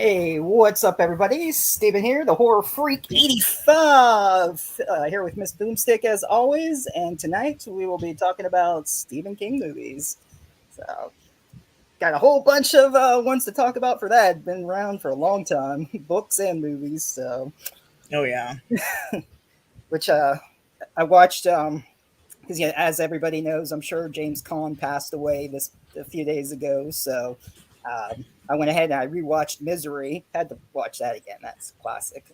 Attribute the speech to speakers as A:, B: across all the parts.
A: Hey, what's up, everybody? Steven here, the Horror Freak 85, here with Miss Boomstick as always. And tonight we will be talking about Stephen King movies. So, got a whole bunch of ones to talk about for that. Been around for a long time, books and movies. So,
B: Oh yeah.
A: which I watched because yeah, as everybody knows, I'm sure James Caan passed away this a few days ago. So, I went ahead and I rewatched Misery. Had to watch that again. That's classic.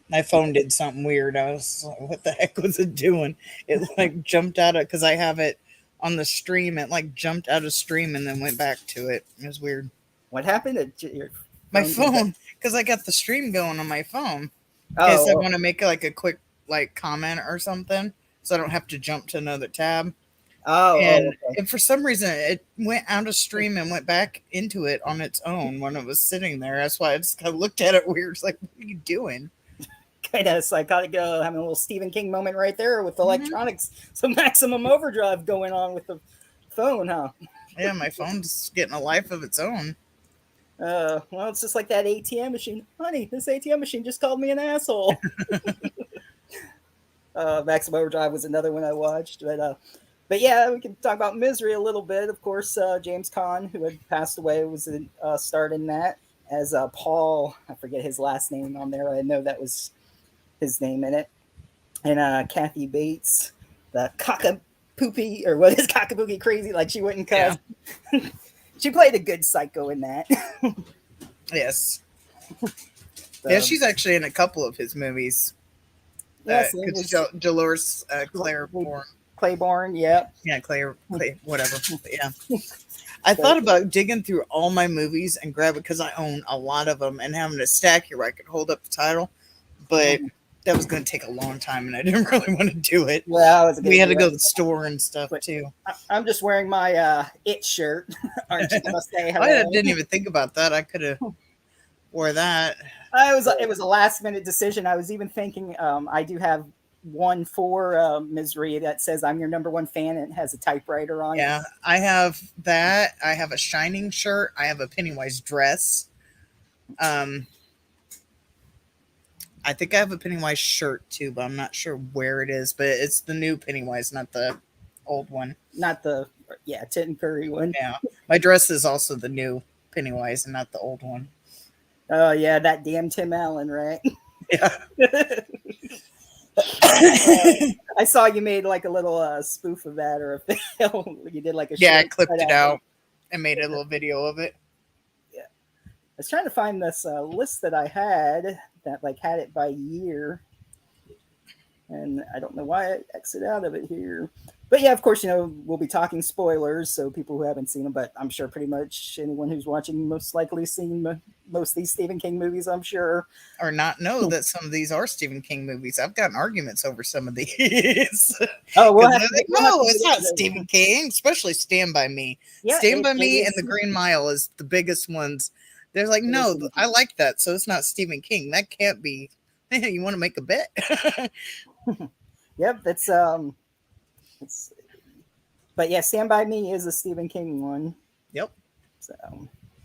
B: My phone did something weird. I was like, what the heck was it doing? It like jumped out of because I have it on the stream. It like jumped out of stream and then went back to it. It was weird.
A: What happened? Your
B: My
A: phone did that?
B: phone, because I got the stream going on my phone. In case I
A: Oh,
B: want to make like a quick like comment or something, so I don't have to jump to another tab.
A: oh,
B: And
A: okay.
B: and for some reason it went out of stream and went back into it on its own when it was sitting there. That's why I just kind of looked at it weird. It's like, what are you doing?
A: Kind of psychotic. Having a little Stephen King moment right there with
B: Hmm.
A: electronics. Some maximum overdrive going on with the phone, huh?
B: Yeah, my phone's getting a life of its own.
A: Well, it's just like that ATM machine. Honey, this ATM machine just called me an asshole. Maximum Overdrive was another one I watched, but yeah, we can talk about Misery a little bit. Of course, James Caan, who had passed away, was starred in that as Paul. I forget his last name on there. I know that was his name in it. And Kathy Bates, the cockapoopy, or what is cockapoopy crazy? Like she wouldn't
B: Yeah.
A: cuss. She played a good psycho in that.
B: Yes. Yeah,
A: So,
B: she's actually in a couple of his movies.
A: yes, it
B: Because
A: was
B: Dolores Claiborne.
A: Claiborne. Yep.
B: Yeah, Clay, whatever. But yeah. I
A: So,
B: thought about digging through all my movies and grabbing because I own a lot of them and having a stack here where I could hold up the title, but that was going to take a long time and I didn't really want to do it.
A: well, I was
B: We
A: gonna
B: had
A: do
B: to go
A: it,
B: to the store and stuff
A: but
B: too.
A: I'm just wearing my it shirt. Aren't you gonna say
B: I
A: hello?
B: didn't even think about that. I could have wore that.
A: It was a last minute decision. I was even thinking I do have one for Misery that says I'm your number one fan and it has a typewriter on it.
B: Yeah, I have that. I have a Shining shirt. I have a Pennywise dress. Um, I think I have a Pennywise shirt too, but I'm not sure where it is. But it's the new Pennywise, not the old one.
A: Not the Tim Curry one.
B: Yeah, my dress is also the new Pennywise and not the old one.
A: Oh yeah, that damn Tim Allen, right?
B: Yeah,
A: I saw you made like a little spoof of that, or a film. You did like a
B: yeah. I
A: short
B: clipped it
A: cutout.
B: out and made a little video of it.
A: Yeah, I was trying to find this list that I had that like had it by year, and I don't know why I exit out of it here. But yeah, of course, we'll be talking spoilers, so people who haven't seen them, but I'm sure pretty much anyone who's watching most likely seen most of these Stephen King movies. I'm sure.
B: Or not know that some of these are Stephen King movies. I've gotten arguments over some of these
A: Oh,
B: because they're like,
A: we'll have
B: "No,
A: to
B: it's
A: get
B: not
A: into
B: Stephen
A: those.
B: King." Especially Stand by Me.
A: Yeah,
B: Stand by
A: it
B: Me and
A: is.
B: The Green Mile is the biggest ones. They're like,
A: It is
B: "No,
A: Stephen
B: I
A: King.
B: like that, so it's not Stephen King. That can't be." You want to make a bet?
A: Yep, it's but yeah, Stand by Me is a Stephen King one.
B: Yep.
A: So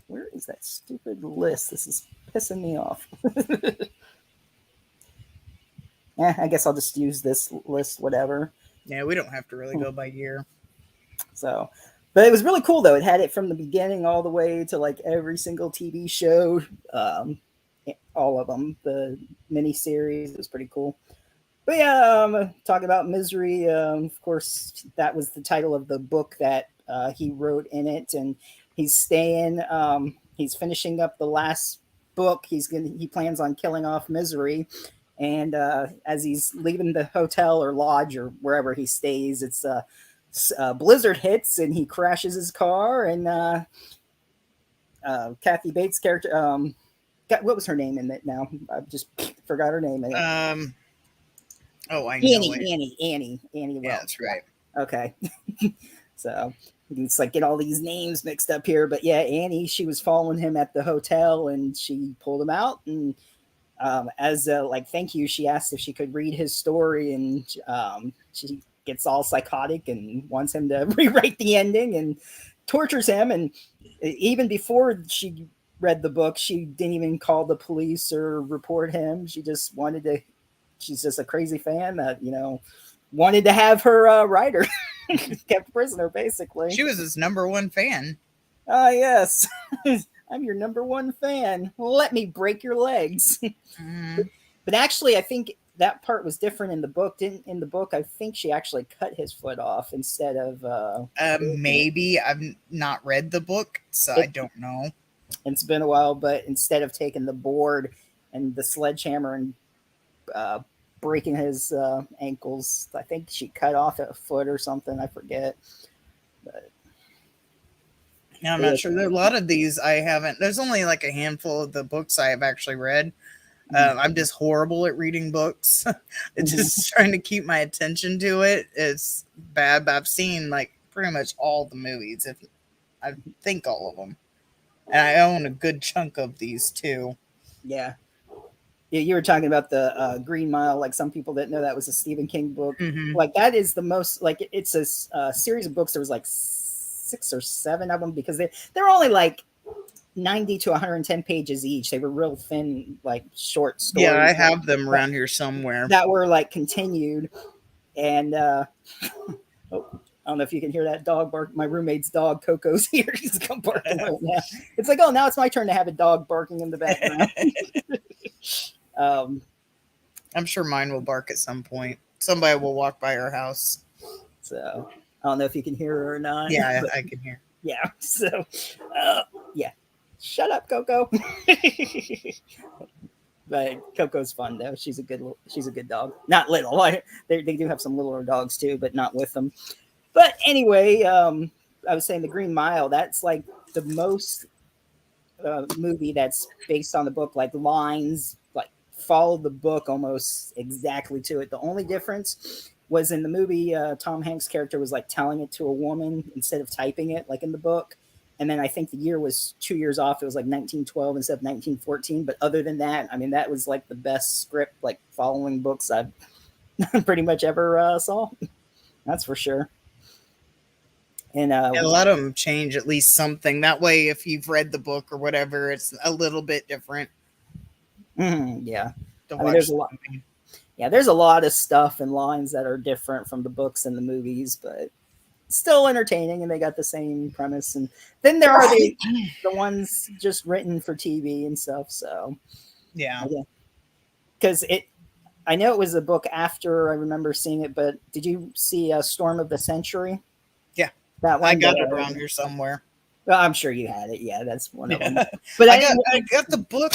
A: where is that stupid list? This is pissing me off. I guess I'll just use this list, whatever.
B: Yeah, we don't have to really
A: Hmm.
B: go by year.
A: So, but it was really cool though. It had it from the beginning all the way to like every single TV show, um, all of them. The miniseries it was pretty cool. But yeah, talking about Misery. Of course, that was the title of the book that he wrote in it, and he's staying. He's finishing up the last book. He plans on killing off Misery, and as he's leaving the hotel or lodge or wherever he stays, it's blizzard hits and he crashes his car, and Kathy Bates' character. What was her name in it? Now I just forgot her name in it.
B: Um. Oh, I know it.
A: Annie.
B: Yeah,
A: Well,
B: that's
A: yeah.
B: right.
A: Okay. So it's like get all these names mixed up here, but yeah, Annie. She was following him at the hotel, and she pulled him out, and as a like thank you, she asked if she could read his story, and she gets all psychotic and wants him to rewrite the ending, and tortures him, and even before she read the book, she didn't even call the police or report him. She just wanted to. She's just a crazy fan that wanted to have her writer kept prisoner, basically.
B: She was his number one fan.
A: Ah, yes. I'm your number one fan. Let me break your legs.
B: Mm.
A: But actually, I think that part was different in the book. In the book, I think she actually cut his foot off instead of.
B: Maybe I've not read the book, so I don't know.
A: It's been a while, but instead of taking the board and the sledgehammer and breaking his ankles, I think she cut off a foot or something. I forget. But
B: I'm not sure. There are a lot of these I haven't. There's only like a handful of the books I have actually read. I'm just horrible at reading books. It's just trying to keep my attention to it. It's bad, but I've seen like pretty much all the movies. If I think all of them, and I own a good chunk of these too.
A: Yeah. You were talking about the Green Mile. Like some people didn't know that was a Stephen King book.
B: Mm-hmm.
A: Like that is the most like it's a series of books. There was like 6 or 7 of them because they're only like 90 to 110 pages each. They were real thin, like short stories.
B: Yeah, I have them around here somewhere
A: that were like continued. And oh, I don't know if you can hear that dog bark. My roommate's dog Coco's here. She's come barking right now. It's like, oh, now it's my turn to have a dog barking in the background.
B: I'm sure mine will bark at some point. Somebody will walk by our house.
A: So I don't know if you can hear her or not.
B: Yeah, I can hear.
A: Yeah. So yeah. Shut up, Coco. But Coco's fun though. She's a good dog. Not little. They do have some littler dogs too, but not with them. But anyway, I was saying the Green Mile. That's like the most movie that's based on the book. Like lines, like follow the book almost exactly to it. The only difference was in the movie, Tom Hanks' character was like telling it to a woman instead of typing it, like in the book. And then I think the year was 2 years off. It was like 1912 instead of 1914. But other than that, I mean, that was like the best script, like following books I've pretty much ever saw. That's for sure. And
B: a lot of them change at least something. That way, if you've read the book or whatever, it's a little bit different.
A: Yeah.
B: I mean, there's a lot.
A: Yeah, there's a lot of stuff and lines that are different from the books and the movies, but still entertaining, and they got the same premise. And then there are the ones just written for TV and stuff. So
B: yeah,
A: because I know it was a book after I remember seeing it, but did you see Storm of the Century?
B: Yeah,
A: that one.
B: I got it around here somewhere.
A: Well, I'm sure you had it. Yeah, that's one of them. But
B: I got the book.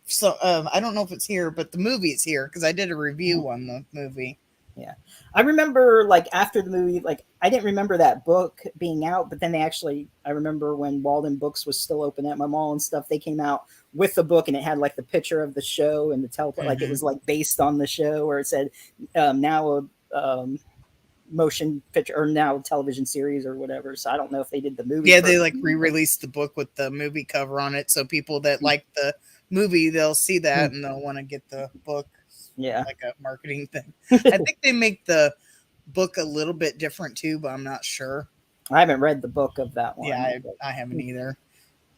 B: So I don't know if it's here, but the movie's here because I did a review on the movie.
A: Yeah, I remember like after the movie, like I didn't remember that book being out, but then I remember when Walden Books was still open at my mall and stuff, they came out with the book and it had like the picture of the show and the like it was like based on the show, where it said now a motion picture or now television series or whatever. So I don't know if they did the movie.
B: Yeah, they like re-released the book with the movie cover on it, so people that like the movie, they'll see that and they'll want to get the book.
A: Yeah,
B: like a marketing thing. I think they make the book a little bit different too, but I'm not sure.
A: I haven't read the book of that one.
B: Yeah, I haven't either.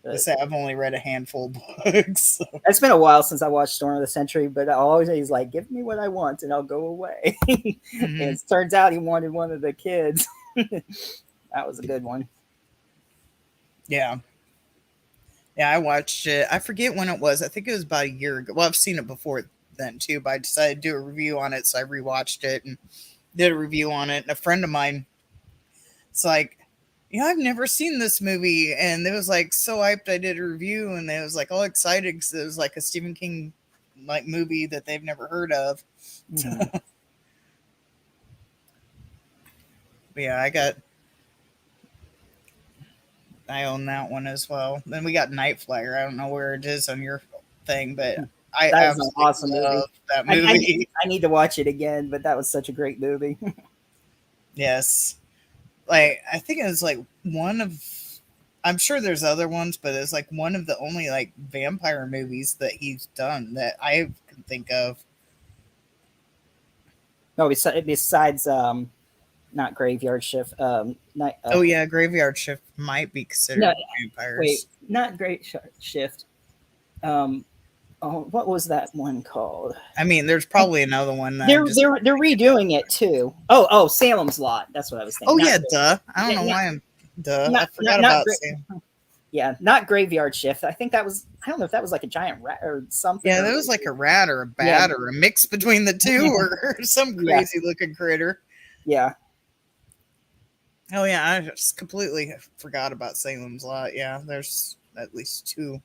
B: I've only read a handful of books. So.
A: It's been a while since I watched Storm of the Century, but I always he's like, give me what I want and I'll go away. And it turns out he wanted one of the kids. That was a good one.
B: Yeah. Yeah, I watched it. I forget when it was. I think it was about a year ago. Well, I've seen it before then too, but I decided to do a review on it, so I rewatched it and did a review on it. And a friend of mine, it's like, I've never seen this movie, and it was like so hyped. I did a review, and they was like all excited because it was like a Stephen King like movie that they've never heard of. Mm-hmm. Yeah, I own that one as well. Then we got Night Flyer. I don't know where it is on your thing, but I
A: absolutely an awesome movie.
B: That movie.
A: I need to watch it again, but that was such a great movie.
B: Yes. Like, I think it was like one of, I'm sure there's other ones, but it's like one of the only like vampire movies that he's done that I can think of.
A: No, besides not Graveyard Shift. Night.
B: Oh yeah, Graveyard Shift might be
A: No,
B: considered
A: wait,
B: vampires.
A: not Great Shift. Um, oh, what was that one called?
B: I mean, there's probably another one that I'm
A: They're
B: just.
A: they're they're redoing it too. Oh, Salem's Lot. That's what I was thinking.
B: Oh
A: Not,
B: yeah, duh. I don't know
A: not,
B: why I'm. Duh, I
A: not,
B: forgot
A: not
B: about
A: Gra-
B: Sam.
A: yeah, not Graveyard Shift. I think that was. I don't know if that was like a giant rat or something.
B: Yeah,
A: or,
B: that was like a rat or a
A: Yeah.
B: bat or a mix between the two, or some
A: Yeah.
B: crazy looking critter.
A: yeah.
B: Oh yeah, I just completely forgot about Salem's Lot. Yeah, there's at least two,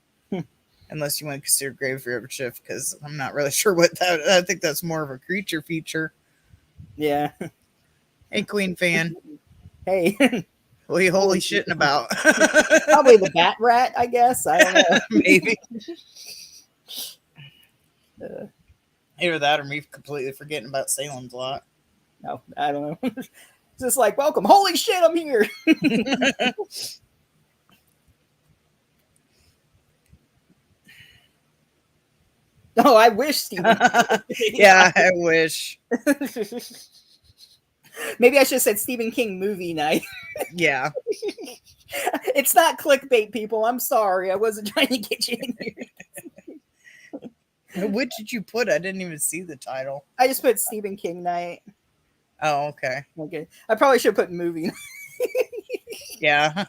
B: unless you want to consider Graveyard Shift, because I'm not really sure what that. I think that's more of a creature feature.
A: Yeah.
B: Hey, Queen fan,
A: Hey,
B: what are you holy shitting about?
A: probably the Bat Rat. I guess. I don't know.
B: Maybe
A: Uh,
B: either that or me completely forgetting about Salem's Lot.
A: no, I don't know. Just like, welcome. Holy shit, I'm here. Oh, I wish Stephen.
B: Yeah, I wish.
A: Maybe I should have said Stephen King movie night.
B: Yeah.
A: It's not clickbait, people. I'm sorry. I wasn't trying to get you in here.
B: What did you put? I didn't even see the title.
A: I just put Stephen King night.
B: Oh, okay.
A: Okay. I probably should have put movie night.
B: Yeah.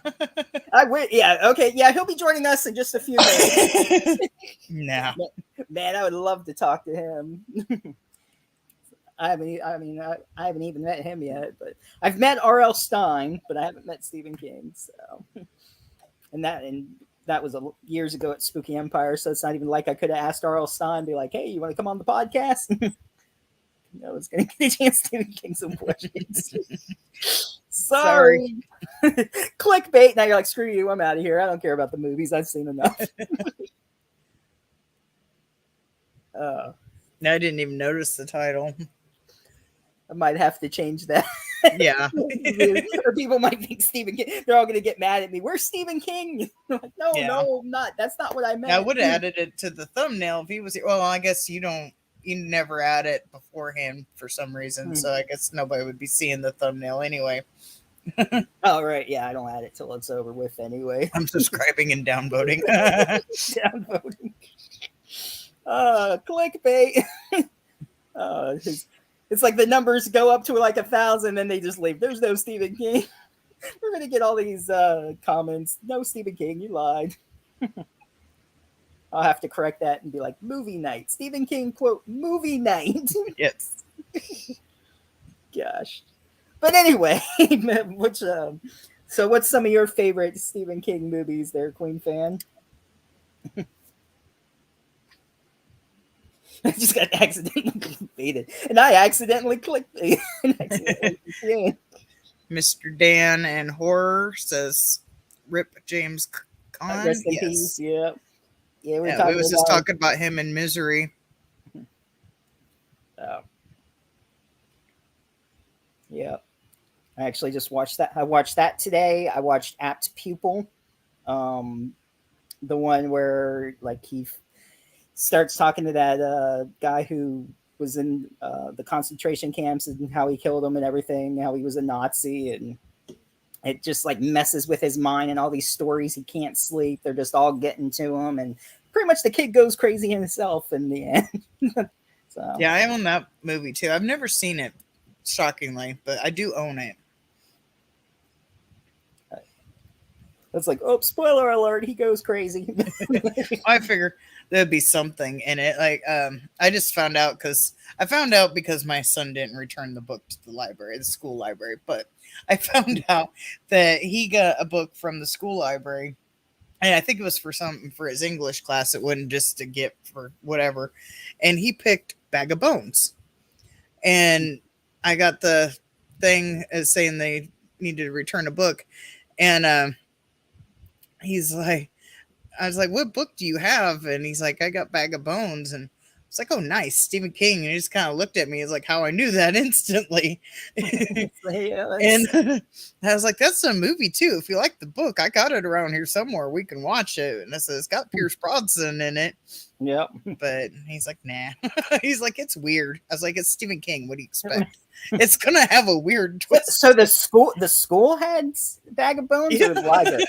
A: I would. Yeah. Okay. Yeah. He'll be joining us in just a few minutes.
B: No.
A: Man, I would love to talk to him. I haven't even met him yet, but I've met R.L. Stein, but I haven't met Stephen King. So, and that was years ago at Spooky Empire. So it's not even like I could have asked R.L. Stein, be like, "Hey, you want to come on the podcast?" I was going to get a chance to King some questions. Sorry. Clickbait. Now you're like, screw you. I'm out of here. I don't care about the movies. I've seen enough.
B: No, I didn't even notice the title.
A: I might have to change that.
B: Yeah.
A: Or people might think Stephen King. They're all going to get mad at me. Where's Stephen King? Like, no,
B: Yeah.
A: no, I'm not. That's not what I meant.
B: I would have added it to the thumbnail if he was here. Well, I guess you never add it beforehand for some reason. So I guess nobody would be seeing the thumbnail anyway.
A: Oh, right. Yeah, I don't add it till it's over with anyway.
B: I'm subscribing and downvoting.
A: Downvoting. Clickbait. It's like the numbers go up to like 1,000 and they just leave. There's no Stephen King. We're going to get all these comments. No Stephen King, you lied. I'll have to correct that and be like, movie night. Stephen King quote, movie night.
B: Yes.
A: Gosh. But anyway, so what's some of your favorite Stephen King movies there, Queen fan? I just got accidentally baited. And I accidentally clicked it.
B: Mr. Dan and Horror says Rip James Caan.
A: Rest in
B: Yes.
A: peace. Yeah. Yeah,
B: We was just talking about him in Misery.
A: Yeah. I actually just watched that. I watched that today. I watched Apt Pupil. The one where like he starts talking to that guy who was in the concentration camps and how he killed him and everything, how he was a Nazi, and it just like messes with his mind and all these stories. He can't sleep. They're just all getting to him, and pretty much the kid goes crazy himself in the end. So
B: Yeah, I own that movie too. I've never seen it, shockingly, but I do own it.
A: it's like, oh, spoiler alert, he goes crazy.
B: I figure there'd be something in it. Like, I just found out because my son didn't return the book to the library, the school library. But I found out that he got a book from the school library, and I think it was for his English class. It wasn't just to get for whatever. And he picked Bag of Bones, and I got the thing as saying they needed to return a book, and he's like, I was like, what book do you have? And he's like, I got Bag of Bones. And It's like, oh, nice, Stephen King. And he just kind of looked at me. It's like how I knew that instantly.
A: Yeah,
B: And I was like, that's a movie too. If you like the book, I got it around here somewhere. We can watch it. And I said, it's got Pierce Brosnan in it.
A: yep.
B: But he's like, nah. He's like, it's weird. I was like, it's Stephen King. What do you expect? It's gonna have a weird twist.
A: So the school had Bag of Bones or the library?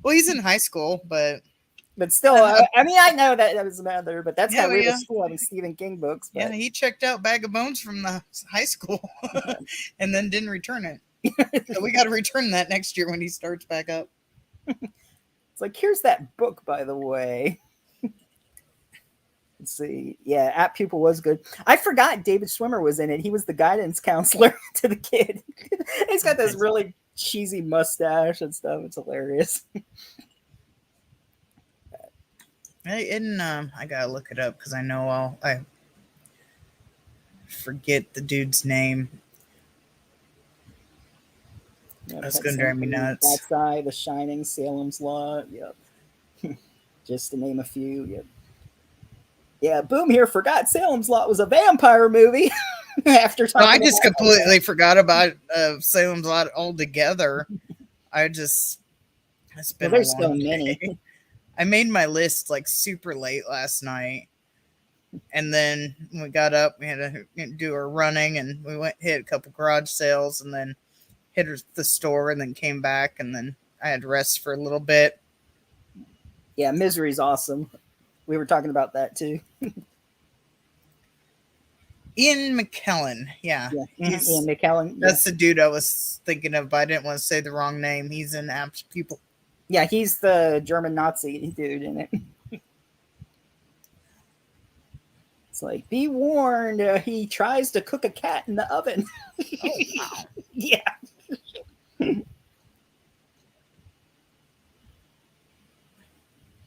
B: Well, he's in high school, but
A: Still, I mean, I know that was another, but that's
B: Yeah,
A: how weird
B: yeah.
A: the school having Stephen King books. But
B: yeah, he checked out Bag of Bones from the high school and then didn't return it. So we got to return that next year when he starts back up.
A: It's like, here's that book, by the way. Let's see. Yeah, Apt Pupil was good. I forgot David Schwimmer was in it. He was the guidance counselor to the kid. He's got this really cheesy mustache and stuff. It's hilarious.
B: I gotta look it up because I know I forget the dude's name.
A: Yep,
B: That's
A: Pet
B: gonna drive me
A: Sematary,
B: nuts.
A: Cat's Eye, The Shining, Salem's Lot. Yep. Just to name a few. Yep. Yeah, Boom here forgot Salem's Lot was a vampire movie. After talking,
B: I just completely forgot about Salem's Lot altogether. It's been
A: there's
B: a long
A: so many.
B: day. I made my list like super late last night, and then when we got up, we had to do our running, and we hit a couple garage sales, and then hit the store, and then came back, and then I had to rest for a little bit.
A: Yeah, Misery's awesome. We were talking about that too.
B: Ian McKellen, yeah.
A: Ian McKellen.
B: That's the dude I was thinking of, but I didn't want to say the wrong name. He's in Apt Pupil.
A: Yeah, he's the German Nazi dude in it. It's like, be warned, he tries to cook a cat in the oven.
B: Oh, wow.
A: Yeah.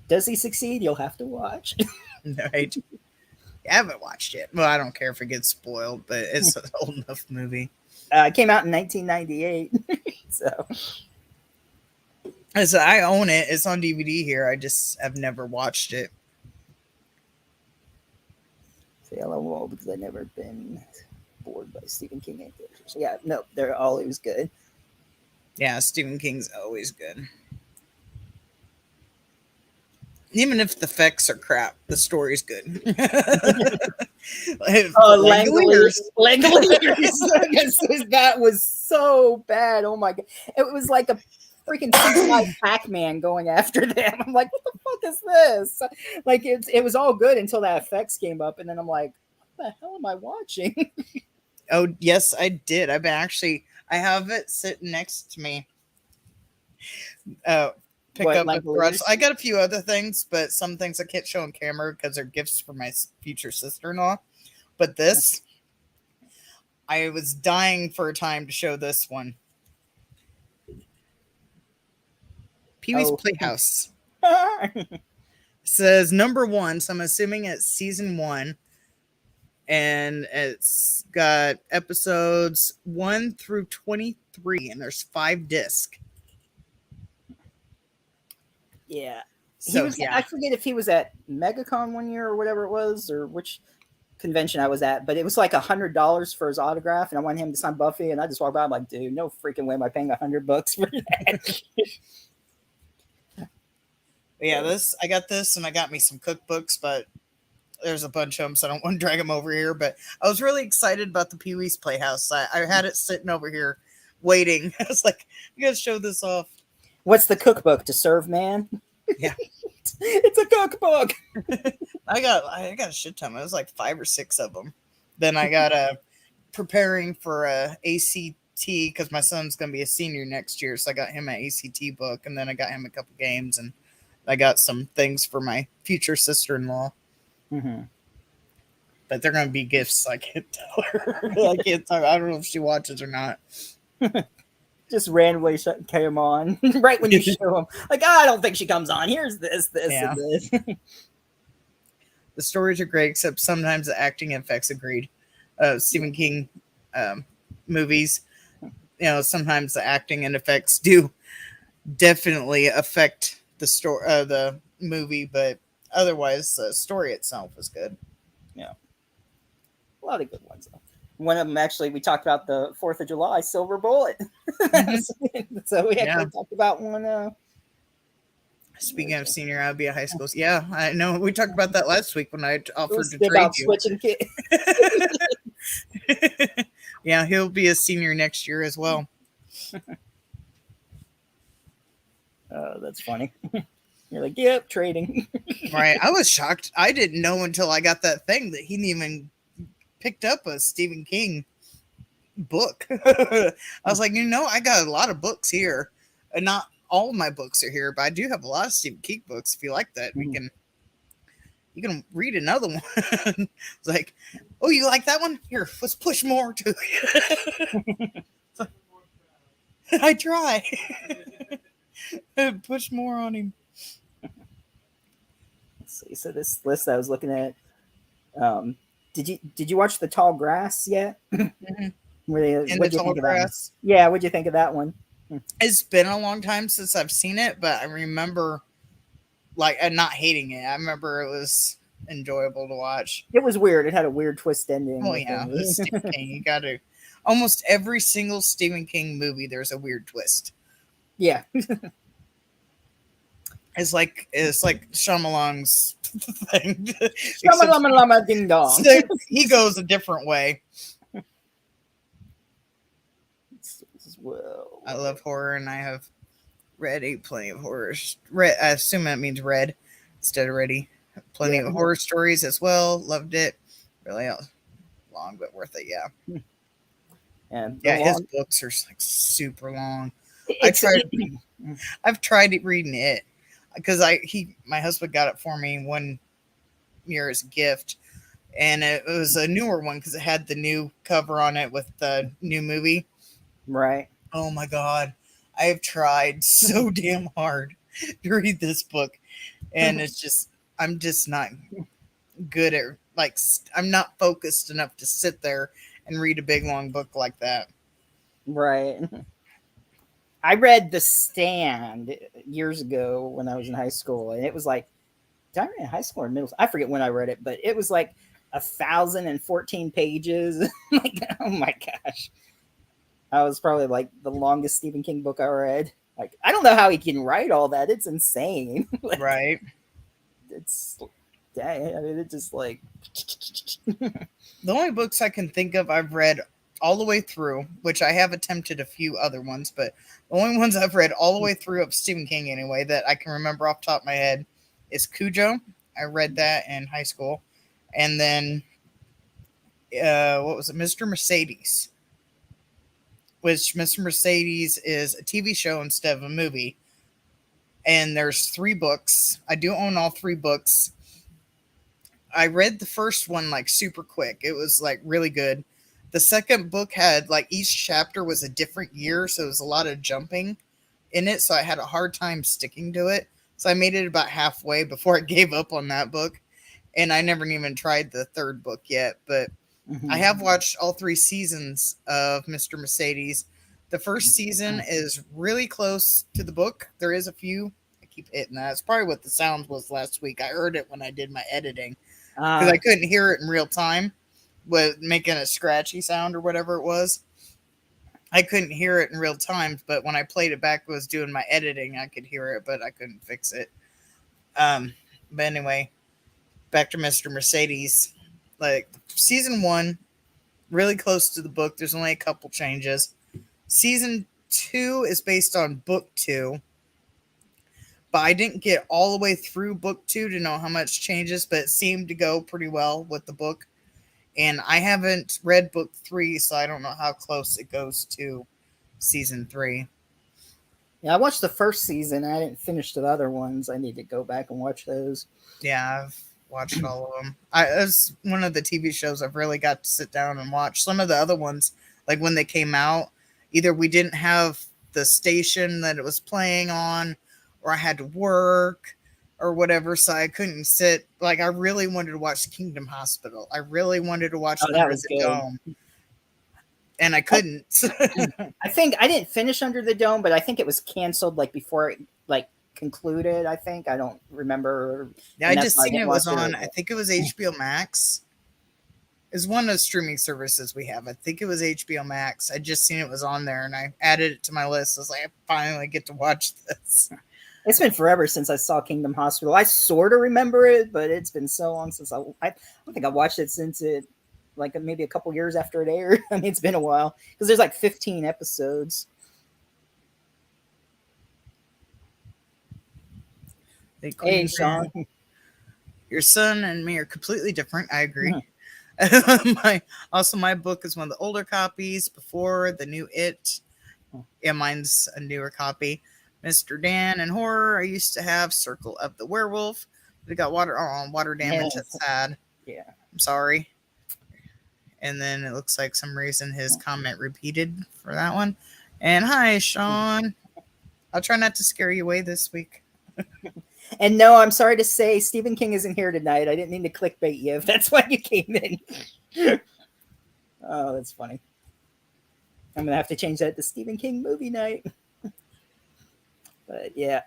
A: Does he succeed? You'll have to watch.
B: Right. I haven't watched it. Well, I don't care if it gets spoiled, but it's an old enough movie.
A: It came out in 1998. So
B: I own it. It's on DVD here. I've never watched it.
A: See, I love them all because I've never been bored by Stephen King adaptations. Yeah, no, they're always good.
B: Yeah, Stephen King's always good. Even if the effects are crap, the story's good.
A: Langoliers. That was so bad. Oh my god. It was like a freaking CGI Pac-Man going after them. I'm like, what the fuck is this? Like, it was all good until that effects came up, and then I'm like, what the hell am I watching?
B: Oh, yes, I did. I have it sitting next to me. Pick up with brush. I got a few other things, but some things I can't show on camera because they're gifts for my future sister-in-law. But this, I was dying for a time to show this one. Pee-wee's Playhouse. It says number 1, so I'm assuming it's season 1. And it's got episodes 1 through 23, and there's 5 discs.
A: Yeah.
B: So,
A: I forget if he was at MegaCon one year or whatever it was, or which convention I was at, but it was like $100 for his autograph, and I wanted him to sign Buffy, and I just walked by, I'm like, dude, no freaking way am I paying $100 for that.
B: Yeah, I got this, and I got me some cookbooks, but there's a bunch of them, so I don't want to drag them over here. But I was really excited about the Pee-wee's Playhouse. I had it sitting over here waiting. I was like, I gotta show this off.
A: What's the cookbook? To Serve Man?
B: Yeah.
A: It's a cookbook.
B: I got a shit ton. It was like 5 or 6 of them. Then I got preparing for ACT because my son's gonna be a senior next year, so I got him an ACT book, and then I got him a couple games, and I got some things for my future sister-in-law.
A: Mm-hmm.
B: But they're gonna be gifts. I can't tell her. I can't talk. I don't know if she watches or not.
A: Just randomly came on right when you show them. Like, I don't think she comes on. Here's this, and this.
B: The stories are great, except sometimes the acting and effects agreed. Stephen King movies, sometimes the acting and effects do definitely affect the story, the movie, but otherwise, the story itself is good.
A: Yeah, a lot of good ones though. One of them actually, we talked about the 4th of July, Silver Bullet.
B: Mm-hmm.
A: So we
B: Yeah.
A: actually talked about one.
B: Speaking of senior, I'll be a high school. Yeah, I know. We talked about that last week when I offered to trade
A: about
B: you.
A: switching kids.
B: Yeah, he'll be a senior next year as well.
A: Oh, that's funny. You're like, yep, trading.
B: Right. I was shocked. I didn't know until I got that thing that he didn't even picked up a Stephen King book. I was like, I got a lot of books here. And not all of my books are here, but I do have a lot of Stephen King books. If you like that, you can read another one. It's like, oh, you like that one? Here, let's push more to you. I try. Push more on him.
A: Let's see. So this list I was looking at, did you watch The Tall Grass yet?
B: Mm-hmm.
A: What'd you
B: Tall
A: think of that one?
B: Grass.
A: Yeah, what'd you think of that one?
B: It's been a long time since I've seen it, but I remember not hating it. I remember it was enjoyable to watch.
A: It was weird. It had a weird twist ending.
B: Oh yeah, Stephen King. You got to almost every single Stephen King movie. There's a weird twist.
A: Yeah,
B: it's like Shyamalan's thing.
A: Lama ding dong.
B: He goes a different way.
A: Well,
B: I love horror, and I have read plenty of horror. I assume that means read instead of ready. Plenty of horror stories as well. Loved it. Really long, but worth it. Yeah.
A: And
B: his books are like super long. I've tried reading it because my husband got it for me one year as a gift, and it was a newer one because it had the new cover on it with the new movie.
A: Right.
B: Oh my god, I have tried so damn hard to read this book, and I'm just not good at I'm not focused enough to sit there and read a big long book like that.
A: Right. I read The Stand years ago when I was in high school, and it was like, did I read in high school or middle school? I forget when I read it, but it was like 1,014 pages. Like, oh my gosh. That was probably like the longest Stephen King book I read. Like, I don't know how he can write all that. It's insane. Like,
B: right.
A: It's, dang, I mean, it's just like.
B: The only books I can think of I've read all the way through, which I have attempted a few other ones, but the only ones I've read all the way through of Stephen King anyway that I can remember off the top of my head is Cujo. I read that in high school. And then, what was it? Mr. Mercedes. Which Mr. Mercedes is a TV show instead of a movie. And there's 3 books. I do own all 3 books. I read the first one like super quick. It was like really good. The second book had like each chapter was a different year, so it was a lot of jumping in it. So I had a hard time sticking to it. So I made it about halfway before I gave up on that book. And I never even tried the third book yet, but I have watched all 3 seasons of Mr. Mercedes. The first season is really close to the book. There is a few. I keep hitting that. It's probably what the sound was last week. I heard it when I did my editing because I couldn't hear it in real time with making a scratchy sound or whatever it was. I couldn't hear it in real time, but when I played it back, was doing my editing, I could hear it, but I couldn't fix it. But anyway, back to Mr. Mercedes. Like season 1, really close to the book. There's only a couple changes. Season 2 is based on book 2, but I didn't get all the way through book 2 to know how much changes, but it seemed to go pretty well with the book. And I haven't read book 3, so I don't know how close it goes to season 3.
A: Yeah, I watched the first season. I didn't finish the other ones. I need to go back and watch those.
B: Yeah, I've watched all of them. It's one of the TV shows I've really got to sit down and watch. Some of the other ones, like when they came out, either we didn't have the station that it was playing on, or I had to work or whatever, so I couldn't sit. Like, I really wanted to watch Kingdom Hospital. I really wanted to watch Under the Dome. And I couldn't.
A: I think I didn't finish Under the Dome, but I think it was canceled like before it like concluded. I think I don't remember.
B: Yeah, I just seen it was on. I think it was HBO Max. is one of the streaming services we have. I think it was HBO Max. I just seen it was on there, and I added it to my list. I was like, I finally get to watch this.
A: It's been forever since I saw Kingdom Hospital. I sort of remember it, but it's been so long since I don't think I watched it since it, like maybe a couple years after it aired. I mean, it's been a while because there's like 15 episodes. Hey, Sean.
B: Your son and me are completely different. I agree. My book is one of the older copies before the new It. Yeah, mine's a newer copy. Mr. Dan and horror. I used to have Circle of the Werewolf. It got water damage. That's sad.
A: Yeah,
B: I'm sorry. And then it looks like some reason his comment repeated for that one. And hi, Sean. I'll try not to scare you away this week.
A: And no, I'm sorry to say Stephen King isn't here tonight. I didn't mean to clickbait you if that's why you came in. Oh, that's funny. I'm going to have to change that to Stephen King movie night. But yeah.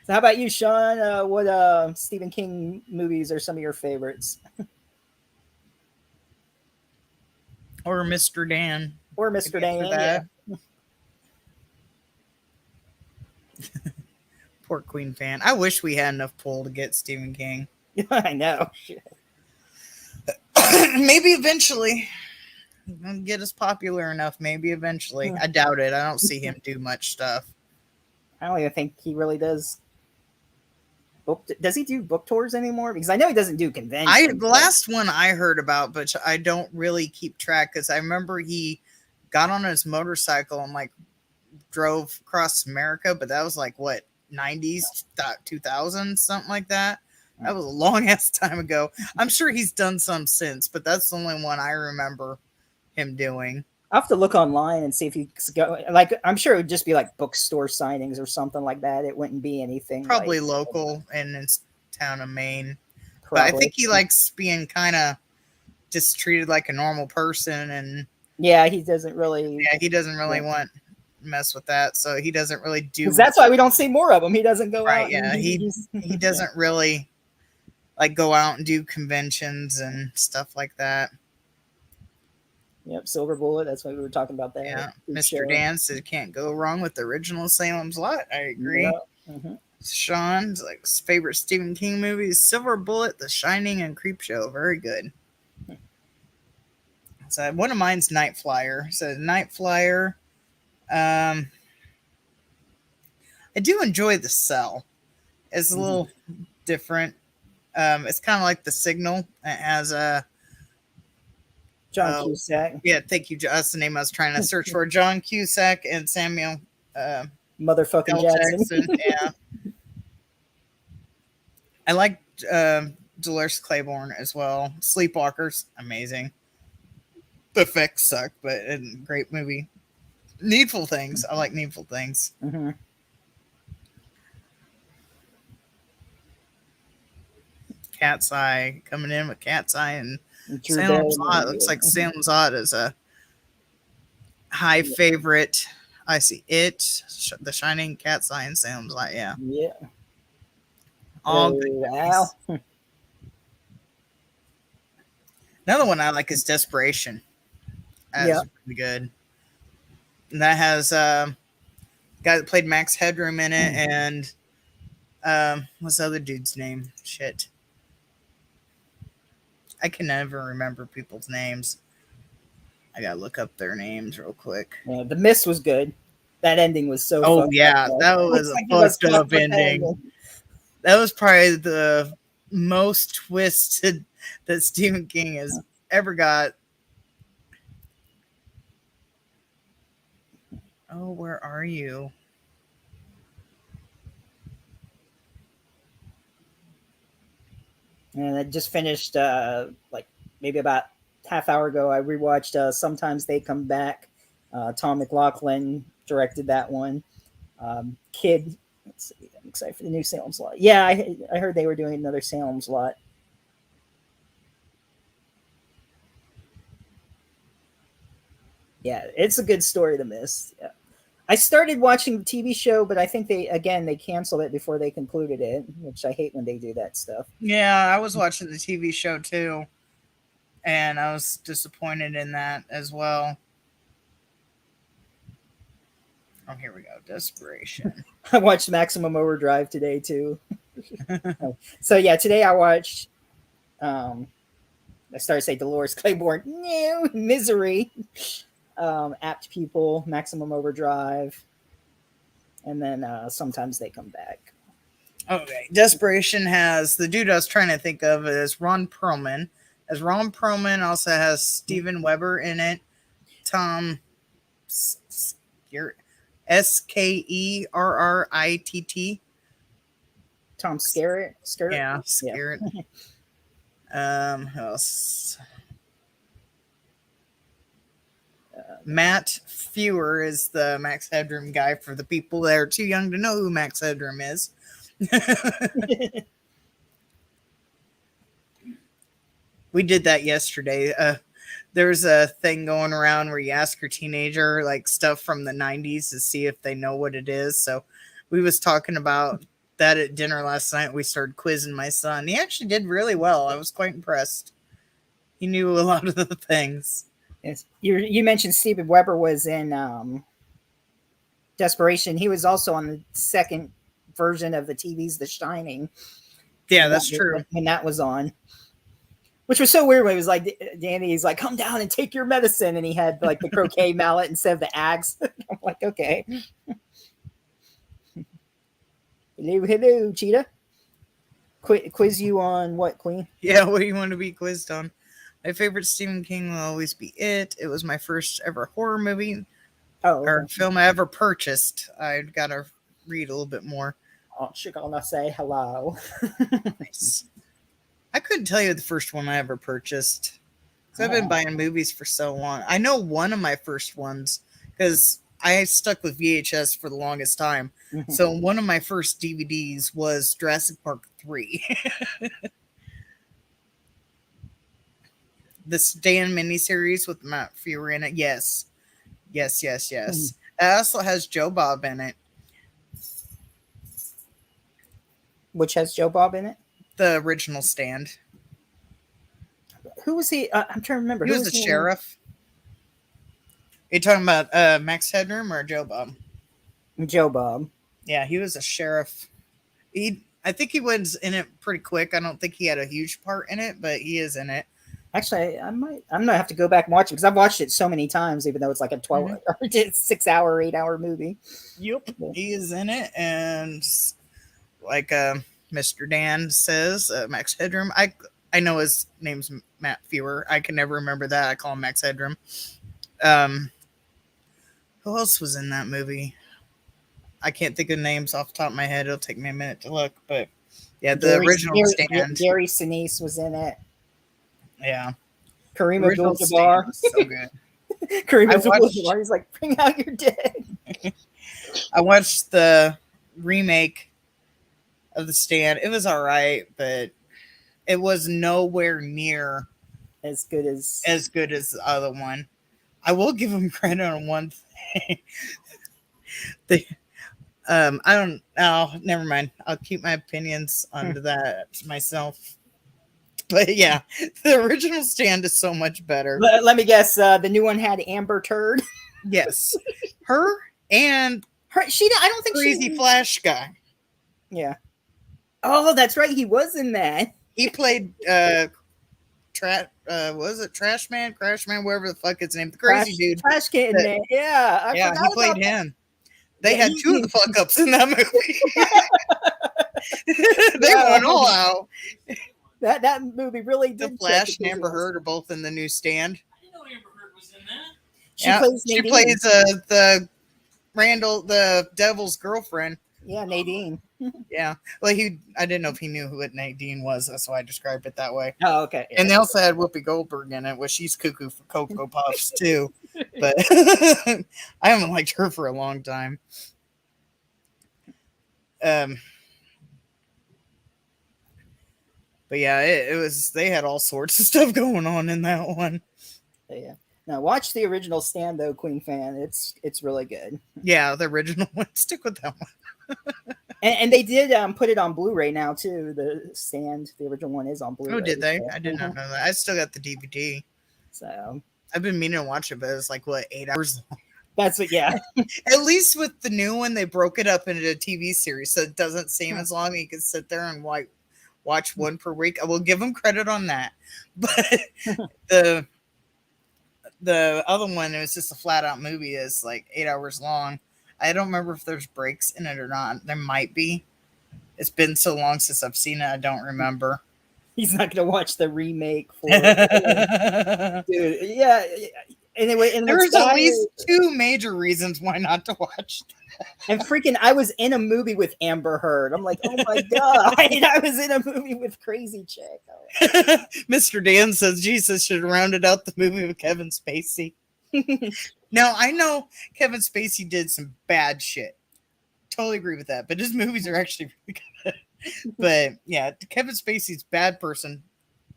A: So how about you, Sean? What Stephen King movies are some of your favorites?
B: Or Mr. Dan.
A: Or Mr. Dan. Yeah.
B: Poor Queen fan. I wish we had enough pull to get Stephen King.
A: I know.
B: Maybe eventually. Get us popular enough. Maybe eventually. I doubt it. I don't see him do much stuff.
A: I don't even think he really does. Does he do book tours anymore? Because I know he doesn't do conventions.
B: The last one I heard about, but I don't really keep track because I remember he got on his motorcycle and like drove across America, but that was like what, 90s, 2000s, something like that. That was a long ass time ago. I'm sure he's done some since, but that's the only one I remember him doing.
A: I'll have to look online and see if he's go. Like, I'm sure it would just be like bookstore signings or something like that. It wouldn't be anything
B: probably
A: like,
B: local in his town of Maine. Probably. But I think he likes being kind of just treated like a normal person, and
A: yeah, he doesn't really.
B: Yeah, he doesn't really want mess with that, so he doesn't really do.
A: That's why we don't see more of him. He doesn't go
B: right.
A: Out.
B: Yeah, he doesn't really like go out and do conventions and stuff like that.
A: Yep, Silver Bullet. That's what we were talking about there.
B: Yeah, Mr. Dan said can't go wrong with the original Salem's Lot. I agree.
A: Yeah. Mm-hmm.
B: Sean's like his favorite Stephen King movies: Silver Bullet, The Shining, and Creepshow. Very good. So one of mine's Night Flyer. So Night Flyer. I do enjoy The Cell. It's a little different. It's kind of like The Signal. It has a
A: John Cusack.
B: Yeah, thank you. That's the name I was trying to search for. John Cusack and Samuel
A: motherfucking Jackson.
B: Yeah. I like Dolores Claiborne as well. Sleepwalkers, amazing. The effects suck, but great movie. Needful Things. I like Needful Things.
A: Mm-hmm.
B: Cat's Eye coming in with Cat's Eye and Salem's Lot. Looks like Salem's Lot is a high favorite. I see it. The Shining, Cat's Eye, and Salem's Lot. Yeah.
A: Yeah.
B: All good. Another one I like is Desperation. That's pretty good. And that has guy that played Max Headroom in it, and what's the other dude's name? Shit. I can never remember people's names. I gotta look up their names real quick.
A: Yeah, The Mist was good. That ending was so.
B: Oh yeah, that was a fucked up ending. That was probably the most twisted that Stephen King has ever got. Oh, where are you?
A: And I just finished, like maybe about half hour ago. I rewatched Sometimes They Come Back. Tom McLaughlin directed that one. Kid, let's see. I'm excited for the new Salem's Lot. Yeah, I heard they were doing another Salem's Lot. Yeah, it's a good story, The Mist. Yeah. I started watching the TV show, but I think they canceled it before they concluded it, which I hate when they do that stuff.
B: Yeah, I was watching the TV show too. and I was disappointed in that as well. Oh, here we go. Desperation.
A: I watched Maximum Overdrive today too. So yeah, today I watched. I started to say Dolores Claiborne. No, Misery. Apt Pupil, Maximum Overdrive, and then Sometimes They Come Back.
B: Okay. Desperation has the dude I was trying to think of is Ron Perlman. As Ron Perlman also has Steven Weber in it. Tom Skerritt.
A: Tom Skerritt.
B: Yeah, Skerritt. Who else? Matt Fewer is the Max Headroom guy for the people that are too young to know who Max Headroom is. We did that yesterday. There's a thing going around where you ask your teenager like stuff from the 90s to see if they know what it is. So we was talking about that at dinner last night. We started quizzing my son. He actually did really well. I was quite impressed. He knew a lot of the things.
A: Yes. You mentioned Steven Weber was in Desperation. He was also on the second version of the TV's The Shining.
B: Yeah, that's true.
A: When that was on. Which was so weird when it was like Danny's like, come down and take your medicine, and he had like the croquet mallet instead of the axe. I'm like, okay. Hello, Cheetah. Quiz you on what, Queen?
B: Yeah, what do you want to be quizzed on? My favorite Stephen King will always be It. It was my first ever horror movie or film I ever purchased. I've got to read a little bit more.
A: Oh, she's gonna say hello.
B: Nice. I couldn't tell you the first one I ever purchased because I've been buying movies for so long. I know one of my first ones because I stuck with VHS for the longest time. Mm-hmm. So one of my first DVDs was Jurassic Park 3. The Stan miniseries with Matt Fewer in it. Yes. Mm-hmm. It also has Joe Bob in it.
A: Which has Joe Bob in it?
B: The original Stand.
A: Who was he? I'm trying to remember.
B: He was the sheriff. Are you talking about Max Headroom or Joe Bob?
A: Joe Bob.
B: Yeah, he was a sheriff. I think he was in it pretty quick. I don't think he had a huge part in it, but he is in it.
A: Actually, I'm gonna have to go back and watch it because I've watched it so many times, even though it's like a 6 hour, 8 hour movie.
B: Yep, he is in it, and like Mr. Dan says, Max Headroom. I know his name's Matt Fewer. I can never remember that. I call him Max Headroom. Who else was in that movie? I can't think of names off the top of my head. It'll take me a minute to look, but yeah, the original Stand.
A: Gary Sinise was in it.
B: Yeah.
A: Kareem Abdul-Jabbar.
B: So good.
A: Kareem Abdul-Jabbar. He's like, bring out your dead.
B: I watched the remake of The Stand. It was all right, but it was nowhere near
A: as good as
B: the other one. I will give him credit on one thing. I don't. Oh, never mind. I'll keep my opinions onto that myself. But yeah, the original Stand is so much better.
A: Let me guess. The new one had Amber Turd.
B: Yes, her and
A: her. I don't think
B: Crazy Flash guy.
A: Yeah. Oh, that's right. He was in that.
B: He played was it Trash Man, Crash Man, whatever the fuck his name, the crazy dude.
A: Trash Can Man. Yeah.
B: He played him. They had two of the fuck ups in that movie. They went all out.
A: That movie really did.
B: The Flash and Amber Heard are both in the new Stand.
C: I didn't know Amber Heard was in that.
B: She plays the Randall, the devil's girlfriend.
A: Yeah, Nadine.
B: Yeah. Well, I didn't know if he knew who Nadine was. That's why I described it that way.
A: Oh, okay. Yeah.
B: And they also had Whoopi Goldberg in it, which she's cuckoo for Cocoa Puffs too. But I haven't liked her for a long time. But yeah, it was. They had all sorts of stuff going on in that one.
A: Yeah. Now watch the original Stand though, Queen fan. It's really good.
B: Yeah, the original one. Stick with that one.
A: And they did put it on Blu-ray now too. The Stand, the original one, is on Blu-ray.
B: Oh, did they?
A: So,
B: I did not know that. I still got the DVD.
A: So
B: I've been meaning to watch it, but it's like, what, 8 hours long?
A: that's what. Yeah.
B: At least with the new one, they broke it up into a TV series, so it doesn't seem as long. You can sit there and watch one per week. I will give them credit on that. But the other one, it was just a flat out movie, is like 8 hours long. I don't remember if there's breaks in it or not. There might be. It's been so long since I've seen it, I don't remember.
A: He's not gonna watch the remake for
B: There
A: dude. Yeah. Anyway, and
B: was at least 2 major reasons why not to watch.
A: and freaking, I was in a movie with Amber Heard. I'm like, oh my god, I was in a movie with Crazy Chick.
B: Mr. Dan says Jesus should have rounded out the movie with Kevin Spacey. Now, I know Kevin Spacey did some bad shit. Totally agree with that. But his movies are actually really good. But yeah, Kevin Spacey's a bad person.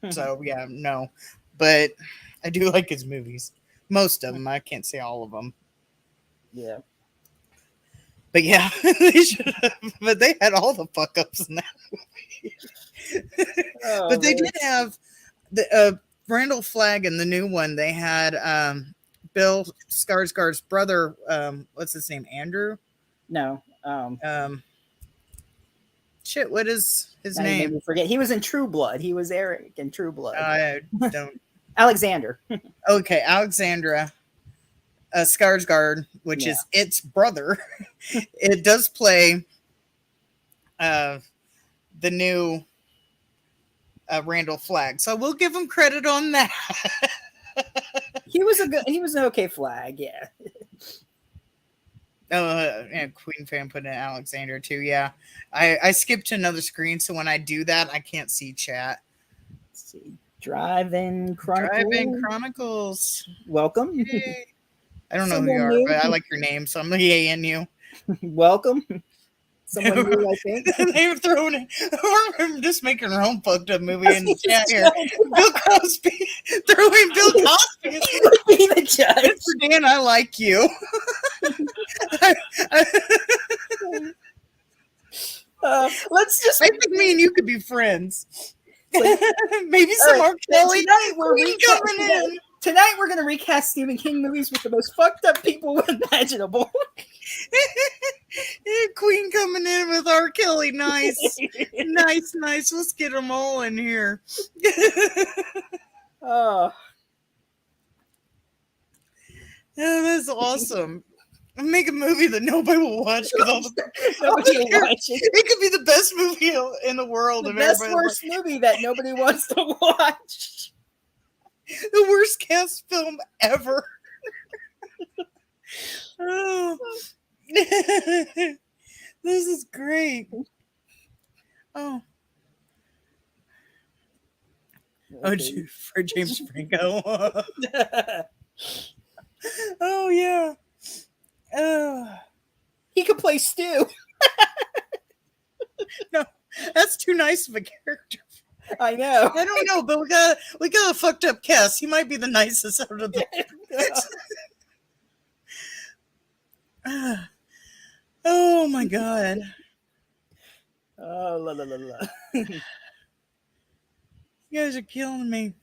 B: So yeah, no. But I do like his movies. Most of them. I can't say all of them.
A: Yeah.
B: But yeah, they should have. But they had all the fuck ups in that movie.
A: Oh,
B: But they
A: man.
B: did have the Randall Flagg in the new one. They had Bill Skarsgård's brother. What's his name? Andrew.
A: No.
B: Shit. What is his
A: Now you made
B: name?
A: me forget. He was in True Blood. He was Eric in True Blood.
B: I don't.
A: Alexander.
B: Okay, Alexandra Skarsgård, which is its brother. It does play the new Randall Flagg, so we'll give him credit on that.
A: He was an okay Flag. Yeah.
B: And Queen fan put in Alexander too. Yeah, I skipped to another screen, so when I do that, I can't see chat.
A: Let's see. Drive-In Chronicles.
B: Drive-In Chronicles.
A: Welcome.
B: Yay. I don't know who
A: Someone
B: you are,
A: new.
B: but I like your name, so I'm yaying you.
A: Welcome. Someone new, I think.
B: They've thrown it. I'm just making her own fucked up movie in the chat here. Bill Cosby. Throwing Bill Cosby.
A: Be the judge.
B: Mr. Dan, I like you.
A: Let's just.
B: I think me and you could be friends.
A: Like,
B: Maybe some
A: all
B: R. Kelly.
A: Tonight we're
B: Queen coming in.
A: Tonight we're gonna recast Stephen King movies with the most fucked up people imaginable.
B: Queen coming in with R. Kelly. Nice. Nice. Let's get them all in here.
A: Oh,
B: That's awesome. Make a movie that nobody will watch because
A: nobody will watch it.
B: it could be the best movie in the world.
A: The
B: if
A: best
B: everybody
A: worst movie that nobody wants to watch.
B: the worst cast film ever. Oh. This is great. Oh, for James Franco. Oh yeah.
A: He could play Stu.
B: No, that's too nice of a character.
A: I know.
B: I don't know, but we got a fucked up cast. He might be the nicest out of the. Oh my god.
A: Oh, la la la la.
B: You guys are killing me.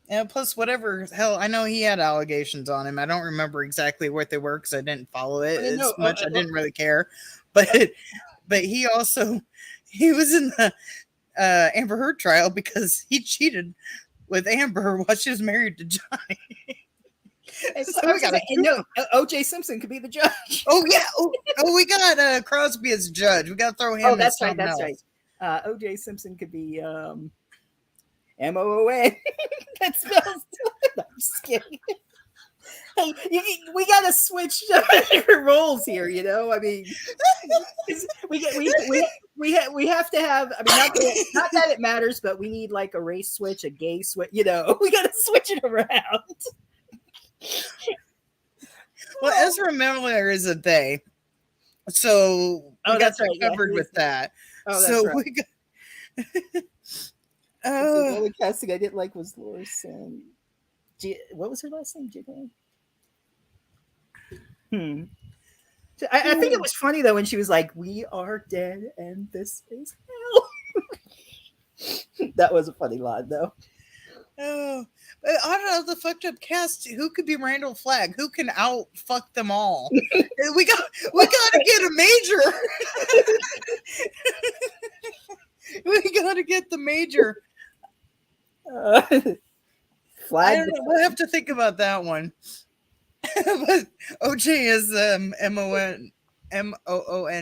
B: And plus, whatever hell, I know he had allegations on him. I don't remember exactly what they were because I didn't follow it as much. I didn't really care, but he was in the Amber Heard trial because he cheated with Amber while she was married to Johnny.
A: O.J. Simpson could be the judge.
B: Oh yeah. Oh, we got Crosby as a judge. We got to throw him.
A: Oh, that's right. That's right. O.J. Simpson could be M-O-O-N. That spells. I'm just kidding. Hey, we got to switch roles here. You know, I mean, we have to have. I mean, not that it matters, but we need like a race switch, a gay switch. You know, we got to switch it around.
B: Well, Ezra Miller is a they, so we got that covered with that.
A: Oh, that's
B: so
A: right.
B: we got.
A: The only casting I didn't like was Laura San. What was her last name? I think it was funny though when she was like, "We are dead, and this is hell." That was a funny line though.
B: Oh, but out of the fucked up cast, who could be Randall Flagg? Who can out fuck them all? we got to get a major. We got to get the major. I
A: Flag.
B: don't know. We'll have to think about that one. But OJ is MOON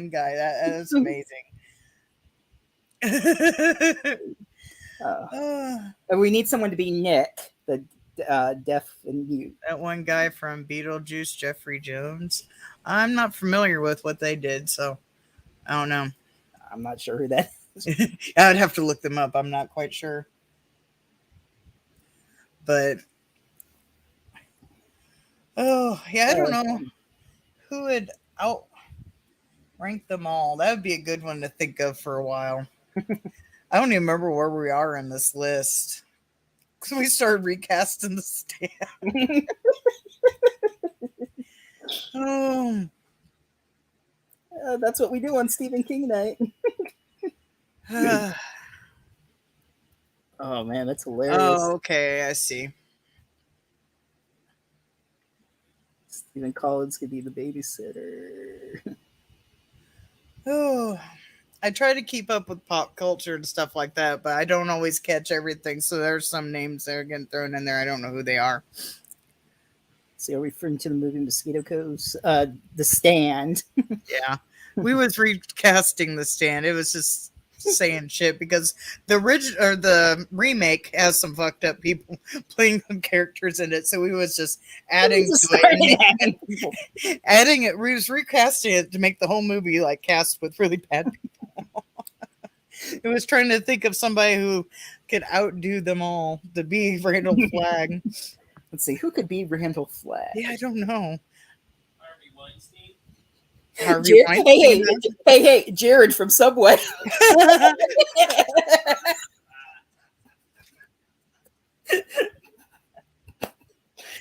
B: guy. That's amazing.
A: And we need someone to be Nick, the deaf and mute.
B: That one guy from Beetlejuice, Jeffrey Jones. I'm not familiar with what they did, so I don't know.
A: I'm not sure who that is.
B: I'd have to look them up. I'm not quite sure. But oh yeah, I don't know who would outrank them all. That would be a good one to think of for a while. I don't even remember where we are in this list. Because we started recasting the Stand. Oh.
A: That's what we do on Stephen King night. Oh man, that's hilarious.
B: Oh, okay, I see.
A: Stephen Collins could be the babysitter.
B: Oh, I try to keep up with pop culture and stuff like that, but I don't always catch everything. So there's some names that are getting thrown in there. I don't know who they are.
A: So you're referring to the movie Mosquito Coast, The Stand.
B: Yeah, we was recasting The Stand. It was just saying shit because the original or the remake has some fucked up people playing some characters in it. So we was just adding to it, and adding it. We was recasting it to make the whole movie like cast with really bad people. It was trying to think of somebody who could outdo them all to be Randall Flagg.
A: Let's see, who could be Randall Flagg?
B: Yeah, I don't know.
C: Harvey Weinstein.
B: Harvey Weinstein.
A: Hey, Jared from Subway.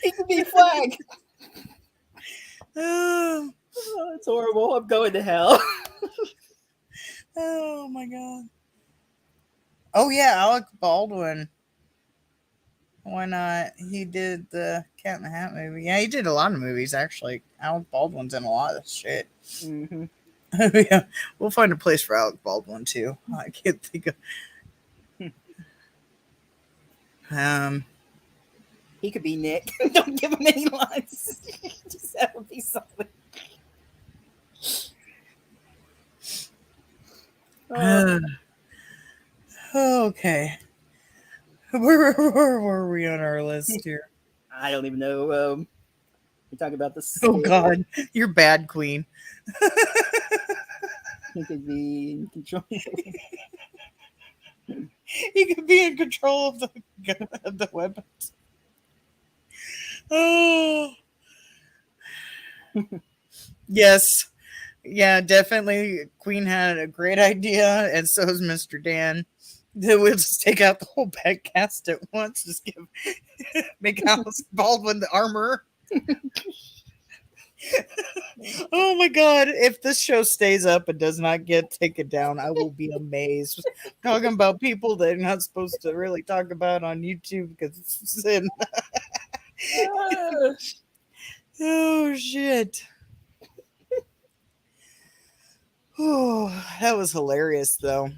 A: He could be Flagg.
B: Oh,
A: it's horrible. I'm going to hell.
B: oh my god. Oh yeah, Alec Baldwin. Why not? He did the Cat in the Hat movie. Yeah, he did a lot of movies actually. Alec Baldwin's in a lot of shit.
A: Mm-hmm.
B: Yeah, we'll find a place for Alec Baldwin too. I can't think of.
A: He could be Nick. Don't give him any lines. Just that would be something.
B: Okay. Where were we on our list here?
A: I don't even know. We're talking about this.
B: Oh God, you're bad, Queen.
A: He could be in control.
B: He could be in control of the weapons. Oh. Yes. Yeah, definitely. Queen had a great idea, and so is Mr. Dan. We'll just take out the whole back cast at once. Just make Alice Baldwin the armorer. Oh my God. If this show stays up and does not get taken down, I will be amazed. Talking about people that are not supposed to really talk about on YouTube because it's sin. Oh shit. Oh, that was hilarious though.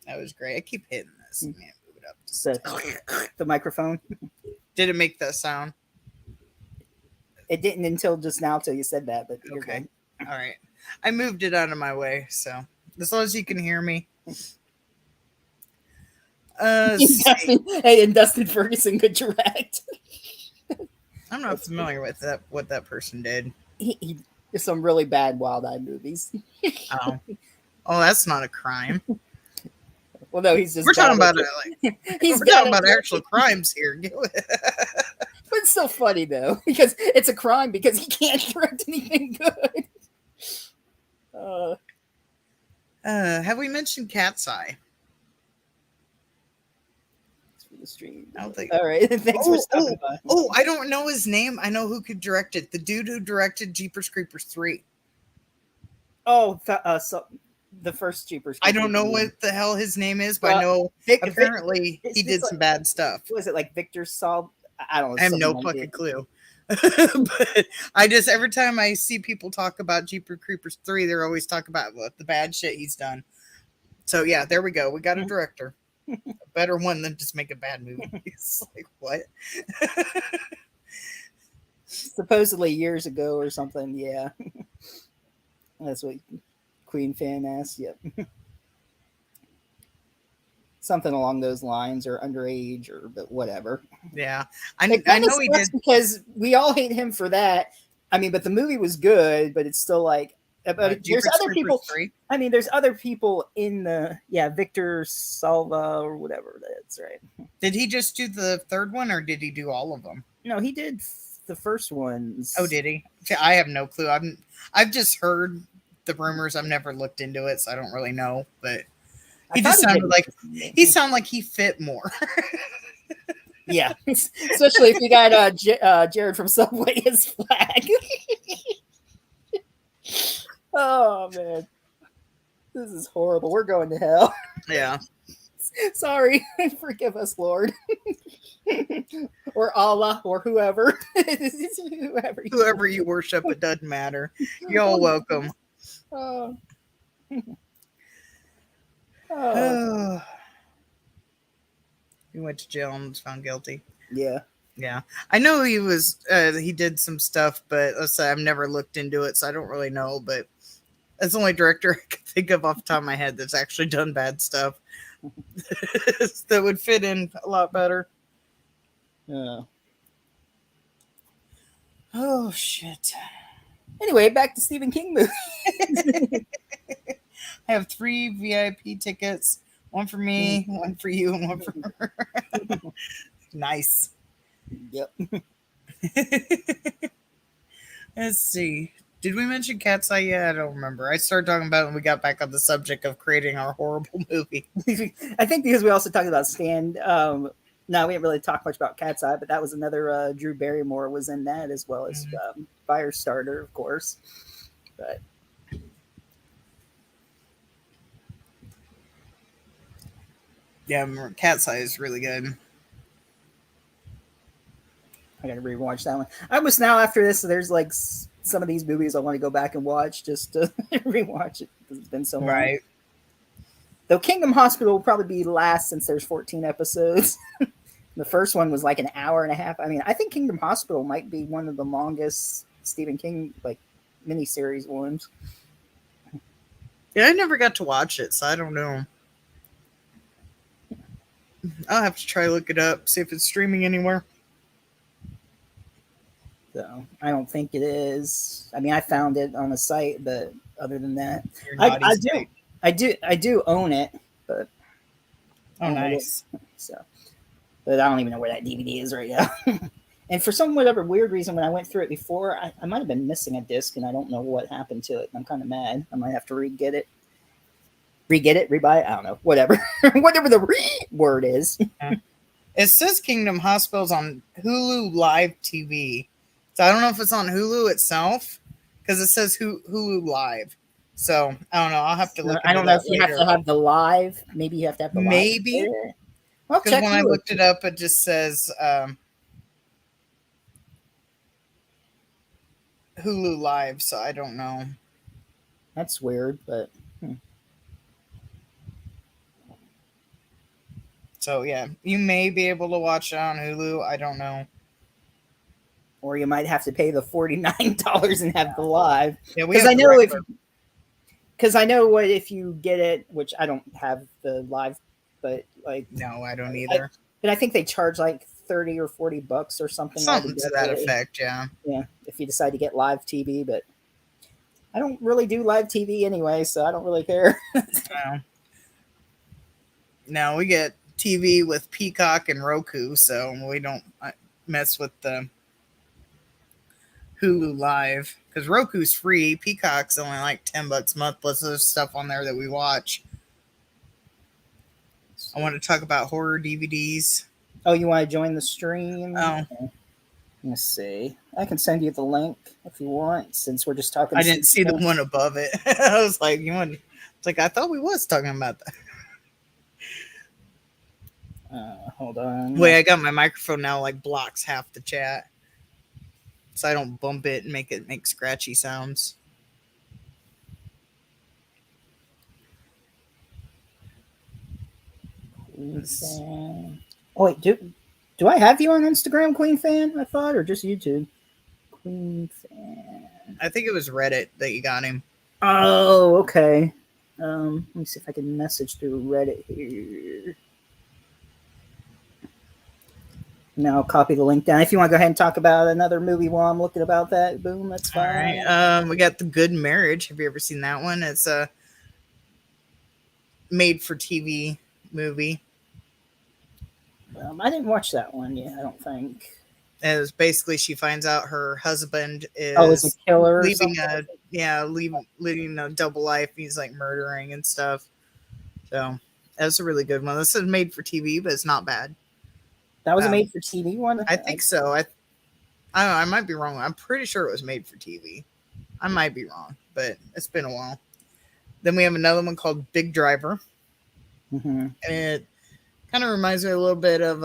B: That was great. I keep hitting this. Man, move it up.
A: The microphone.
B: Did it make that sound?
A: It didn't until just now, till you said that. But you're
B: Okay.
A: good.
B: All right. I moved it out of my way, so as long as you can hear me.
A: Hey, and Dustin Ferguson could direct.
B: I'm not familiar with that. What that person did.
A: He did some really bad Wild Eye movies.
B: Oh, that's not a crime.
A: Well, no, he's just.
B: We're talking about it. Like,
A: He's
B: we're talking about actual crimes here.
A: But it's so funny though, because it's a crime because he can't direct anything good.
B: Have we mentioned Cat's Eye?
A: For the stream.
B: I don't think.
A: All right, thanks for stopping by.
B: Oh, I don't know his name. I know who could direct it. The dude who directed Jeepers Creepers 3.
A: Oh, so the first Jeepers.
B: I don't know
A: Creepers movie.
B: what the hell his name is, but I
A: Well,
B: know
A: Vic,
B: apparently
A: it's
B: he did
A: like,
B: some bad stuff.
A: what was it like Victor Sol? I don't know.
B: I have no
A: something like
B: fucking
A: that.
B: clue. But I just, every time I see people talk about Jeepers Creepers 3, they're always talking about the bad shit he's done. So yeah, there we go. We got a director. A better one than just make a bad movie. It's like, what?
A: Supposedly years ago or something. Yeah, that's what Queen Fan asked. Yep. Something along those lines, or underage, or but whatever.
B: Yeah.
A: It
B: I
A: kinda
B: know he
A: sucks
B: did.
A: because we all hate him for that. I mean, but the movie was good, but it's still like. But there's
B: Jeepers
A: other
B: Creepers
A: people.
B: 3.
A: I mean, there's other people in the Victor Salva or whatever that's right.
B: Did he just do the third one or did he do all of them?
A: No, he did the first ones.
B: Oh, did he? See, I have no clue. I've just heard the rumors. I've never looked into it, so I don't really know. But he just sounded like he fit more.
A: Yeah, especially if you got Jared from Subway as flag. Oh man, this is horrible. We're going to hell.
B: Yeah.
A: Sorry, forgive us, Lord, or Allah, or whoever,
B: Whoever you worship, it doesn't matter. You're all welcome.
A: Oh.
B: He went to jail and was found guilty.
A: Yeah.
B: Yeah, I know he was. He did some stuff, but let's say I've never looked into it, so I don't really know. But that's the only director I can think of off the top of my head that's actually done bad stuff that would fit in a lot better.
A: Yeah.
B: Oh shit!
A: Anyway, back to Stephen King movies.
B: I have 3 VIP tickets. One for me, one for you, and one for her. Nice.
A: Yep.
B: Let's see. Did we mention Cat's Eye yet? I don't remember. I started talking about it when we got back on the subject of creating our horrible movie.
A: I think because we also talked about Stand. No, we didn't really talk much about Cat's Eye, but that was another. Drew Barrymore was in that, as well as Firestarter, of course. But
B: yeah, Cat's Eye is really good.
A: I gotta rewatch that one. I almost now after this, there's like some of these movies I want to go back and watch just to rewatch it because it's been so long.
B: Right.
A: Though Kingdom Hospital will probably be last since there's 14 episodes. The first one was like an hour and a half. I mean, I think Kingdom Hospital might be one of the longest Stephen King like miniseries ones.
B: Yeah, I never got to watch it, so I don't know. I'll have to try to look it up, see if it's streaming anywhere.
A: So I don't think it is. I mean, I found it on a site, but other than that,
B: Your naughty state.
A: I do own it, but
B: Oh, nice.
A: so, but I don't even know where that DVD is right now. And for some whatever weird reason, when I went through it before, I might have been missing a disc, and I don't know what happened to it. I'm kind of mad. I might have to rebuy it, rebuy it. I don't know, whatever, whatever the word is.
B: It says Kingdom Hospital's on Hulu Live TV. So I don't know if it's on Hulu itself because it says Hulu Live. So I don't know. I'll have to look.
A: I don't know if you have to have the live. Maybe you have to have the live.
B: Maybe.
A: Well,
B: because when I looked it up, it just says Hulu Live. So I don't know.
A: That's weird, but.
B: So yeah, you may be able to watch it on Hulu. I don't know.
A: Or you might have to pay the $49 and have the live.
B: Yeah,
A: because I know if you get it, which I don't have the live, but like
B: no, I don't either.
A: But I think they charge like $30 or $40 or something.
B: Something to that effect, yeah.
A: Yeah, if you decide to get live TV, but I don't really do live TV anyway, so I don't really care.
B: No, we get TV with Peacock and Roku, so we don't mess with the Hulu Live because Roku's free. Peacock's only like $10 a month. Plus there's stuff on there that we watch. I want to talk about horror DVDs.
A: Oh, you want to join the stream?
B: Oh,
A: Let's see. I can send you the link if you want, since we're just talking.
B: I didn't see the one above it. I was like, you want? It's like I thought we was talking about that.
A: Hold on.
B: Wait, I got my microphone now. Like blocks half the chat, so I don't bump it and make it make scratchy sounds.
A: Queen Fan. Oh wait, do I have you on Instagram, Queen Fan? I thought, or just YouTube? Queen Fan.
B: I think it was Reddit that you got him.
A: Oh, okay. Let me see if I can message through Reddit here. Now I'll copy the link down. If you want to go ahead and talk about another movie while I'm looking about that, boom, that's
B: All
A: fine.
B: right. We got The Good Marriage. Have you ever seen that one? It's a made-for-TV movie.
A: I didn't watch that one yet, I don't think.
B: It was basically she finds out her husband is
A: a killer.
B: leaving leading a double life. He's like murdering and stuff. So that's a really good one. This is made for TV, but it's not bad.
A: That was a made for TV one?
B: I think so. I don't know. I might be wrong. I'm pretty sure it was made for TV. I might be wrong, but it's been a while. Then we have another one called Big Driver.
A: Mm-hmm.
B: And it kind of reminds me a little bit of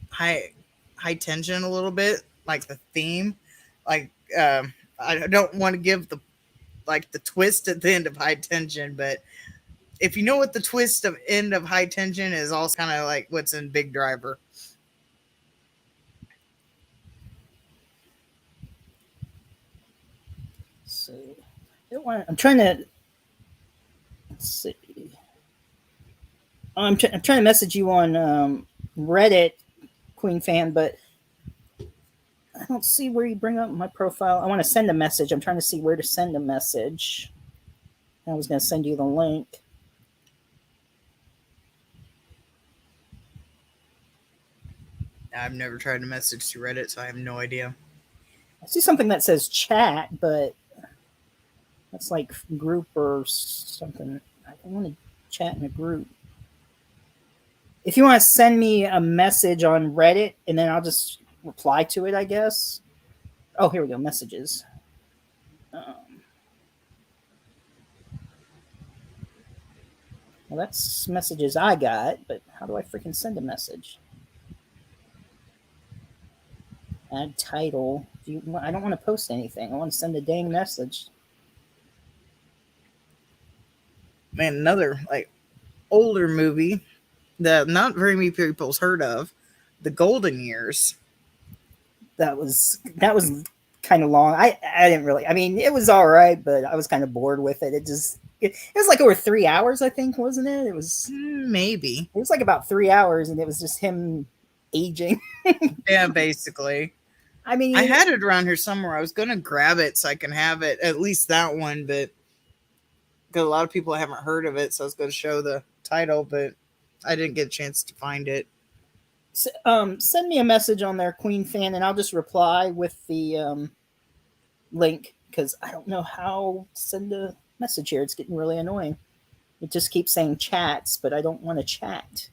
B: high tension a little bit, like the theme. Like I don't want to give the twist at the end of High Tension, but if you know what the twist of end of High Tension is, also kind of like what's in Big Driver.
A: So I'm trying to see. I'm trying to message you on Reddit, Queen Fan, but I don't see where you bring up my profile. I want to send a message. I'm trying to see where to send a message. I was going to send you the link.
B: I've never tried to message to Reddit, so I have no idea.
A: I see something that says chat, but that's like group or something. I don't want to chat in a group. If you want to send me a message on Reddit, and then I'll just reply to it, I guess. Oh, here we go. Messages. Well, that's messages I got, but how do I freaking send a message? Add title. I don't want to post anything. I want to send a dang message.
B: Man, another like older movie that not very many people's heard of, The Golden Years.
A: That was kind of long. I didn't really. I mean, it was all right, but I was kind of bored with it. It was like over 3 hours, I think, wasn't it? It was
B: maybe.
A: It was like about 3 hours, and it was just him aging.
B: Yeah, basically.
A: I mean,
B: I had it around here somewhere. I was going to grab it so I can have it, at least that one, but because a lot of people haven't heard of it, so I was going to show the title, but I didn't get a chance to find it.
A: Send me a message on there, Queen Fan, and I'll just reply with the link, because I don't know how to send a message here. It's getting really annoying. It just keeps saying chats, but I don't want to chat.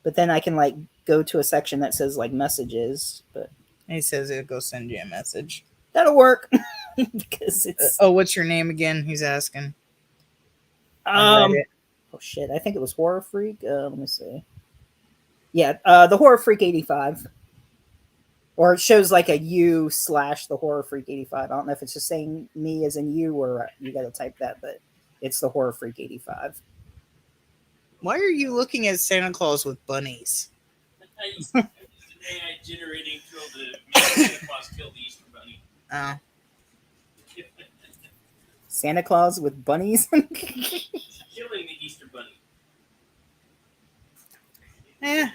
A: But then I can like go to a section that says like messages, but
B: He says it'll go send you a message.
A: that'll work. Because it's
B: what's your name again? He's asking.
A: oh shit, I think it was Horror Freak. Let me see. Yeah, the Horror Freak 85. Or it shows like a U / the Horror Freak 85. I don't know if it's just saying me as in you, or you got to type that, but it's the Horror Freak 85.
B: Why are you looking at Santa Claus with bunnies?
C: I used an AI generating tool to make Santa Claus kill the Easter Bunny.
B: Oh.
A: Santa Claus with bunnies?
C: Killing the Easter Bunny.
A: I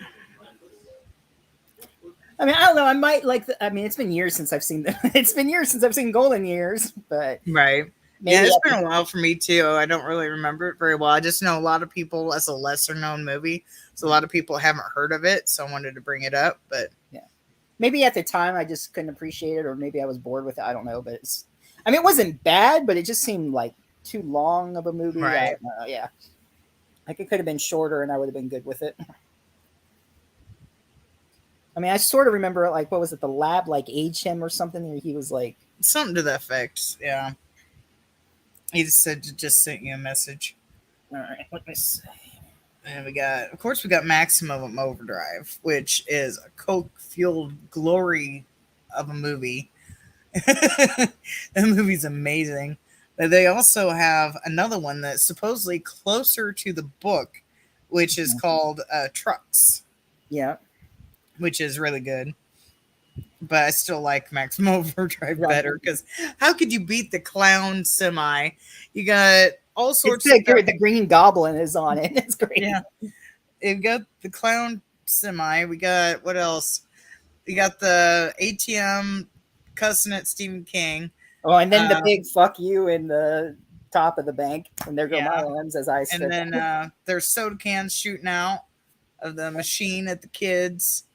A: mean, I don't know. I might like. It's been years since I've seen It's been years since I've seen Golden Years, but
B: Right.
A: maybe
B: Yeah, it's been a while for me too. I don't really remember it very well. I just know a lot of people as a lesser known movie. So a lot of people haven't heard of it. So I wanted to bring it up. But
A: maybe at the time I just couldn't appreciate it, or maybe I was bored with it. I don't know, but it wasn't bad, but it just seemed like too long of a movie.
B: Right.
A: Yeah, like it could have been shorter, and I would have been good with it. I mean, I sort of remember like what was it? The lab like aged him or something. Or he was like,
B: Something to that effect. Yeah. He just said to just sent you a message.
A: all right, let me see.
B: And we got Maximum Overdrive, which is a coke-fueled glory of a movie. That movie's amazing. But they also have another one that's supposedly closer to the book, which is called Trucks,
A: Yeah,
B: which is really good. But I still like Maximum Overdrive
A: Right.
B: better because how could you beat the clown semi? You got all sorts
A: it's
B: of stuff.
A: the Green Goblin is on it. It's great.
B: Yeah. We've got the clown semi. We got what else? We got the ATM cussing at Stephen King.
A: Oh, and then the big fuck you in the top of the bank, and there go
B: Yeah.
A: my arms as I stood.
B: And then there's soda cans shooting out of the machine at the kids.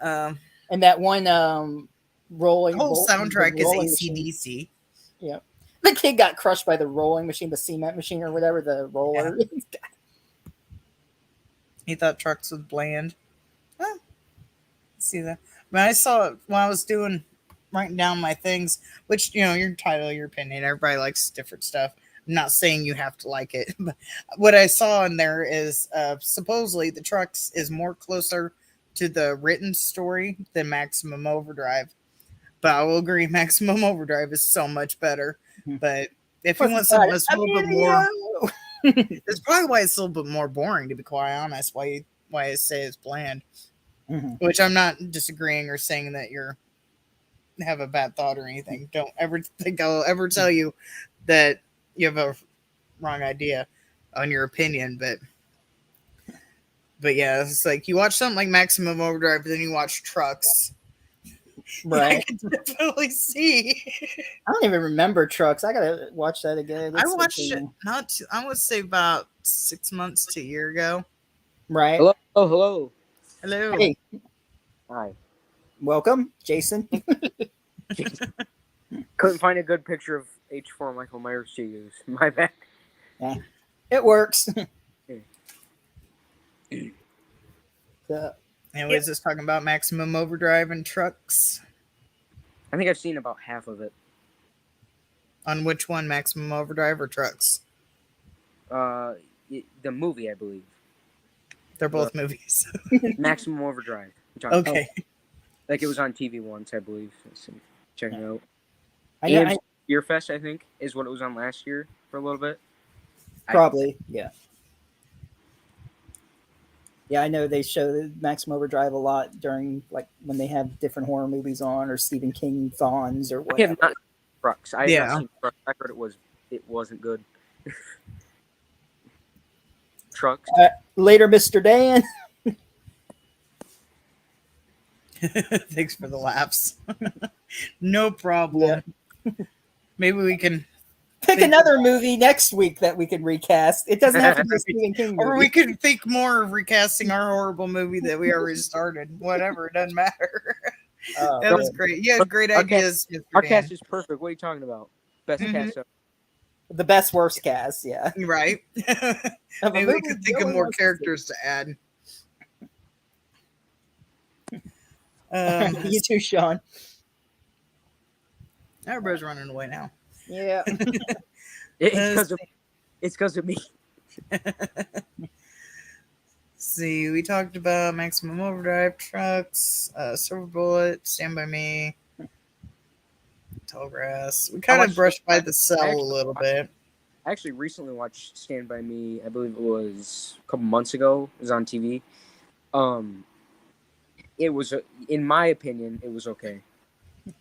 A: And that one rolling
B: The whole
A: the
B: soundtrack is
A: rolling machine.
B: AC/DC.
A: Yeah, the kid got crushed by the rolling machine, the cement machine or whatever, the roller.
B: He thought Trucks was bland. Huh. See that? But I saw it while I was writing down my things, which, you know, your title, your opinion, everybody likes different stuff. I'm not saying you have to like it. But what I saw in there is supposedly the Trucks is more closer to the written story than Maximum Overdrive. But I will agree, Maximum Overdrive is so much better.
A: Mhm.
B: But if you want something that's a little bit more, it's probably why it's a little bit more boring, to be quite honest. Why I say it's bland.
A: Mhm.
B: Which I'm not disagreeing or saying that you're have a bad thought or anything. Don't ever think I'll ever tell you that you have a wrong idea on your opinion, but yeah, it's like you watch something like Maximum Overdrive, but then you watch Trucks.
A: Right.
B: I can definitely see.
A: I don't even remember Trucks. I gotta watch that again.
B: I watched it I would say about 6 months to a year ago.
A: Right.
D: Hello. Oh, hello.
B: Hello.
A: Hey,
D: Hi.
A: welcome, Jason.
D: Couldn't find a good picture of H4 Michael Myers to use. My bad.
A: It works. So,
B: And we was just talking about Maximum Overdrive and Trucks.
D: I think I've seen about half of it.
B: On which one, Maximum Overdrive or Trucks?
D: The movie, I believe.
B: They're both movies.
D: Maximum Overdrive. I'm talking-
B: Okay.
D: Like it was on TV once, I believe. So check it out.
A: I know,
D: AMC Beer Fest, I think, is what it was on last year for a little bit.
A: probably, yeah. Yeah, I know they show the Maximum Overdrive a lot during like when they have different horror movies on or Stephen King thons or
D: I
A: whatever.
D: have not Trucks. I have
B: Yeah.
D: not seen Trucks. I heard it wasn't good. Trucks.
A: Later, Mr. Dan.
B: Thanks for the laughs. No problem. Maybe we can,
A: Pick another movie next week that we can recast. It doesn't have to be a Stephen King movie.
B: or we could think more of recasting our horrible movie that we already started. Whatever, it doesn't matter. That was great. You had great
D: Our
B: ideas. Mr.
D: Our
B: Dan.
D: cast is perfect. What are you talking about? Best
B: Mhm.
D: cast ever.
A: The best worst cast, yeah.
B: Right.
A: Of a
B: Maybe we
A: movie
B: could think
A: no
B: of
A: one
B: more
A: wants to see.
B: characters to add.
A: You too, Sean.
B: Everybody's running away now.
A: Yeah.
D: It's because of me.
B: See, we talked about Maximum Overdrive, Trucks, Silver Bullet, Stand By Me, Tall Grass. We kind of
D: watched-
B: brushed by The Cell a
D: actually
B: little
D: watched-
B: bit.
D: I actually recently watched Stand By Me. I believe it was a couple months ago. It was on TV. It was, in my opinion, it was okay.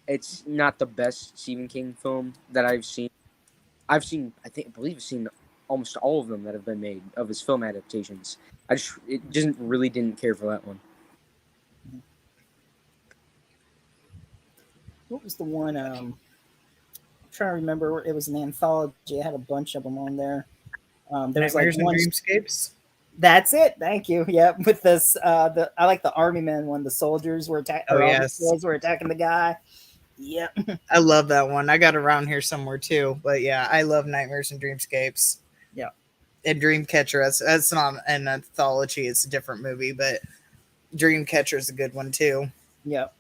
D: It's not the best Stephen King film that I've seen. I believe I've seen almost all of them that have been made of his film adaptations. Really didn't care for that one.
A: What was the one? I'm trying to remember. It was an anthology. It had a bunch of them on there. There was like
B: Nightmares and
A: one.
B: Dreamscapes.
A: That's it. Thank you. Yeah, with this, I like the Army Men one. The soldiers were attacking.
B: Oh,
A: The
B: yes.
A: soldiers were attacking the guy. Yep.
B: I love that one. I got it around here somewhere too. But yeah, I love Nightmares and Dreamscapes.
A: Yeah.
B: And Dreamcatcher. That's not an anthology. It's a different movie. But Dreamcatcher's a good one too.
A: Yep.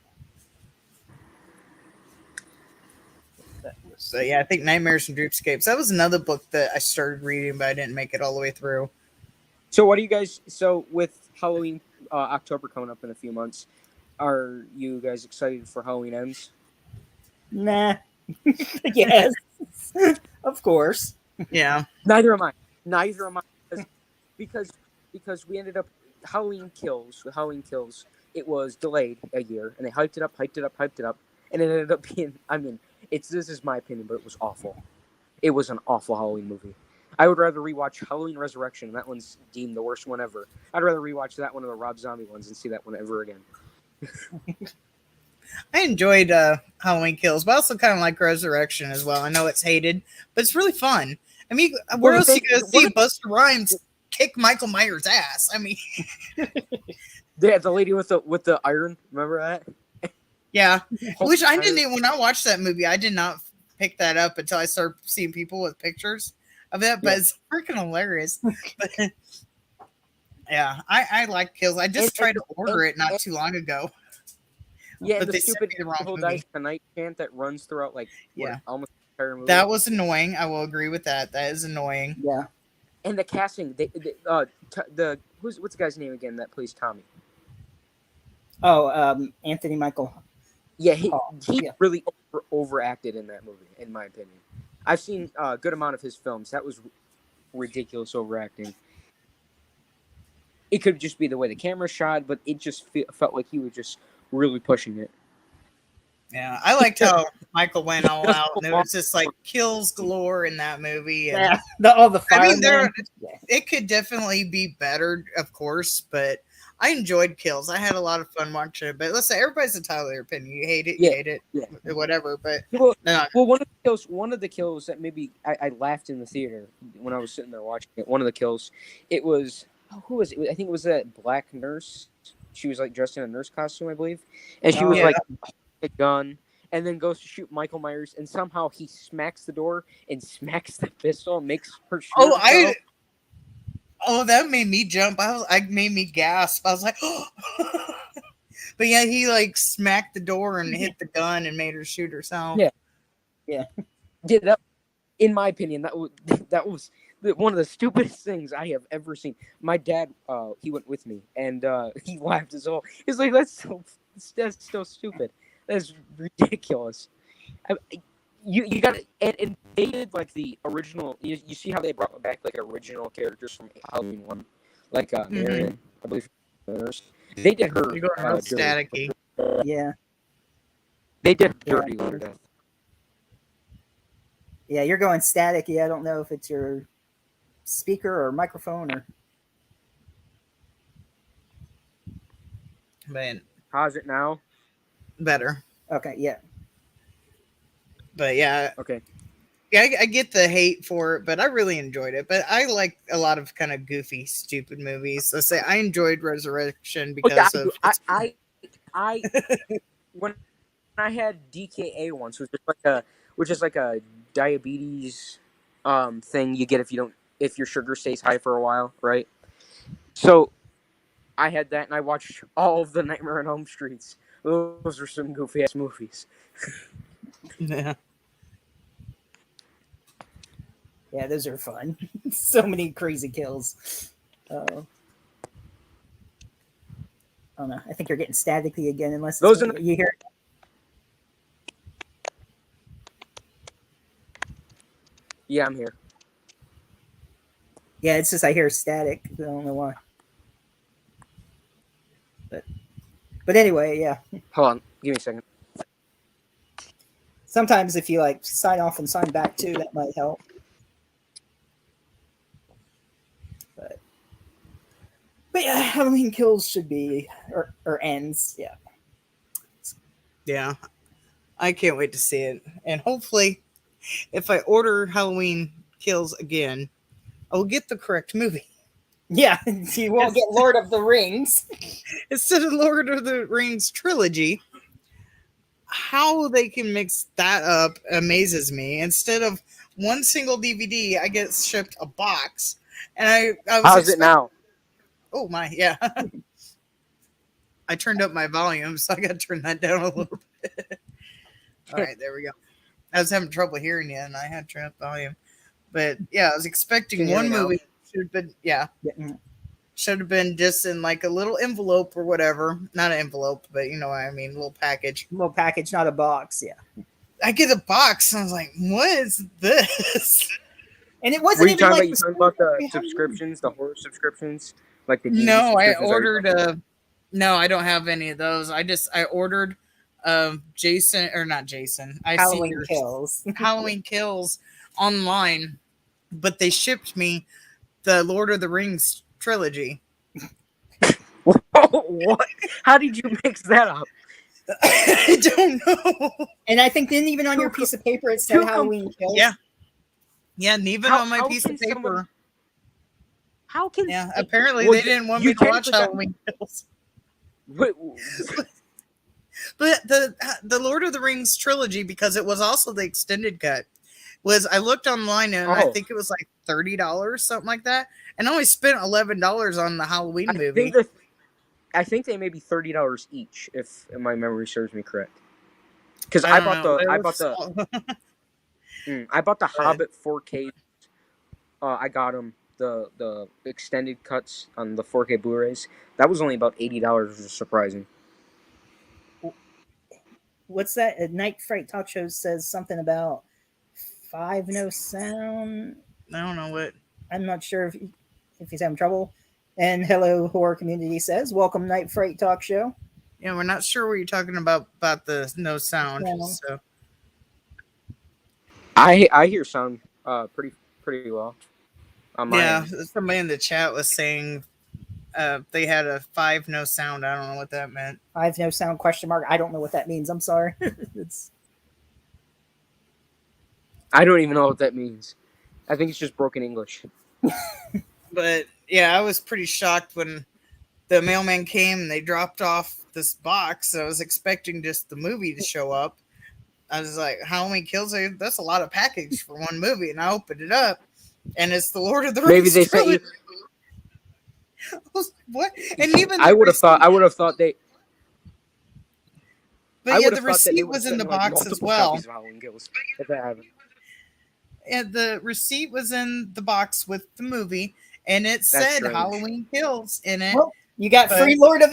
A: That was-
B: So yeah, I think Nightmares and Dreamscapes. That was another book that I started reading, but I didn't make it all the way through.
D: So what do you guys? So with Halloween, October coming up in a few months, are you guys excited for Halloween Ends?
A: Nah. Yes. Of course.
B: Yeah.
D: Neither am I. Neither am I. Because we ended up Halloween Kills. With Halloween Kills, it was delayed a year, and they hyped it up, and it ended up being. I mean, this is my opinion, but it was awful. It was an awful Halloween movie. I would rather rewatch Halloween Resurrection. That one's deemed the worst one ever. I'd rather rewatch that one of the Rob Zombie ones and see that one ever again.
B: I enjoyed Halloween Kills, but I also kind of like Resurrection as well. I know it's hated, but it's really fun. I mean, where else you gonna see Busta Rhymes kick Michael Myers' ass? I mean,
D: Yeah, the lady with the iron. Remember that?
B: yeah. Which I didn't even, when I watched that movie, I did not pick that up until I started seeing people with pictures of it. But it's freaking hilarious. But, yeah, I like Kills. I just tried to order it not too long ago.
D: Yeah,
B: But
D: and
B: they
D: the
B: sent
D: stupid
B: me the wrong
D: Evil
B: movie.
D: Dies Tonight chant that runs throughout almost the entire movie.
B: That was annoying. I will agree with that. That is annoying.
A: Yeah.
D: And the casting, what's the guy's name again that plays Tommy?
A: Oh, Anthony Michael.
D: Yeah, he
A: yeah.
D: really overacted in that movie, in my opinion. I've seen a good amount of his films. That was ridiculous overacting. It could just be the way the camera shot, but it just felt like he was just really pushing it.
B: Yeah, I liked how Michael went all out, and there was just like kills galore in that movie. And,
A: Yeah. All the
B: I mean,
A: firemen.
B: it could definitely be better, of course, but I enjoyed Kills. I had a lot of fun watching it. But let's say everybody's entitled to their opinion. You hate it, you hate it, whatever. But
D: Well,
B: no.
D: one of the kills that maybe I laughed in the theater when I was sitting there watching it. One of the kills, it was who was it? I think it was that black nurse. She was like dressed in a nurse costume, I believe, and she was like a gun, and then goes to shoot Michael Myers, and somehow he smacks the door and smacks the pistol, and makes her shoot herself.
B: That made me jump. I made me gasp. I was like, oh. But yeah, he like smacked the door and hit the gun and made her shoot herself.
A: Yeah.
D: That, in my opinion, that was one of the stupidest things I have ever seen. My dad, he went with me, and he laughed as well. He's like, that's so stupid. That's ridiculous. You got and they did like the original. You see how they brought back like original characters from Halloween 1, like Marion, I believe. They did her.
B: You're going real staticky.
A: Yeah.
D: They did dirty to death.
A: Yeah, you're going static. Yeah, I don't know if it's your speaker or microphone or.
B: Man,
D: how's it now?
B: Better.
A: Okay. Yeah.
B: But yeah.
D: Okay.
B: Yeah, I get the hate for it, but I really enjoyed it. But I like a lot of kind of goofy, stupid movies. Let's say I enjoyed Resurrection because of.
D: I when I had DKA once, which is like a diabetes thing you get if your sugar stays high for a while, right? So I had that, and I watched all of the Nightmare on Elm Streets. Those are some goofy ass movies.
B: Yeah.
A: Yeah, those are fun. So many crazy kills. Oh no, I think you're getting staticky again. Unless you hear.
D: Yeah, I'm here.
A: Yeah, it's just I hear static. I don't know why. But anyway, yeah.
D: Hold on, give me a second.
A: Sometimes if you like sign off and sign back too, that might help. But yeah, Halloween Kills should be or ends. Yeah.
B: Yeah. I can't wait to see it. And hopefully, if I order Halloween Kills again, I will get the correct movie.
A: Yeah, you won't get Lord of the Rings.
B: Instead of Lord of the Rings trilogy, how they can mix that up amazes me. Instead of one single DVD, I get shipped a box. And I was
D: how's it now?
B: Oh my, yeah. I turned up my volume, so I got to turn that down a little bit. All right, there we go. I was having trouble hearing you, and I had to turn up volume. But yeah, I was
D: Can
B: expecting
D: you hear
B: one
D: me now?
B: movie should have been
A: Yeah.
B: should have been just in like a little envelope or whatever. Not an envelope, but you know what I mean, a little package.
A: Little package, not a box. Yeah.
B: I get a box, and I was like, "What is this?"
A: And it
D: Were
A: wasn't
D: you
A: even
D: talking
A: like
D: about the subscriptions, the horror subscriptions, like the DVD
B: No, I
D: subscriptions?
B: ordered no, I don't have any of those. I ordered Jason or not Jason. I see
A: Halloween
B: your
A: Kills.
B: Halloween Kills online, but they shipped me the Lord of the Rings trilogy.
D: What? How did you mix that up?
B: I don't know.
A: And I think then even on your piece of paper it said
D: Two
A: Halloween Kills.
B: Yeah. Yeah, and even
D: How-
B: on my
D: how
B: piece
D: can
B: of paper.
D: someone- How can?
B: Yeah, apparently
D: Well,
B: they didn't want
D: you
B: me to
D: can't
B: watch
D: put that-
B: Halloween Kills.
D: Wait,
B: But the Lord of the Rings trilogy, because it was also the extended cut, was I looked online and I
D: Oh.
B: think it was like $30, something like that, and I only spent $11 on the Halloween movie.
D: I think they may be $30 each, if my memory serves me correct. Because
B: I
D: I
B: don't
D: bought
B: know.
D: the
B: It
D: I
B: was-
D: bought the
B: Go ahead.
D: Hobbit 4K. I got them the extended cuts on the 4K Blu-rays. That was only about $80, which is surprising.
A: What's that? A Night Fright Talk Show says something about 5 no sound.
B: I don't know what.
A: I'm not sure if he's having trouble. And Hello Horror Community says, "Welcome Night Fright Talk Show."
B: Yeah, we're not sure what you're talking about the no sound.
A: Yeah.
B: So
D: I hear sound pretty well. On my
B: yeah,
D: end.
B: somebody in the chat was saying they had a 5 no sound. I don't know what that meant.
A: 5 no sound question mark. I don't know what that means. I'm sorry. It's
D: I don't even know what that means. I think it's just broken English.
B: But yeah, I was pretty shocked when the mailman came and they dropped off this box. I was expecting just the movie to show up. I was like, Halloween Kills, that's a lot of package for one movie. And I opened it up and it's the Lord of the Rings.
D: Maybe they sent you.
B: trilogy. I was like, what? And even
D: I would have thought they.
B: But
D: I
B: yeah,
D: would
B: the
D: have thought that they
B: receipt
D: would
B: was
D: have
B: in the
D: sent, like,
B: box as
D: multiple
B: well.
D: copies of Halloween Kills, if that happened.
B: And the receipt was in the box with the movie, and it
D: That's
B: said
D: strange.
B: Halloween Kills in it.
A: well, you got
B: But-
A: free Lord of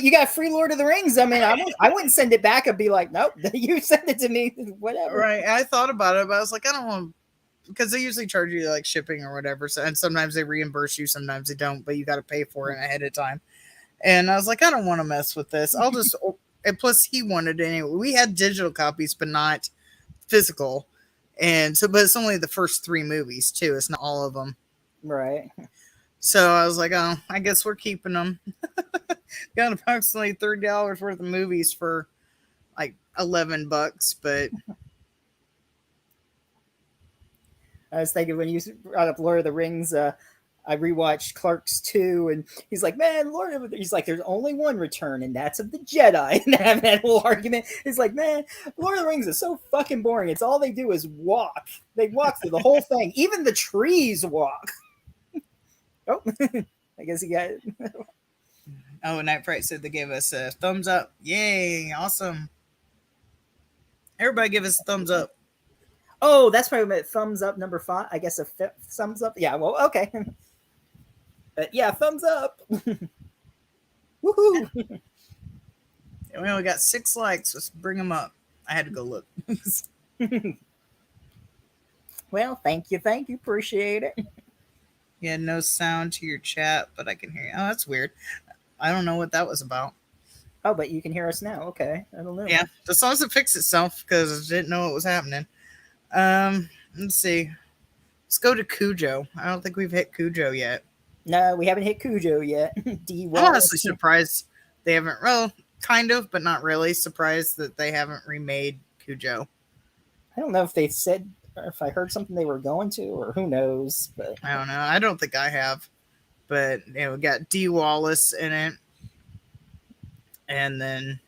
A: the Rings. I mean, I wouldn't send it back. I'd be like, nope, you send it to me, whatever.
B: Right. I thought about it, but I was like, I don't want, because they usually charge you like shipping or whatever. So, and sometimes they reimburse you, sometimes they don't, but you got to pay for it ahead of time. And I was like, I don't want to mess with this. I'll just, and plus he wanted it anyway. We had digital copies, but not physical. And so, but it's only the first 3 movies too. It's not all of them.
A: Right.
B: So I was like, oh, I guess we're keeping them. Got approximately $30 worth of movies for like $11, but
A: I was thinking when you brought up Lord of the Rings, I rewatched Clerks 2, and he's like, man, he's like, there's only one return, and that's of the Jedi. And having that whole argument. He's like, man, Lord of the Rings is so fucking boring. It's all they do is walk. They walk through the whole thing. Even the trees walk. Oh, I guess he got it.
B: oh, Night Fright said they gave us a thumbs up. Yay, awesome. Everybody give us a thumbs up.
A: Oh, that's probably meant thumbs up number 5. I guess a thumbs up. Yeah, well, okay. But yeah, thumbs up. Woohoo.
B: And we only got 6 likes. Let's bring them up. I had to go look.
A: Well, thank you. Appreciate it.
B: You had no sound to your chat, but I can hear you. Oh, that's weird. I don't know what that was about.
A: Oh, but you can hear us now. Okay. I don't know.
B: Yeah, as long as it fixed itself, because I didn't know what was happening. Let's see. Let's go to Cujo. I don't think we've hit Cujo yet.
A: No, we haven't hit Cujo yet. D.
B: I'm
A: Wallace.
B: honestly surprised they haven't. Well, kind of, but not really. Surprised that they haven't remade Cujo.
A: I don't know if they said or if I heard something they were going to, or who knows. But
B: I don't know. I don't think I have. But yeah, we got D. Wallace in it. And then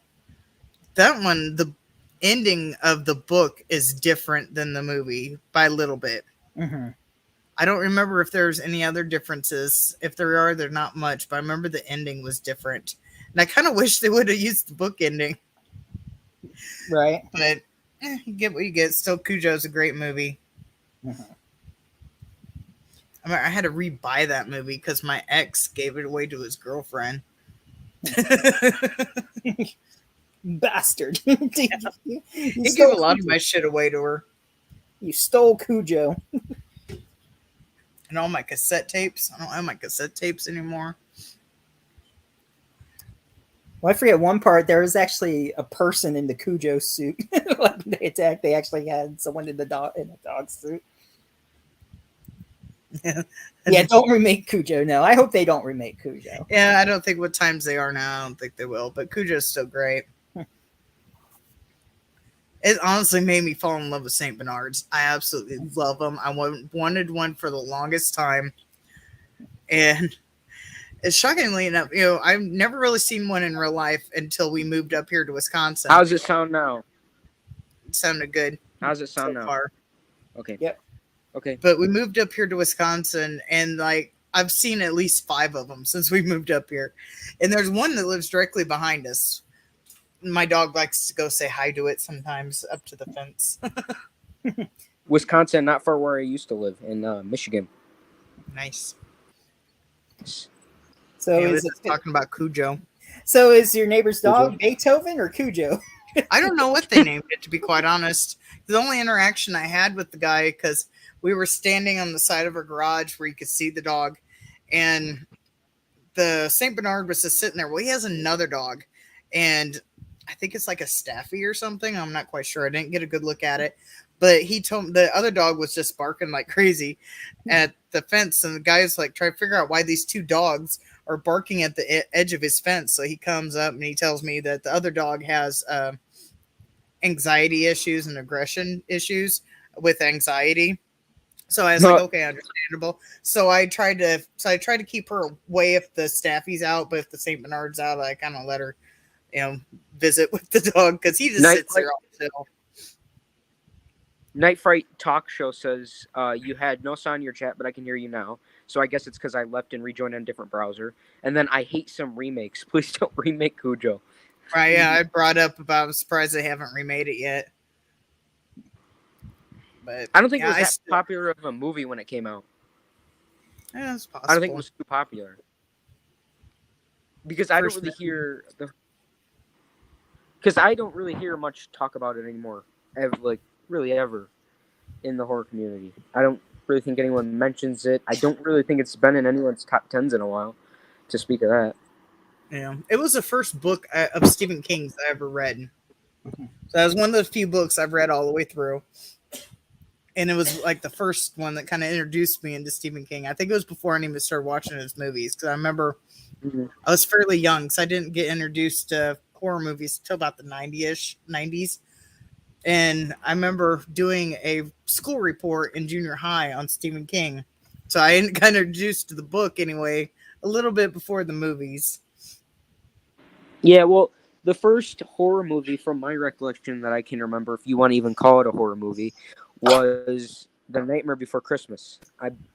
B: that one, the ending of the book is different than the movie by a little bit.
A: mhm.
B: I don't remember if there's any other differences. If there are, they're not much. But I remember the ending was different. And I kind of wish they would have used the book ending.
A: Right.
B: But you get what you get. Still, Cujo's a great movie.
A: Mhm.
B: I mean, I had to rebuy that movie because my ex gave it away to his girlfriend.
A: Bastard.
B: He
A: You
B: gave
A: stole
B: a lot of
A: Cujo.
B: my shit away to her.
A: You stole Cujo.
B: And all my cassette tapes. I don't have my cassette tapes anymore.
A: Well, I forget one part. There was actually a person in the Cujo suit. Like they attacked, they actually had someone in a dog suit. Yeah, don't remake Cujo. No, I hope they don't remake Cujo.
B: Yeah, I don't think what times they are now. I don't think they will. But Cujo's still great. It honestly made me fall in love with St. Bernards. I absolutely love them. I wanted one for the longest time. And it's shockingly enough, I've never really seen one in real life until we moved up here to Wisconsin.
D: How's it sound now?
B: It sounded good
D: How's it sound
B: so
D: now?
B: far.
D: Okay.
A: Yep.
D: Okay.
B: But we moved up here to Wisconsin, and like I've seen at least 5 of them since we moved up here. And there's one that lives directly behind us. My dog likes to go say hi to it sometimes up to the fence.
D: Wisconsin, not far where I used to live, in Michigan.
B: Nice.
A: So
B: Anyway,
A: is
B: this is
A: it,
B: talking about Cujo.
A: so is your neighbor's dog
D: Cujo?
A: Beethoven or Cujo?
B: I don't know what they named it, to be quite honest. The only interaction I had with the guy, because we were standing on the side of our garage where you could see the dog, and the St. Bernard was just sitting there. Well, he has another dog, and I think it's like a Staffy or something. I'm not quite sure. I didn't get a good look at it. But he told me the other dog was just barking like crazy at the fence. And the guy's like trying to figure out why these 2 dogs are barking at the edge of his fence. So he comes up and he tells me that the other dog has anxiety issues and aggression issues with anxiety. So I was like, okay, understandable. So I tried to keep her away if the Staffy's out, but if the St. Bernard's out, I kind of let her, visit with the dog because he just sits there all still.
D: Night Fright Talk Show says you had no sound in your chat, but I can hear you now. So I guess it's because I left and rejoined on a different browser. And then I hate some remakes. Please don't remake Cujo.
B: Right, yeah, I brought up about I'm surprised they haven't remade it yet. But
D: I don't think
B: yeah,
D: it was that popular of a movie when it came out.
B: Yeah, it's possible.
D: I don't think it was too popular. Because I don't
B: First
D: really hear much talk about it anymore. Really ever in the horror community. I don't really think anyone mentions it. I don't really think it's been in anyone's top 10s in a while, to speak of that.
B: Yeah, it was the first book of Stephen King's I ever read. So that was one of the few books I've read all the way through. And it was like the first one that kind of introduced me into Stephen King. I think it was before I even started watching his movies. Because I remember I was fairly young, so I didn't get introduced to horror movies until about the 90s. And I remember doing a school report in junior high on Stephen King. So I got introduced to the book anyway, a little bit before the movies.
D: Yeah, well, the first horror movie from my recollection that I can remember, if you want to even call it a horror movie, was The Nightmare Before Christmas.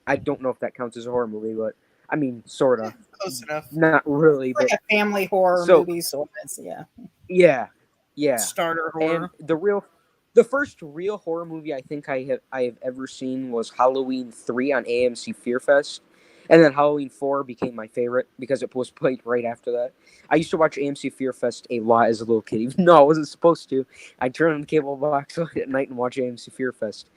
D: I don't know if that counts as a horror movie, but I mean, sort of.
B: Close enough.
D: Not really,
A: Like
D: but
A: a family horror movie, so it's, yeah.
D: yeah.
B: Starter horror.
D: And the first real horror movie I think I have ever seen was Halloween 3 on AMC Fear Fest. And then Halloween 4 became my favorite because it was played right after that. I used to watch AMC Fear Fest a lot as a little kid, even though I wasn't supposed to. I'd turn on the cable box at night and watch AMC Fear Fest.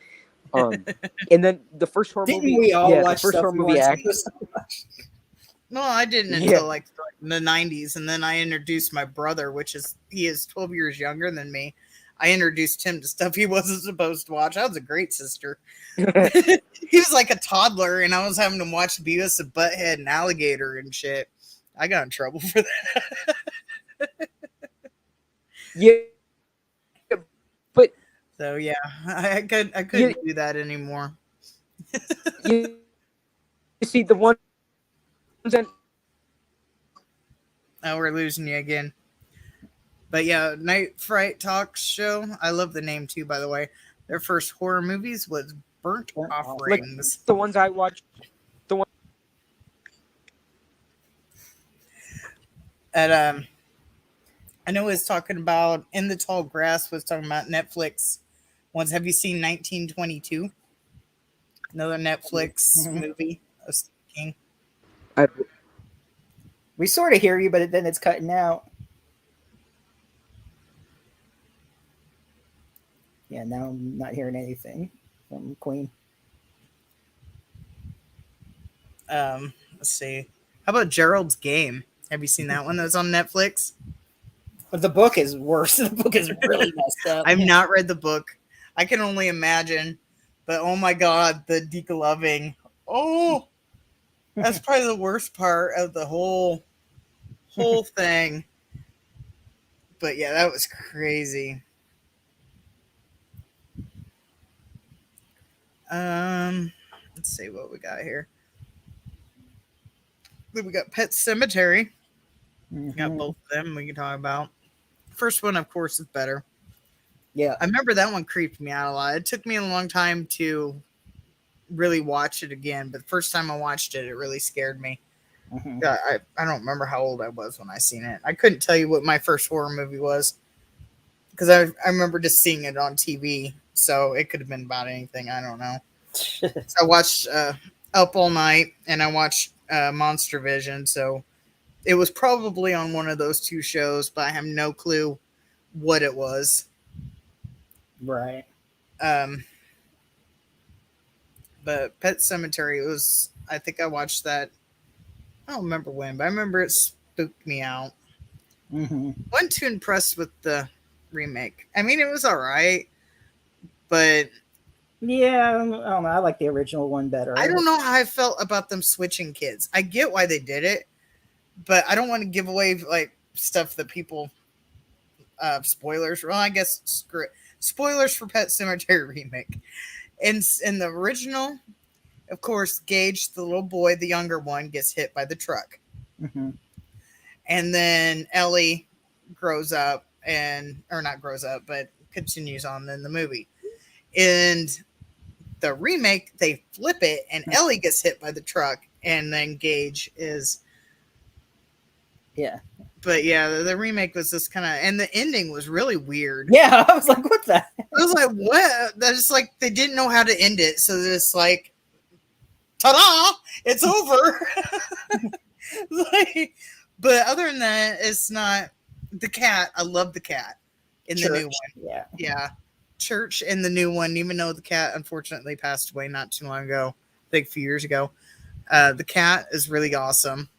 D: And then the first horror movie...
A: Didn't we all watch
D: the first
A: stuff
D: horror
A: we
D: movie
A: wanted to so much?
B: No, I didn't until like the 90s. And then I introduced my brother, he is 12 years younger than me. I introduced him to stuff he wasn't supposed to watch. I was a great sister. He was like a toddler, and I was having to watch Beavis and Butthead and Alligator and shit. I got in trouble for that.
D: Yeah. But
B: so yeah, I couldn't do that anymore.
D: you see, the ones that...
B: Oh, we're losing you again. But yeah, Night Fright Talk Show. I love the name too, by the way. Their first horror movies was Burnt Offerings.
D: Like the ones I watched.
B: At I know it was talking about In the Tall Grass was talking about Netflix ones. Have you seen 1922? Another Netflix
A: Mhm.
B: movie of Stephen King.
D: I,
A: We sort of hear you, but then it's cutting out. Yeah, now I'm not hearing anything from Queen.
B: Let's see. How about Gerald's Game? Have you seen that one? That's on Netflix.
A: But the book is worse. The book is really messed up.
B: I've not read the book. I can only imagine. But oh my god, the decoloving. Oh, that's probably the worst part of the whole thing. But yeah, that was crazy. Let's see what we got here. Then we got Pet Cemetery. We got
A: Mhm.
B: both of them we can talk about. First one, of course, is better.
A: Yeah.
B: I remember that one creeped me out a lot. It took me a long time to really watch it again, but the first time I watched it, it really scared me.
A: Mhm.
B: I don't remember how old I was when I seen it. I couldn't tell you what my first horror movie was because I remember just seeing it on TV. So it could have been about anything. I don't know. So I watched Up All Night and I watched Monster Vision. So it was probably on one of those two shows, but I have no clue what it was.
A: Right.
B: But Pet Cemetery, it was, I think I watched that. I don't remember when, but I remember it spooked me out.
A: Hmm.
B: Wasn't too impressed with the remake. I mean, it was all right, but
A: Yeah, I don't know. I like the original one better.
B: I don't know how I felt about them switching kids. I get why they did it, but I don't want to give away like stuff that people spoilers. Well, I guess screw it. Spoilers for Pet Cemetery remake. In the original, of course, Gage, the little boy, the younger one, gets hit by the truck.
A: Hmm.
B: And then Ellie grows up or not grows up, but continues on in the movie. And the remake, they flip it and Ellie gets hit by the truck and then Gage is.
A: Yeah.
B: But yeah, the remake was just kind of, and the ending was really weird.
A: Yeah, I was like, what the?
B: I was like, what? That's like, they didn't know how to end it. So it's like, ta-da, it's over. Like, but other than that, it's not the cat. I love the cat in the new
A: Church.
B: one.
A: Yeah.
B: Yeah. Church in the new one, even though the cat unfortunately passed away not too long ago, I think a few years ago. The cat is really awesome.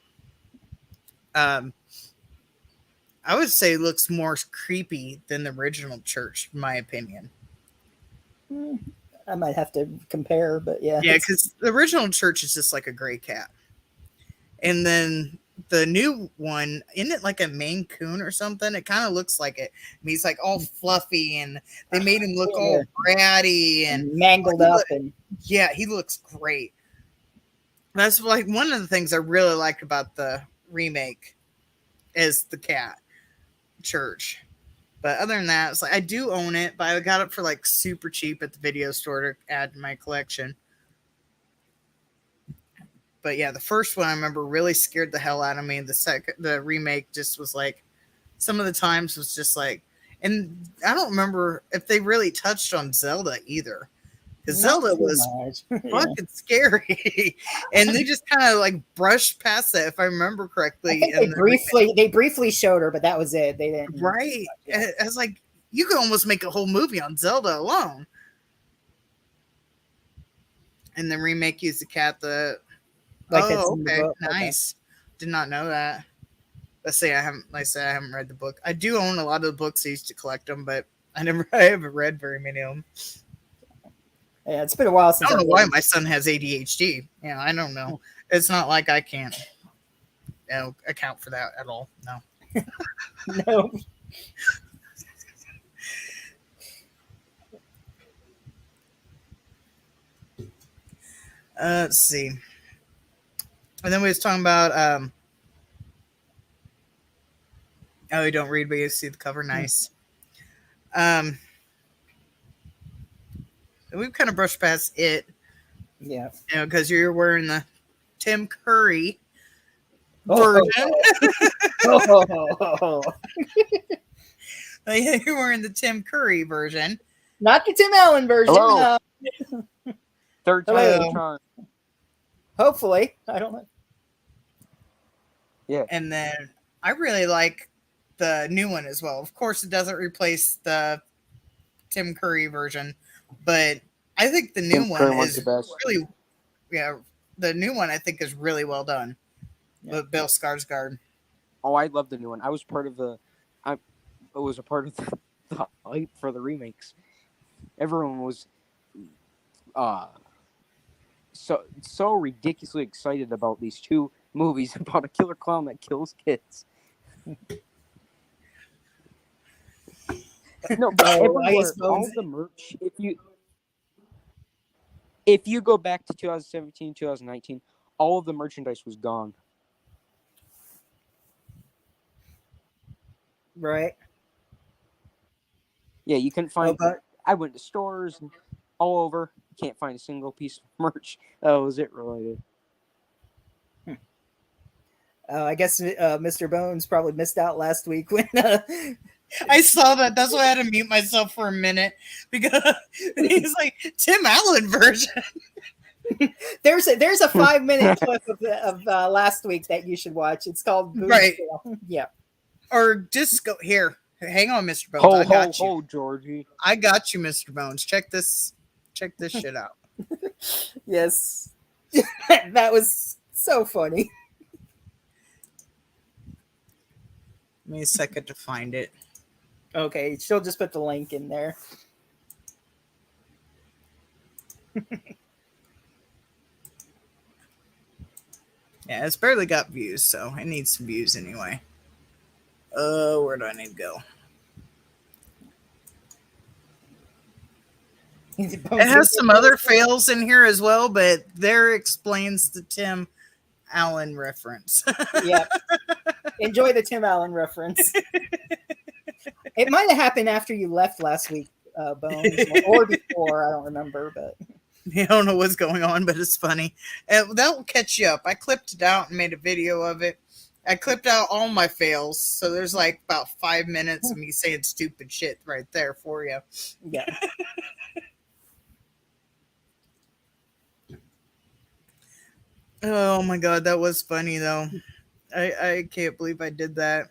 B: I would say it looks more creepy than the original Church, in my opinion.
A: I might have to compare, but yeah.
B: Yeah, because the original Church is just like a gray cat. And then the new one, isn't it like a Maine Coon or something? It kind of looks like it. I mean, he's like all fluffy and they made him look all bratty and
A: mangled up and
B: yeah, he looks great. That's like one of the things I really like about the remake is the cat Church. But other than that, it's like I do own it, but I got it for like super cheap at the video store to add to my collection. But yeah, the first one I remember really scared the hell out of me. The remake just was like, some of the times was just like, and I don't remember if they really touched on Zelda either, because Zelda was fucking scary, and they just kind of like brushed past that, if I remember correctly.
A: I think they briefly showed her, but that was it. They didn't.
B: Right. I was like, you could almost make a whole movie on Zelda alone. And the remake used the cat. Okay, nice. Did not know that. Let's say I haven't read the book. I do own a lot of the books. I used to collect them, but I haven't read very many of them.
A: Yeah, it's been a while since.
B: I don't know why my son has ADHD. Yeah, I don't know. It's not like I can't, account for that at all. No.
A: No.
B: Let's see. And then we was talking about oh, you don't read, but you see the cover. Nice. We've kind of brushed past it.
A: Yeah.
B: Because you're wearing the Tim Curry version.
A: Oh.
B: Like, you were in the Tim Curry version.
A: Not the Tim Allen version.
D: Hello. Third time
A: Hello.
D: the charm.
A: Hopefully. I don't know.
D: Yeah.
B: And then I really like the new one as well. Of course, it doesn't replace the Tim Curry version, but I think the new
D: Tim Curry
B: one
D: one's
B: is
D: the best.
B: really, the new one I think is really well done with Bill Skarsgård.
D: Oh, I love the new one. I was part of the. I was a part of the hype for the remakes. Everyone was, so ridiculously excited about these two movies about a killer clown that kills kids. No, but everywhere, all the merch. If you go back to 2017, 2019, all of the merchandise was gone.
A: Right.
D: Yeah, you couldn't find.
A: but
D: I went to stores and all over. Can't find a single piece of merch that was it related.
A: I guess Mr. Bones probably missed out last week when
B: I saw that. That's why I had to mute myself for a minute because he's like Tim Allen version.
A: there's a 5-minute clip of last week that you should watch. It's called Boone
B: Right.
A: Tale. Yeah.
B: Or just go here. Hang on, Mr. Bones. I got you.
D: Georgie.
B: I got you, Mr. Bones. Check this shit out.
A: Yes. That was so funny.
B: Give me a second to find it.
A: Okay, she'll just put the link in there.
B: Yeah, it's barely got views, so it needs some views anyway. Where do I need to go? It has some other fails in here as well, but there explains the Tim Allen reference.
A: Yeah. Enjoy the Tim Allen reference. It might have happened after you left last week, Bones, or before. I don't remember, but
B: I don't know what's going on, but it's funny. And that will catch you up. I clipped it out and made a video of it. I clipped out all my fails, so there's like about 5 minutes of me saying stupid shit right there for you.
A: yeah.
B: Oh my god, that was funny though. I can't believe I did that.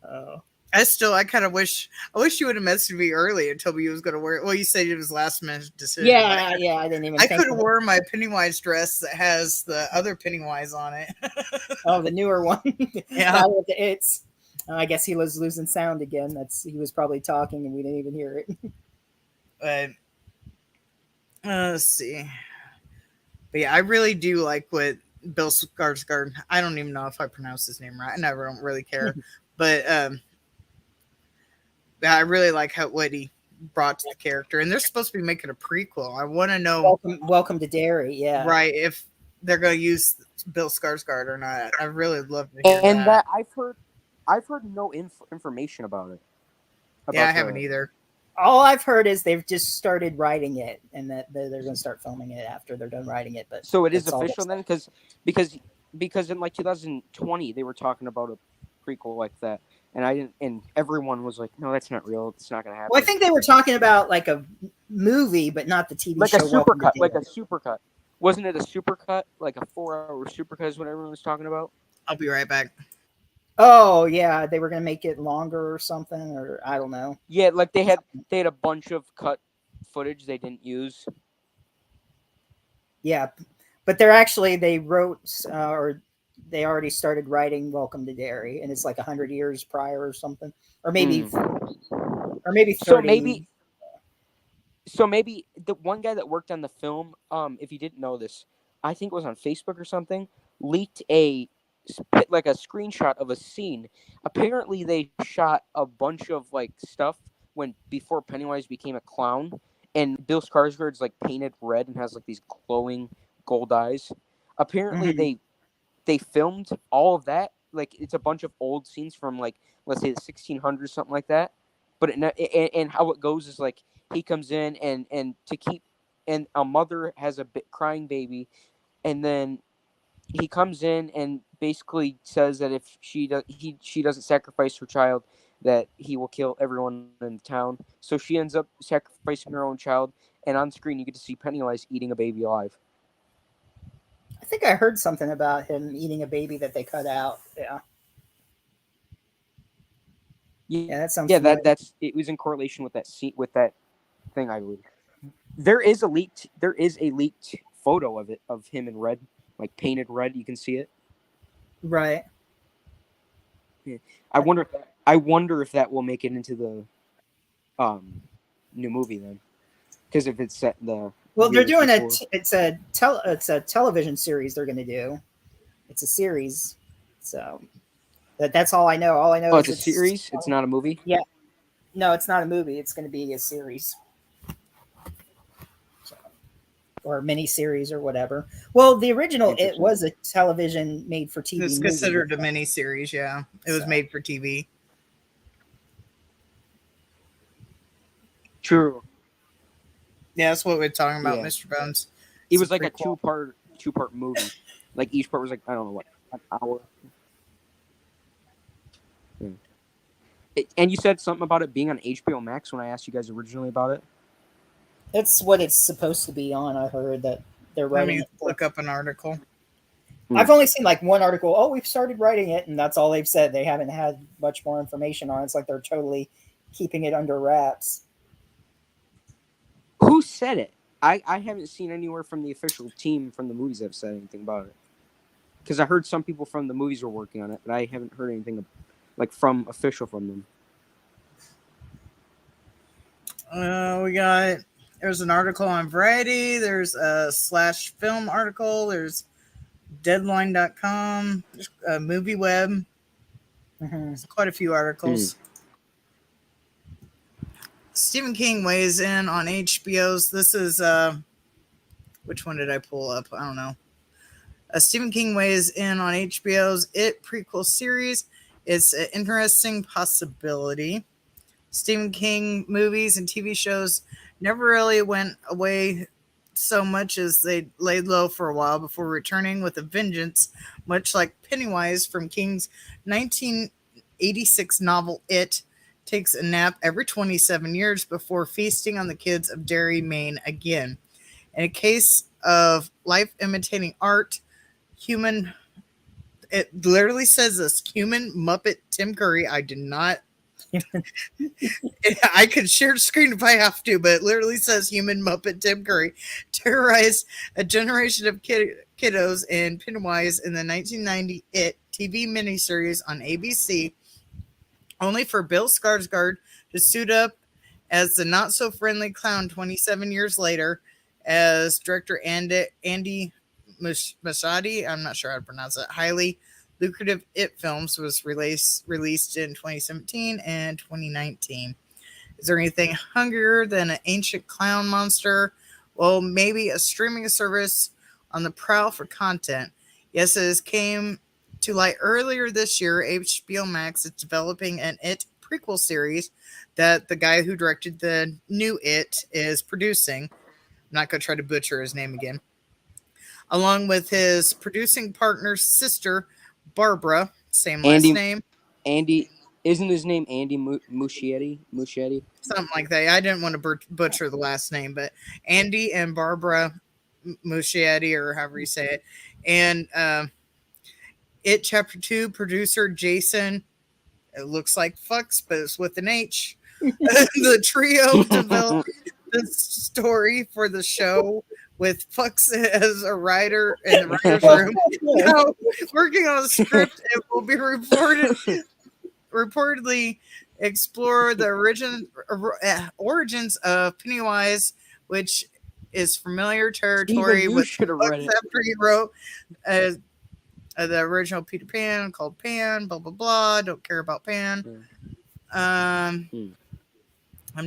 A: Oh.
B: I kind of wish you would have messaged me early and told me you was gonna wear it. Well, you said it was last minute decision.
A: Yeah, I didn't even.
B: I
A: think
B: could have
A: of it.
B: worn my Pennywise dress that has the other Pennywise on it.
A: Oh, the newer one.
B: Yeah.
A: Battle of the It's. I guess he was losing sound again. He was probably talking and we didn't even hear it.
B: But let's see. But yeah, I really do like what Bill Skarsgård. I don't even know if I pronounce his name right. I never don't really care. But I really like what he brought to the character. And they're supposed to be making a prequel. I want to know,
A: Welcome to Derry. Yeah.
B: right, if they're going to use Bill Skarsgård or not. I really love to hear
D: And
B: that.
D: that I've heard no information about it.
B: Yeah, I haven't either.
A: All I've heard is they've just started writing it, and that they're going to start filming it after they're done writing it. But
D: So it is
A: that's all
D: official
A: that's-
D: then, because in like 2020 they were talking about a prequel like that, and everyone was like, no, that's not real. It's not gonna happen.
A: Well, I think they were talking about like a movie, but not the TV
D: like
A: show.
D: a
A: Welcome to
D: supercut, like
A: Derry.
D: a supercut. Wasn't it a supercut, like a 4-hour supercut? Is what everyone was talking about.
B: I'll be right back.
A: Oh yeah, they were going to make it longer or something, or I don't know.
D: Yeah, like they had a bunch of cut footage they didn't use.
A: Yeah, but they wrote or they already started writing Welcome to Derry, and it's like 100 years prior or something, or maybe 30.
D: So maybe the one guy that worked on the film, if you didn't know this, I think it was on Facebook or something, leaked a screenshot of a scene. Apparently, they shot a bunch of like stuff before Pennywise became a clown, and Bill Skarsgård's like painted red and has like these glowing gold eyes. Apparently, they filmed all of that. Like it's a bunch of old scenes from like let's say the 1600s, something like that. But and how it goes is like he comes in and a mother has a crying baby, and then he comes in and basically says that if she doesn't sacrifice her child, that he will kill everyone in the town. So she ends up sacrificing her own child, and on screen you get to see Pennywise eating a baby alive.
A: I think I heard something about him eating a baby that they cut out. Yeah. Yeah, that sounds
D: Yeah,
A: familiar.
D: that's it was in correlation with that scene with that thing, I believe. There is a leaked photo of him in red, like painted red. You can see it.
A: Right.
D: I wonder if that will make it into the new movie then, because if it's set in the
A: Well, they're
D: years
A: doing
D: before.
A: it's a television series they're going to do. It's a series. So that's all I know. All I know
D: Oh,
A: is
D: it's a series. It's not a movie.
A: Yeah. No, it's not a movie. It's going to be a series. So, or mini series or whatever. Well, the original it
D: Interesting.
A: was a television made for TV
B: It's
A: movie.
B: considered a miniseries. Yeah, it was
A: So.
B: made for TV.
D: True.
B: Yeah, that's what we're talking about,
D: Yeah.
B: Mr. Bones.
D: It
B: It's
D: was like a
B: prequel.
D: two part movie. Like each part was like, I don't know what, an hour. And you said something about it being on HBO Max when I asked you guys originally about it.
A: It's what it's supposed to be on. I heard that they're
B: Let
A: writing
B: me
A: it. For.
B: look up an article.
A: I've only seen like one article. Oh, we've started writing it, and that's all they've said. They haven't had much more information on it. It's like they're totally keeping it under wraps.
D: Who said it? I haven't seen anywhere from the official team from the movies that have said anything about it. Because I heard some people from the movies were working on it, but I haven't heard anything like from them.
B: There's an article on Variety. There's a Slash Film article. There's Deadline.com. There's MovieWeb. There's quite a few articles. Stephen King weighs in on HBO's. This is which one did I pull up? I don't know. Stephen King weighs in on HBO's It prequel series. It's an interesting possibility. Stephen King movies and TV shows never really went away so much as they laid low for a while before returning with a vengeance, much like Pennywise from King's 1986 novel It takes a nap every 27 years before feasting on the kids of Derry, Maine again. In a case of life imitating art, it literally says this, human Muppet Tim Curry. I did not I could share the screen if I have to, but it literally says human Muppet Tim Curry terrorized a generation of kiddos in Pennywise in the 1990 It TV miniseries on ABC, only for Bill Skarsgård to suit up as the not-so-friendly clown 27 years later as director Andy Muschietti, I'm not sure how to pronounce it, highly lucrative It films was released in 2017 and 2019. Is there anything hungrier than an ancient clown monster? Well, maybe a streaming service on the prowl for content. Yes, it came to light earlier this year. HBO Max is developing an It prequel series that the guy who directed the new It is producing. I'm not going to try to butcher his name again. Along with his producing partner's sister, Barbara, same last name.
D: Andy, isn't his name Andy Muschietti?
B: Something like that. I didn't want to butcher the last name, but Andy and Barbara Muschietti, or however you say it. And It Chapter 2 producer Jason, it looks like fucks, but it's with an H. The trio developed this story for the show with Fucks as a writer in the writer's room. Now, working on a script, it will be reportedly explore the origins of Pennywise, which is familiar territory
D: Even you
B: with
D: should have read it.
B: after he wrote the original Peter Pan called Pan, blah, blah, blah. Don't care about Pan. I'm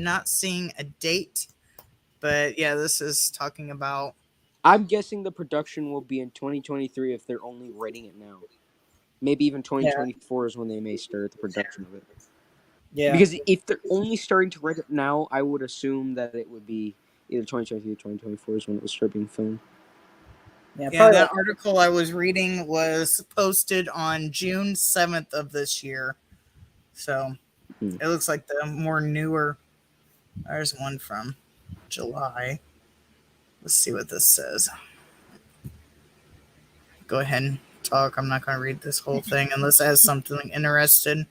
B: not seeing a date, but yeah, this is talking about.
D: I'm guessing the production will be in 2023 if they're only writing it now. Maybe even 2024 is when they may start the production of it.
A: Yeah.
D: Because if they're only starting to write it now, I would assume that it would be either 2023 or 2024 is when it was start being filmed.
A: Yeah,
B: Yeah,
A: probably
B: that article I was reading was posted on June 7th of this year. So it looks like the more newer. There's one from July. Let's see what this says. Go ahead and talk. I'm not going to read this whole thing unless it has something interesting.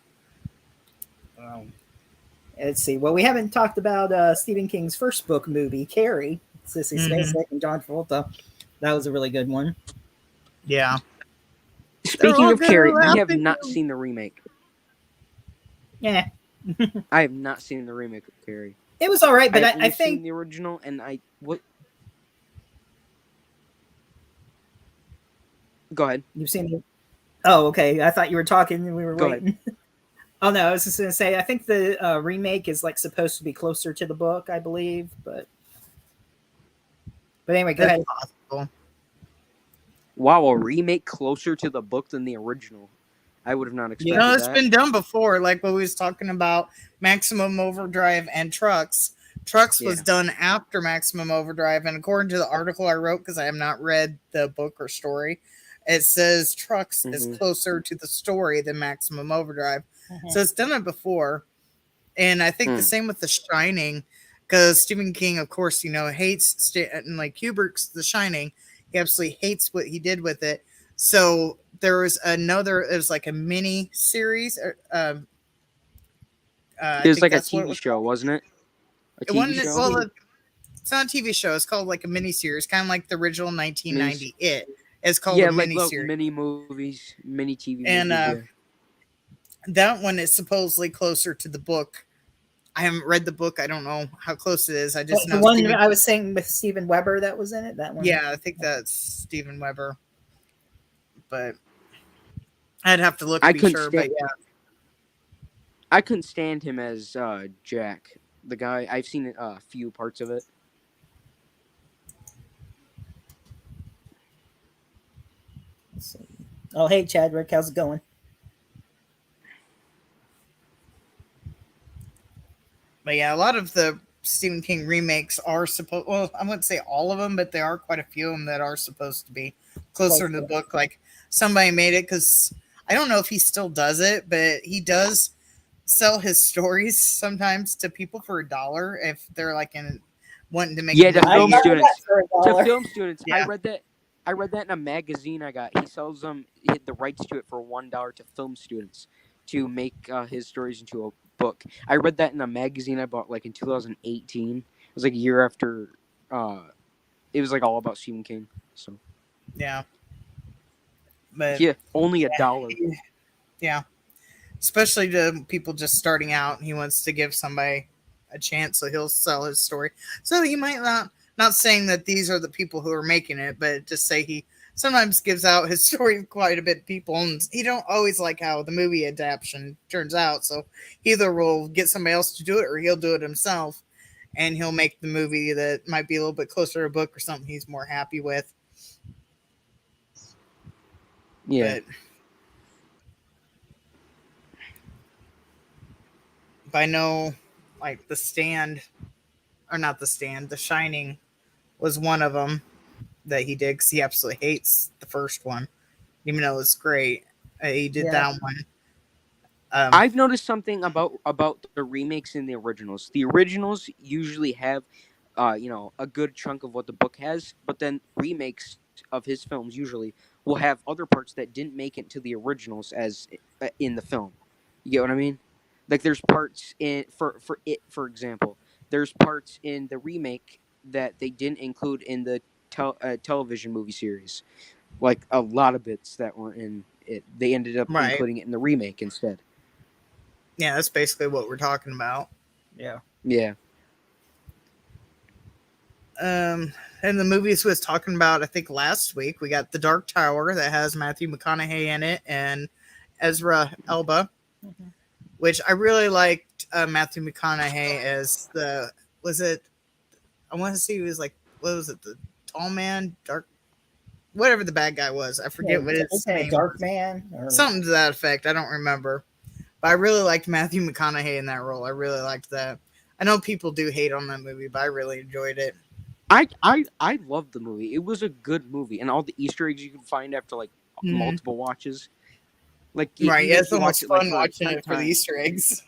A: let's see. Well, we haven't talked about Stephen King's first book movie, Carrie. Sissy Spacek and John Travolta. That was a really good one.
B: Yeah.
D: Speaking
B: all
D: of Carrie,
B: gonna
D: we have
B: laugh
D: not
B: at you.
D: seen the remake.
A: Yeah,
D: I have not seen the remake of Carrie.
A: it was all right, but
D: I've
A: I
D: only seen
A: think
D: the original, and what? Go ahead.
A: you've seen it. Oh, okay. I thought you were talking and we were
D: Go ahead.
A: waiting. Oh no, I was just gonna say I think the remake is like supposed to be closer to the book, I believe, but anyway, go ahead.
B: It's possible.
D: Wow, a remake closer to the book than the original. I would have not expected
B: No, it's
D: that.
B: been done before. Like what we was talking about, Maximum Overdrive and Trucks. Trucks was
D: Yeah.
B: done after Maximum Overdrive, and according to the article I wrote, because I have not read the book or story, it says Trucks is closer to the story than Maximum Overdrive. So it's done it before, and I think the same with The Shining, because Stephen King, of course, hates and like Kubrick's The Shining. He absolutely hates what he did with it. So there was it was like a mini series.
D: There's like a TV show, wasn't it? A TV show.
B: Well, it's not a TV show. It's called like a mini series, kind of like the original 1990 It. It's called a
D: like
B: mini
D: little
B: series.
D: mini movies, mini TV
B: And
D: movies.
B: that one is supposedly closer to the book. I haven't read the book. I don't know how close it is. I just know
A: The one
B: Steven-
A: I was saying with Steven Weber that was in it. That one.
B: Yeah, I think that's Steven Weber. But I'd have to look to be sure. But yeah,
D: I couldn't stand him as Jack, the guy. I've seen a few parts of it.
A: Let's see. Oh, hey, Chadwick, how's it going?
B: But yeah, a lot of the Stephen King remakes are supposed. Well, I wouldn't say all of them, but there are quite a few of them that are supposed to be closer to the book. Like somebody made it because I don't know if he still does it, but he does sell his stories sometimes to people for $1 if they're like wanting to make.
D: Yeah,
B: a
D: to
B: movie.
D: film students.
A: For
D: To film students,
B: Yeah.
D: I read that in a magazine I got. He sells them the rights to it for $1 to film students to make his stories into a book. I read that in a magazine I bought like in 2018. It was like a year after. It was like all about Stephen King. So
B: Yeah. But
D: yeah, only $1.
B: yeah, especially to people just starting out. He wants to give somebody a chance, so he'll sell his story. So he might not saying that these are the people who are making it, but just say he sometimes gives out his story to quite a bit of people, and he don't always like how the movie adaptation turns out. So either will get somebody else to do it, or he'll do it himself, and he'll make the movie that might be a little bit closer to a book or something he's more happy with.
D: Yeah.
B: But I know, like, The Shining was one of them that he did because he absolutely hates the first one, even though it's great. He did that one.
D: I've noticed something about the remakes and the originals. The originals usually have, a good chunk of what the book has, but then remakes of his films usually will have other parts that didn't make it to the originals as in the film. You get what I mean? Like there's parts in for example, there's parts in the remake that they didn't include in the television movie series. Like a lot of bits that weren't in it, they ended up including it in the remake instead.
B: Yeah, that's basically what we're talking about.
A: Yeah.
D: Yeah.
B: And the movies we was talking about, I think last week, we got The Dark Tower that has Matthew McConaughey in it and Ezra Elba, which I really liked. Matthew McConaughey as I want to see he was like, what was it, the tall man, whatever the bad guy was. I forget what his name.
A: Dark Man or
B: Something to that effect. I don't remember. But I really liked Matthew McConaughey in that role. I really liked that. I know people do hate on that movie, but I really enjoyed it.
D: I loved the movie. It was a good movie, and all the Easter eggs you can find after like
B: Mhm.
D: multiple watches. Like
B: Right,
D: even if
B: it's
D: you watch
B: almost
D: it like
B: fun
D: for the
B: watching
D: 10th
B: it for the
D: time.
B: Easter eggs.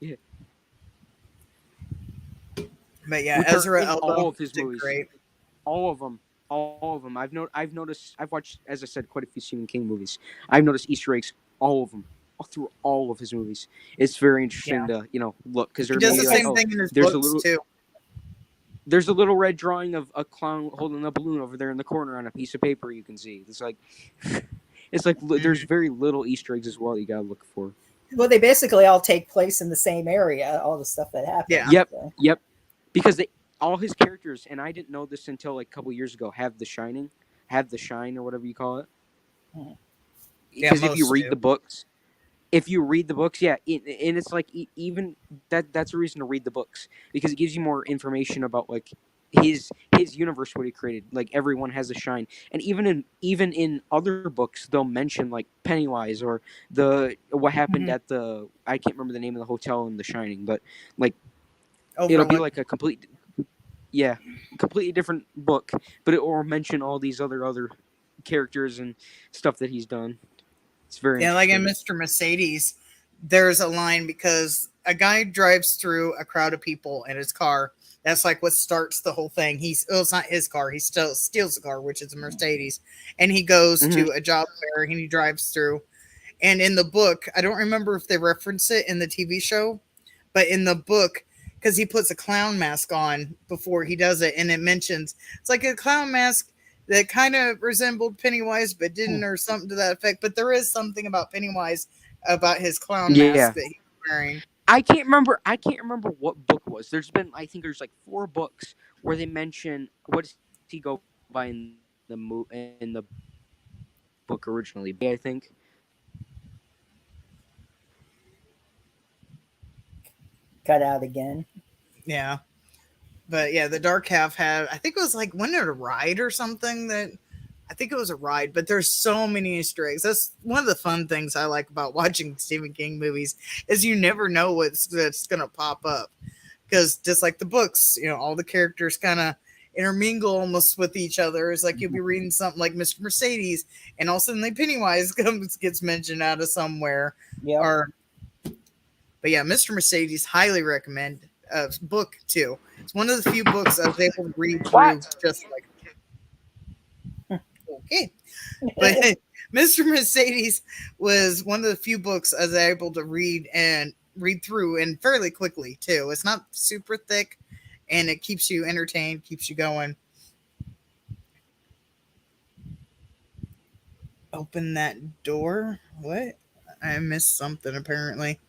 D: Yeah.
B: But yeah,
D: Which are
B: Ezra
D: in all
B: Elba
D: of his
B: did
D: movies.
B: great.
D: All of them. I've noticed. I've watched, as I said, quite a few Stephen King movies. I've noticed Easter eggs, all of them, all through all of his movies. It's very interesting to look because
B: He
D: there
B: does
D: may
B: the
D: be like,
B: same thing in his
D: there's
B: books too.
D: there's a little red drawing of a clown holding a balloon over there in the corner on a piece of paper. You can see it's like there's very little Easter eggs as well. You gotta look for.
A: Well, they basically all take place in the same area. All the stuff that happens.
B: Yeah.
D: Yep.
A: So.
D: Yep. Because all his characters, and I didn't know this until like a couple years ago, have the shine or whatever you call it.
B: Yeah,
D: Because if you
B: most
D: read
B: do.
D: the books, yeah, and it's like even that's a reason to read the books because it gives you more information about like his universe, what he created. Like everyone has a shine, and even in other books they'll mention like Pennywise or what happened at the I can't remember the name of the hotel in The Shining, but like it'll be like a completely different book, but it will mention all these other characters and stuff that he's done. It's very
B: like in
D: interesting.
B: Mr. Mercedes, there's a line because a guy drives through a crowd of people in his car. That's like what starts the whole thing. It's not his car. He still steals the car, which is a Mercedes, and he goes to a job fair and he drives through. And in the book, I don't remember if they reference it in the TV show, but in the book, because he puts a clown mask on before he does it, and it mentions it's like a clown mask that kind of resembled Pennywise, but didn't, or something to that effect. But there is something about Pennywise about his clown mask that he's wearing.
D: I can't remember what book it was. I think there's like 4 books where they mention what does he go by in the book originally. I think.
A: Cut out again.
B: Yeah. But yeah, the Dark Half had, I think it was like, wasn't it a ride or something I think it was a ride, but there's so many Easter eggs. That's one of the fun things I like about watching Stephen King movies is you never know that's going to pop up. Because just like the books, all the characters kind of intermingle almost with each other. It's like you'll be reading something like Mr. Mercedes, and all of a sudden like Pennywise gets mentioned out of somewhere.
A: Yeah.
B: But yeah, Mr. Mercedes, highly recommend. Book too. It's one of the few books I was able to read through just like okay. But Mr. Mercedes was one of the few books I was able to read through and fairly quickly too. It's not super thick and it keeps you entertained, keeps you going. Open that door. What? I missed something apparently.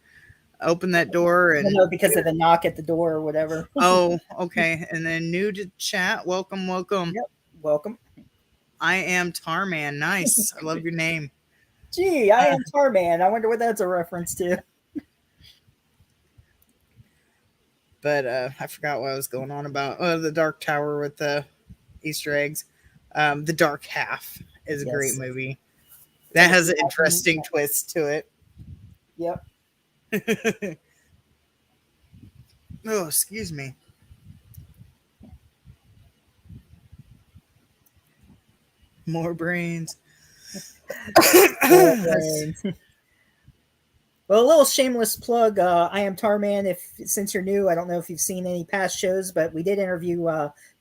B: Open that door and
A: because of the knock at the door or whatever.
B: Oh, okay. And then new to chat. Welcome.
A: Yep. Welcome.
B: I am Tarman. Nice. I love your name.
A: Gee, I am Tarman. I wonder what that's a reference to.
B: But I forgot what I was going on about. The Dark Tower with the Easter eggs. The Dark Half is a great movie. That has an interesting twist to it.
A: Yep.
B: Oh, excuse me. More brains.
A: Well, a little shameless plug. I am Tarman. Since you're new, I don't know if you've seen any past shows, but we did interview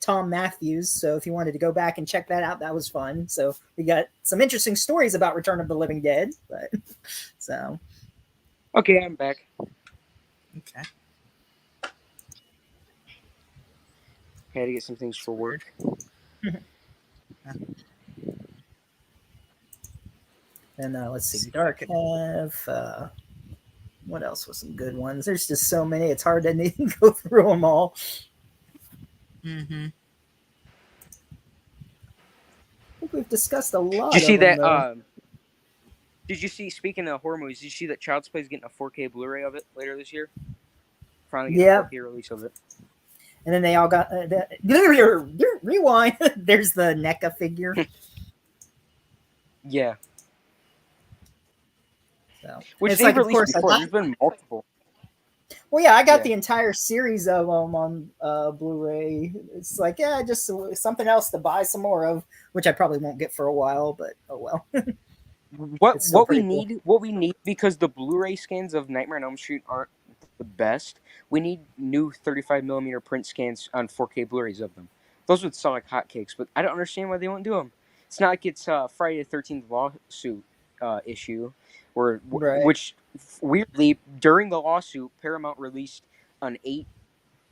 A: Tom Matthews. So if you wanted to go back and check that out, that was fun. So we got some interesting stories about Return of the Living Dead. But so
D: okay, I'm back.
B: Okay.
D: I had to get some things for work.
A: And let's see, Dark Half. What else was some good ones? There's just so many. It's hard to go through them all.
B: Mm-hmm.
A: I think we've discussed a lot.
D: Did you see
A: them,
D: that? Did you see? Speaking of horror movies, did you see that Child's Play is getting a 4K Blu-ray of it later this year? Finally, getting a 4K release of it.
A: And then they all got rewind. There's the NECA figure.
D: Yeah.
A: So,
D: Which
A: it's
D: they've
A: like, of
D: released
A: course,
D: before. There's been multiple.
A: Well, yeah, I got
D: Yeah.
A: the entire series of them on Blu-ray. It's like, yeah, just something else to buy some more of, which I probably won't get for a while, but oh well. It's still
D: What we
A: pretty cool.
D: need because the Blu-ray scans of Nightmare on Elm Street aren't the best. We need new 35 millimeter print scans on 4K Blu-rays of them. Those would sell like hotcakes, but I don't understand why they won't do them. It's not like it's Friday the 13th lawsuit issue,
A: Right.
D: which weirdly during the lawsuit Paramount released an 8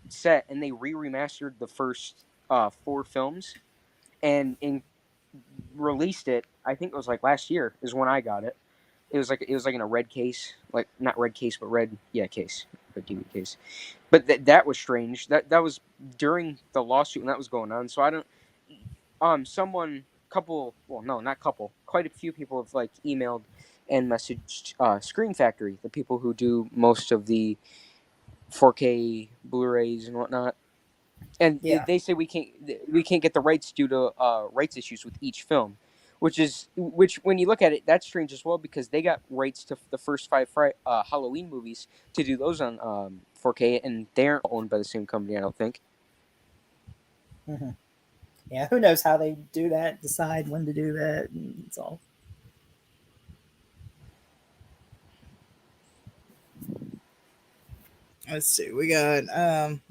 D: set and they remastered the first 4 films and released it. I think it was like last year is when I got it. It was like in a red case, like not red case, but red case, red DVD case. But that was strange. That was during the lawsuit when that was going on. So I don't. Someone, couple, well, no, not couple. Quite a few people have like emailed and messaged Screen Factory, the people who do most of the 4K Blu-rays and whatnot. And
A: Yeah.
D: they say we can't get the rights due to rights issues with each film, which when you look at it, that's strange as well because they got rights to the first 5 Halloween movies to do those on 4K, and they're owned by the same company, I don't think.
A: Hmm. Yeah. Who knows how they do that? Decide when to do that. And it's all.
B: Let's see. We got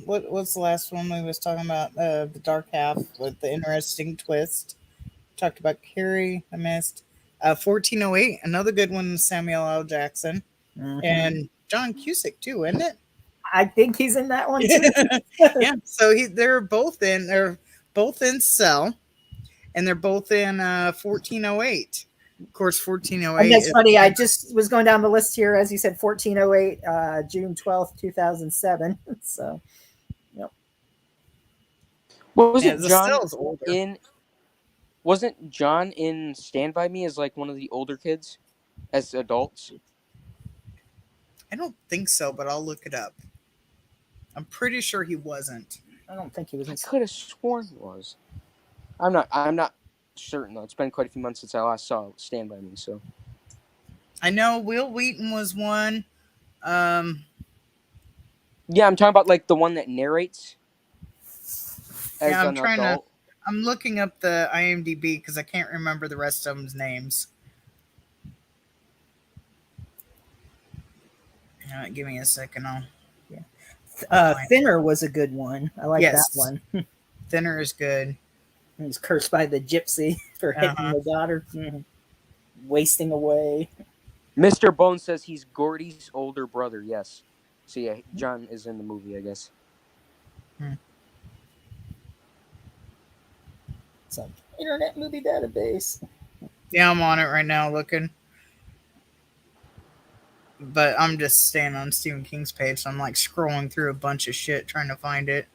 B: what's the last one we was talking about? The Dark Half with the interesting twist. Talked about Carrie, I missed. 1408, another good one, Samuel L. Jackson.
A: Mhm.
B: And John Cusack too, isn't it?
A: I think he's in that one too.
B: Yeah. So they're both in Cell, and they're both in 1408. Of course, 1408.
A: And that's funny. I just was going down the list here, as you said, 1408, June 12th, 2007. So, yep.
D: What was
B: Yeah,
D: it,
B: the
D: John?
B: Cell's older.
D: Wasn't John in Stand By Me as like one of the older kids, as adults?
B: I don't think so, but I'll look it up. I'm pretty sure he wasn't.
A: I don't think he was
D: I
A: in.
D: could have sworn he was. I'm not certain though. It's been quite a few months since I last saw Stand By Me, so.
B: I know Will Wheaton was one.
D: Yeah, I'm talking about like the one that narrates as
B: Yeah, I'm
D: an
B: trying
D: adult.
B: I'm looking up the IMDb because I can't remember the rest of them's names. Give me a second.
A: Thinner was a good one. I like
B: Yes.
A: that one.
B: Thinner is good.
A: He was cursed by the gypsy for hitting the daughter, wasting away.
D: Mr. Bones says he's Gordy's older brother. Yes. So yeah, John is in the movie, I guess.
A: So, Internet Movie Database.
B: Yeah, I'm on it right now looking. But I'm just staying on Stephen King's page, so I'm like scrolling through a bunch of shit trying to find it.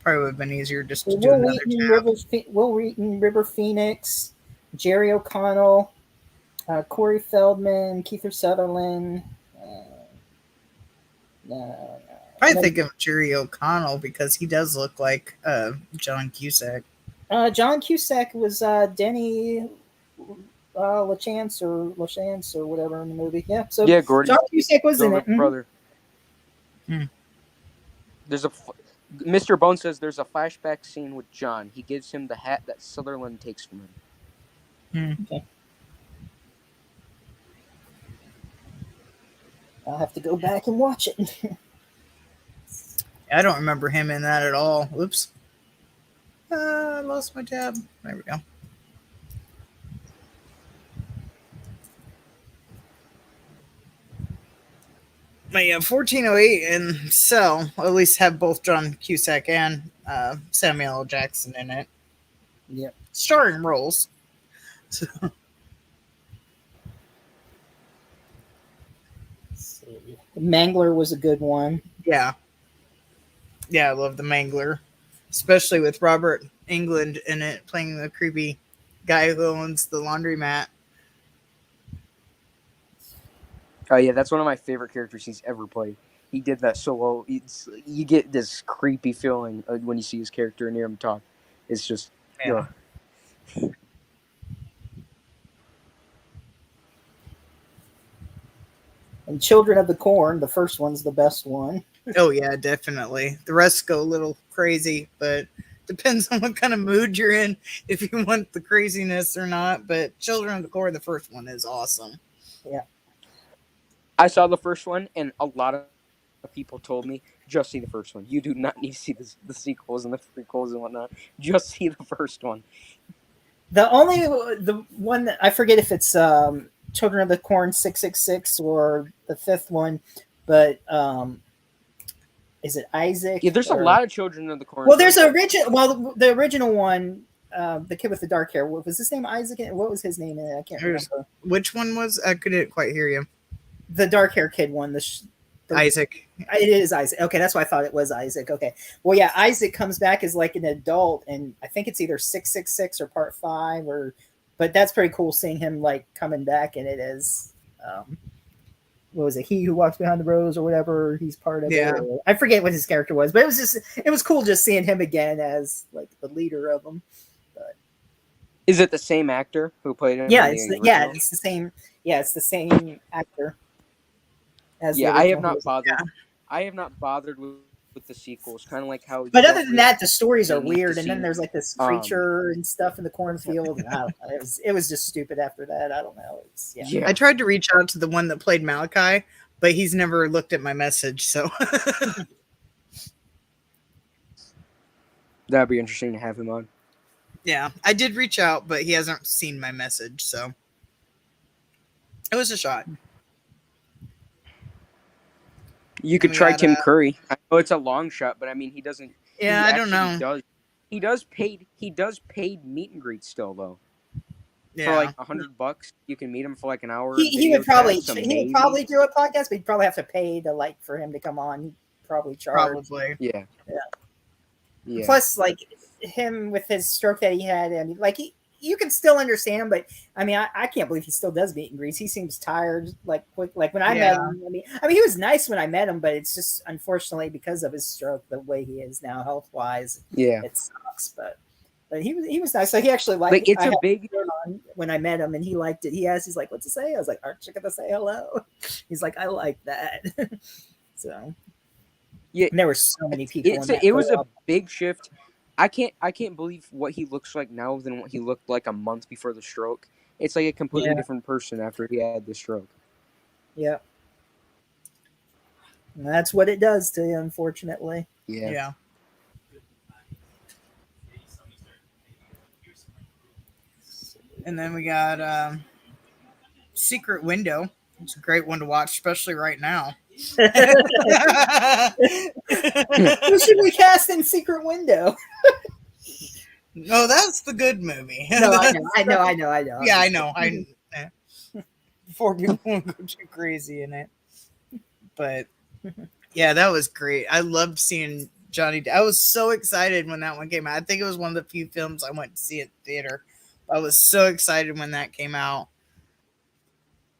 B: Probably would have been easier just to do
A: Will
B: another tab.
A: Will Wheaton, River Phoenix, Jerry O'Connell, Corey Feldman, Kiefer Sutherland.
B: I think of Jerry O'Connell because he does look like John Cusack.
A: John Cusack was Denny LaChance or whatever in the movie. Yeah, so
D: Yeah, Gordy.
A: John Cusack was in it.
D: Brother.
B: Hmm.
D: There's Mr. Bone says there's a flashback scene with John. He gives him the hat that Sutherland takes from him.
A: Okay. I'll have to go back and watch it.
B: I don't remember him in that at all. Oops. I lost my tab. There we go. But yeah, 1408 and Cell at least have both John Cusack and Samuel L. Jackson in it.
A: Yep.
B: Starring roles. So.
A: Mangler was a good one.
B: Yeah. Yeah, I love the Mangler. Especially with Robert Englund in it, playing the creepy guy who owns the laundromat.
D: Oh yeah, that's one of my favorite characters he's ever played. He did that so well. You get this creepy feeling when you see his character and hear him talk. It's just,
B: Yeah.
A: And Children of the Corn, the first one's the best one.
B: Oh yeah, definitely. The rest go a little crazy, but depends on what kind of mood you're in if you want the craziness or not. But Children of the Corn, the first one, is awesome.
D: I saw the first one, and a lot of people told me just see the first one. You do not need to see the sequels and the prequels and whatnot. Just see the first one.
A: The one that I forget if it's Children of the Corn 666 or the fifth one, but is it Isaac?
D: Yeah, there's a lot of Children of the Corn.
A: Well, there's the original one, the kid with the dark hair. What was his name? Isaac. What was his name in it? I can't remember.
B: Which one was? I couldn't quite hear you.
A: The dark hair kid one.
B: Isaac.
A: It is Isaac. Okay, that's why I thought it was Isaac. Okay. Well, yeah, Isaac comes back as like an adult, and I think it's either 666 or part 5, but that's pretty cool seeing him like coming back in it as what was it? He Who Walks Behind the Rose or whatever. He's part of it. I forget what his character was, but it was cool just seeing him again as like the leader of them. But
D: is it the same actor who played him?
A: Yeah, it's the same. Yeah, it's the same actor.
D: I have not bothered. Yeah. I have not bothered with the sequels. Kind of like how.
A: But other than that, the stories are weird, and then there's like this creature and stuff in the cornfield. And I don't know, it was just stupid after that. I don't know.
B: I tried to reach out to the one that played Malachi, but he's never looked at my message. So
D: that'd be interesting to have him on.
B: Yeah, I did reach out, but he hasn't seen my message. So it was a shot.
D: You could try Tim Curry. I know it's a long shot, but I mean, he doesn't.
B: Yeah, I don't know.
D: He does paid meet and greet still though.
B: Yeah.
D: For like $100, you can meet him for like an hour.
A: He would probably do a podcast, but he'd probably have to pay to for him to come on. He'd probably charge.
B: Probably.
D: Yeah.
A: Plus, like him with his stroke that he had, I mean, you can still understand him, but I mean, I can't believe he still does meet and greets. He seems tired. Like when I met him, I mean, he was nice when I met him, but it's just unfortunately because of his stroke, the way he is now, health wise, it sucks. But he was nice. So he actually liked.
D: It's a big.
A: When I met him, and he liked it. He's like, "What to say?" I was like, "Aren't you gonna say hello?" He's like, "I like that." So
D: yeah,
A: and there were so many people.
D: It was a big shift. I can't believe what he looks like now than what he looked like a month before the stroke. It's like a completely different person after he had the stroke.
A: Yeah. And that's what it does to you, unfortunately.
B: Yeah. And then we got Secret Window. It's a great one to watch, especially right now.
A: Who should we cast in Secret Window?
B: No, that's the good movie.
A: No, I know.
B: Yeah, I know. Before people go too crazy in it. But yeah, that was great. I loved seeing Johnny. I was so excited when that one came out. I think it was one of the few films I went to see at the theater. I was so excited when that came out.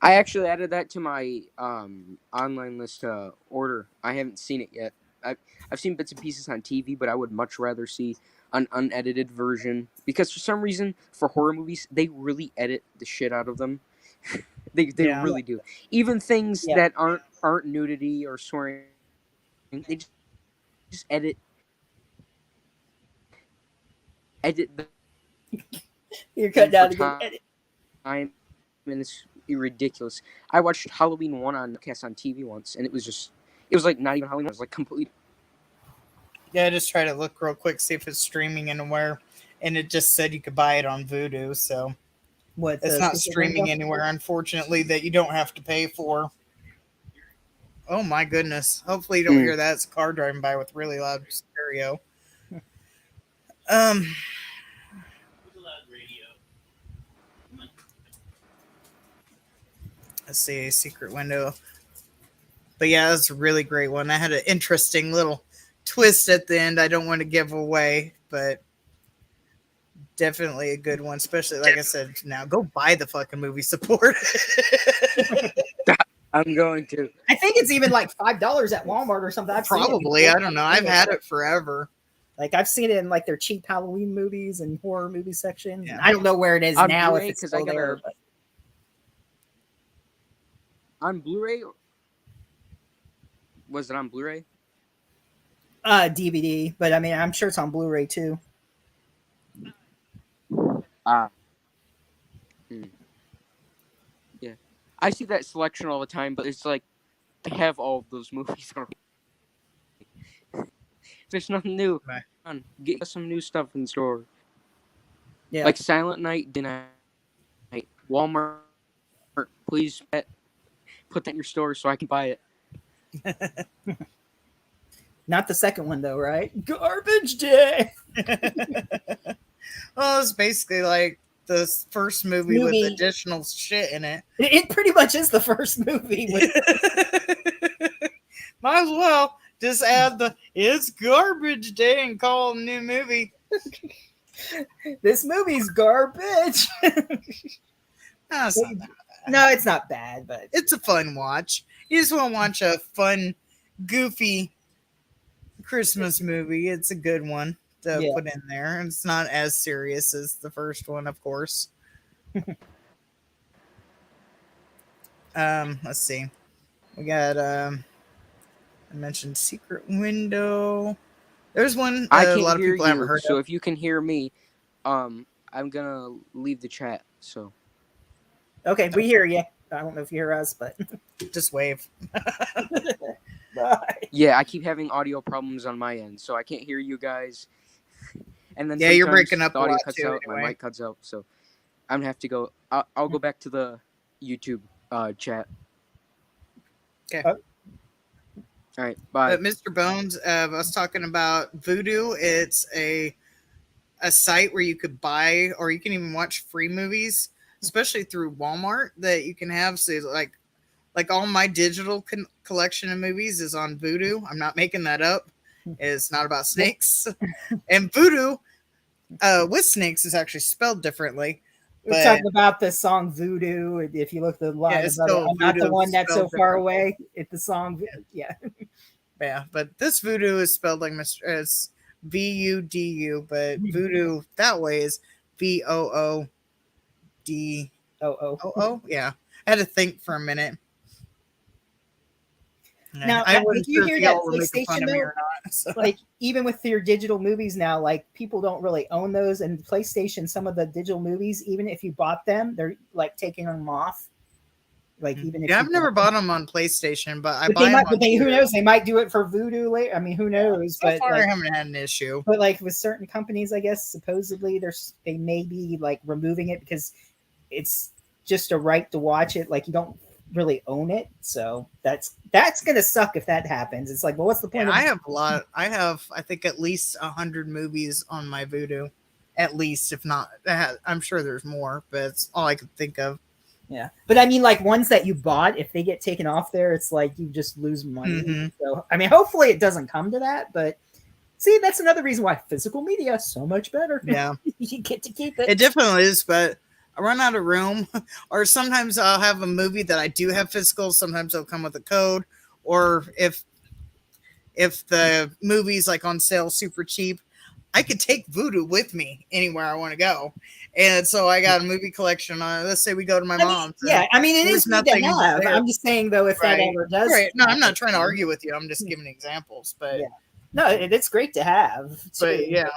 D: I actually added that to my online list to order. I haven't seen it yet. I've seen bits and pieces on TV, but I would much rather see an unedited version because for some reason for horror movies they really edit the shit out of them. they really do. Even things that aren't nudity or swearing, they just edit the.
A: You're cut down to the edit.
D: And it's ridiculous. I watched Halloween 1 on TV once, and it was like not even Halloween. It was like complete.
B: Yeah, I just try to look real quick, see if it's streaming anywhere, and it just said you could buy it on Vudu. So it's not streaming anywhere, unfortunately, that you don't have to pay for. Oh my goodness! Hopefully you don't hear that. It's a car driving by with really loud stereo. Let's see, Secret Window. But yeah, that's a really great one. I had an interesting little twist at the end I don't want to give away, but definitely a good one, especially like I said, now go buy the fucking movie, support.
D: I'm going to.
A: I think it's even like $5 at Walmart or something.
B: Probably, I don't know. I've had it forever.
A: Like I've seen it in like their cheap Halloween movies and horror movie section. Yeah. I don't know where it is now if it's still there. But...
D: On Blu-ray Was it on Blu-ray?
A: DVD, but I mean, I'm sure it's on Blu-ray too.
D: Ah. Yeah. I see that selection all the time, but it's like they have all of those movies already. There's nothing new.
B: Right.
D: Come on, get some new stuff in store.
A: Yeah.
D: Like Silent Night, Walmart, please put that in your store so I can buy it.
A: Not the second one though, right? Garbage Day.
B: Well, it's basically like the first movie with
A: Movie.
B: additional shit in it.
A: It pretty much is the first movie. With,
B: Might as well just add the "It's Garbage Day" and call it a new movie.
A: this movie's garbage.
B: No, it's not that bad.
A: No, it's not bad, but
B: It's a fun watch. You just want to watch a fun, goofy Christmas movie. It's a good one to
A: Yeah.
B: put in there. It's not as serious as the first one, of course. Let's see. We got I mentioned Secret Window. There's one
D: I
B: a
D: can't
B: lot of
D: hear
B: people haven't
D: you,
B: heard
D: so
B: of.
D: if you can hear me, I'm gonna leave the chat. So
A: okay, we hear you. I don't know if you hear us, but
B: Just wave.
A: bye.
D: yeah, I keep having audio problems on my end, so I can't hear you guys. And then
B: Yeah, you're
D: sometimes
B: breaking up
D: the
B: a
D: audio
B: lot
D: cuts
B: too,
D: out,
B: anyway.
D: my mic cuts out, so I'm gonna have to go. I'll go back to the YouTube chat.
B: Okay.
D: All right, bye.
B: But Mr. Bones, I was talking about Voodoo. It's a site where you could buy or you can even watch free movies, especially through Walmart that you can have. So like all my digital collection of movies is on Voodoo. I'm not making that up. It's not about snakes. And Voodoo with snakes is actually spelled differently.
A: We're
B: But-
A: talking about the song Voodoo. If you look at the line,
B: Yeah,
A: above
B: it's
A: it,
B: still
A: I'm not the
B: Voodoo
A: one that's so
B: spelled
A: far
B: differently.
A: away. It's the song. Yeah.
B: Yeah, but this Voodoo is spelled like it's VUDU, but Voodoo that way is VOODOO.
A: Oh.
B: Yeah, I had to think for a minute.
A: Now,
B: I
A: did
B: wasn't
A: you
B: sure
A: hear
B: if y'all
A: that
B: were making fun
A: PlayStation
B: of me
A: though?
B: or not. So.
A: Like even with your digital movies now, like people don't really own those. And PlayStation, some of the digital movies, even if you bought them, they're like taking them off. Like even if
B: Yeah,
A: you
B: I've never bought them on PlayStation, but I
A: But
B: buy
A: they
B: them
A: might,
B: on
A: but they, who
B: Voodoo.
A: knows? They might do it for Voodoo later. I mean, who knows?
B: So
A: but
B: far, I
A: like,
B: haven't had an issue.
A: but like with certain companies, I guess supposedly they may be like removing it because it's just a right to watch it. Like you don't really own it, so that's gonna suck if that happens. It's like, well, what's the point?
B: Yeah,
A: of
B: I have a lot. I think at least 100 movies on my Voodoo, at least, if not. I'm sure there's more, but it's all I could think of.
A: Yeah, but I mean, like ones that you bought, if they get taken off there, it's like you just lose money.
B: Mhm.
A: So I mean, hopefully it doesn't come to that. But see, that's another reason why physical media is so much better.
B: Yeah.
A: You get to keep it.
B: It definitely is, but I run out of room, or sometimes I'll have a movie that I do have physical. Sometimes it'll come with a code, or if the movie's like on sale super cheap, I could take Voodoo with me anywhere I want to go. And so I got a movie collection on. Let's say we go to my
A: I mean,
B: mom's. and
A: yeah, I mean, it
B: there's
A: is good to
B: nothing
A: have.
B: there.
A: I'm just saying, though, if that
B: Right.
A: ever does,
B: Right. No, I'm not
A: happen,
B: trying to argue with you. I'm just giving examples. But
A: Yeah. No, it's great to have. Too.
B: but yeah.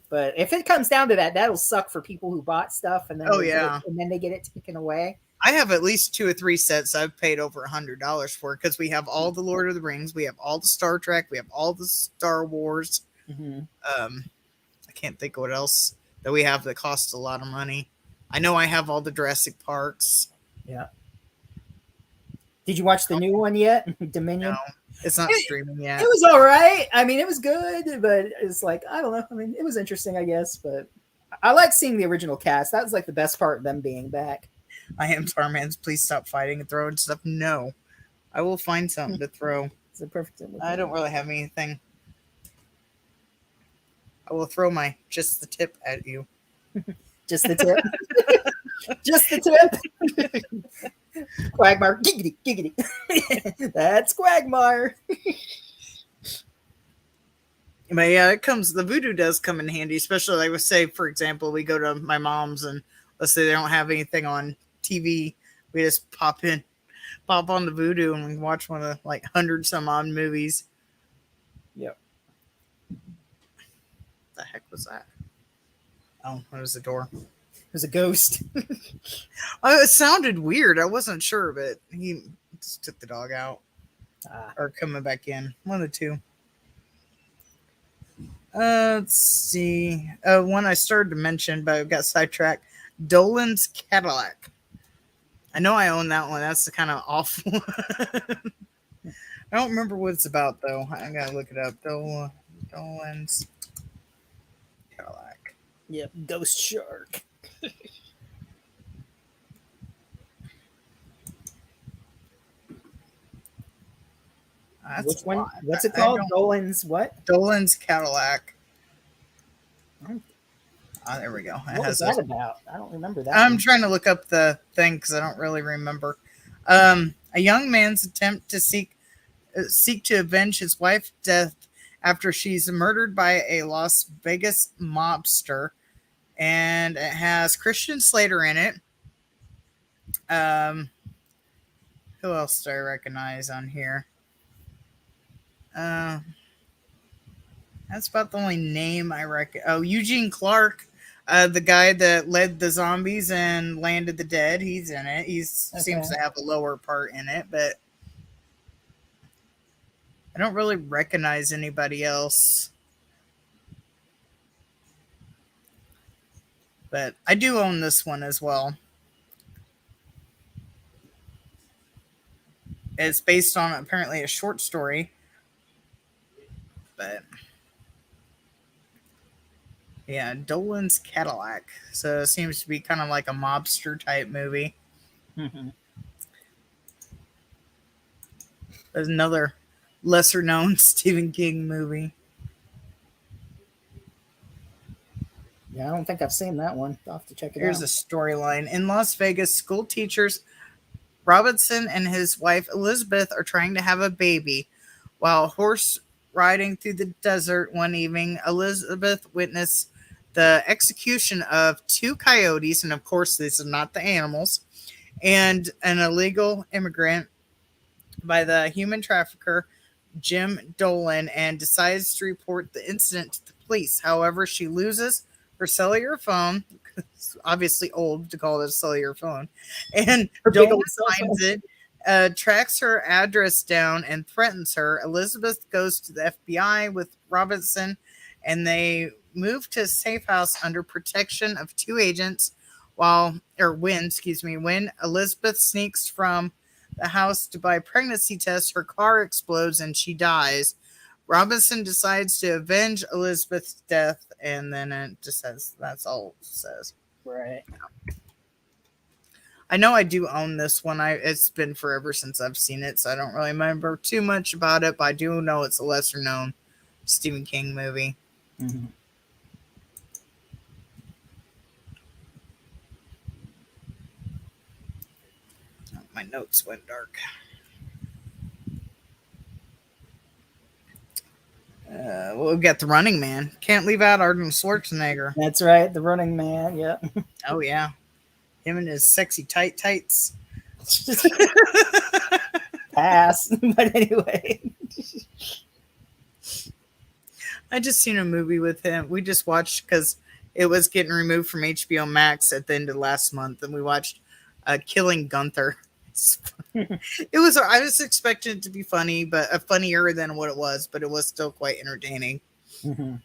A: But if it comes down to that, that'll suck for people who bought stuff and then
B: Oh,
A: they get
B: yeah.
A: it, and then they get it taken away.
B: I have at least 2 or 3 sets I've paid over $100 for because we have all the Lord of the Rings, we have all the Star Trek, we have all the Star Wars. I can't think of what else that we have that costs a lot of money. I know I have all the Jurassic Parks.
A: Did you watch the new one yet, Dominion?
B: No, it's not
A: It-
B: streaming yet.
A: It was all right. I mean, it was good, but it's like I don't know. I mean, it was interesting, I guess. But I like seeing the original cast. That was like the best part of them being back.
B: I am Tarmans. Please stop fighting and throwing stuff. No, I will find something to throw.
A: It's a perfect.
B: I don't really have anything. I will throw my just the tip at you.
A: Just the tip. Just the tip. Quagmire. Giggity, giggity. That's Quagmire.
B: But yeah, it comes. The Voodoo does come in handy, especially like, let's say, for example, we go to my mom's and let's say they don't have anything on TV, we just pop in pop on the Voodoo and we can watch one of the like 100 some odd movies.
A: Yep.
B: The heck was that? Oh, it was the door.
A: There's a ghost.
B: Oh, it sounded weird. I wasn't sure, but he just took the dog out or coming back in. One of the two. Let's see. One I started to mention, but I got sidetracked. Dolan's Cadillac. I know I own that one. That's kind of awful. I don't remember what it's about, though. I gotta look it up. Dolan's Cadillac.
A: Yep. Ghost shark.
B: That's
A: Which one?
B: odd.
A: What's it
B: I
A: called?
B: don't-
A: Dolan's what?
B: Dolan's Cadillac.
A: Oh.
B: Oh, there we go. It
A: What was
B: has
A: that
B: those-
A: about? I don't remember that.
B: I'm
A: one.
B: trying to look up the thing because I don't really remember. A young man's attempt to seek to avenge his wife's death after she's murdered by a Las Vegas mobster, and it has Christian Slater in it. Who else do I recognize on here? That's about the only name I reckon. Oh, Eugene Clark, the guy that led the zombies and landed the dead. He's in it. He seems to have a lower part in it, but I don't really recognize anybody else. But I do own this one as well. It's based on apparently a short story. But yeah, Dolan's Cadillac. So it seems to be kind of like a mobster type movie.
A: Mhm.
B: There's another lesser known Stephen King movie.
A: Yeah, I don't think I've seen that one. I'll have to check it
B: Here's
A: out.
B: a storyline. In Las Vegas, school teachers Robinson and his wife Elizabeth are trying to have a baby. While horse riding through the desert one evening, Elizabeth witnessed the execution of 2 coyotes, and of course these are not the animals, and an illegal immigrant by the human trafficker Jim Dolan, and decides to report the incident to the police. However, she loses her cellular phone. It's obviously old to call it a cellular phone. And
A: Her big
B: Dolan
A: old cell
B: finds
A: phone.
B: it, tracks her address down, and threatens her. Elizabeth goes to the FBI with Robinson, and they move to a safe house under protection of 2 agents. When Elizabeth sneaks from the house to buy pregnancy tests, her car explodes and she dies. Robinson decides to avenge Elizabeth's death, and then it just says that's all it says.
A: Right.
B: I know I do own this one. It's been forever since I've seen it, so I don't really remember too much about it, but I do know it's a lesser known Stephen King movie.
A: Mm-hmm.
B: Oh, my notes went dark. Well, we've got The Running Man. Can't leave out Arnold Schwarzenegger.
A: That's right. The Running Man. Yeah.
B: Oh, yeah. Him and his sexy tights.
A: Pass. But anyway.
B: I just seen a movie with him. We just watched because it was getting removed from HBO Max at the end of last month, and we watched Killing Gunther. It was. I was expecting it to be funny, but funnier than what it was, but it was still quite entertaining.
A: Mm-hmm.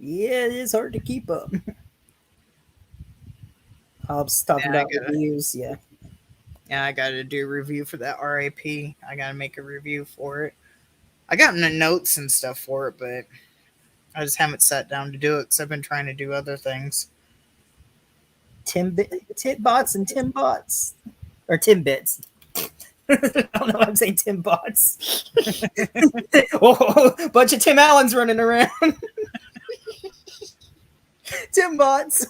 A: Yeah, it is hard to keep up. Hobbs talking
B: Yeah, I
A: about
B: gotta-
A: reviews. Yeah.
B: Yeah, I got to do a review for that RAP. I got to make a review for it. I got the notes and stuff for it, but I just haven't sat down to do it because I've been trying to do other things.
A: Titbots and Timbots. Or Timbits. I don't know why I'm saying Timbots. Oh, bunch of Tim Allens running around. Timbots.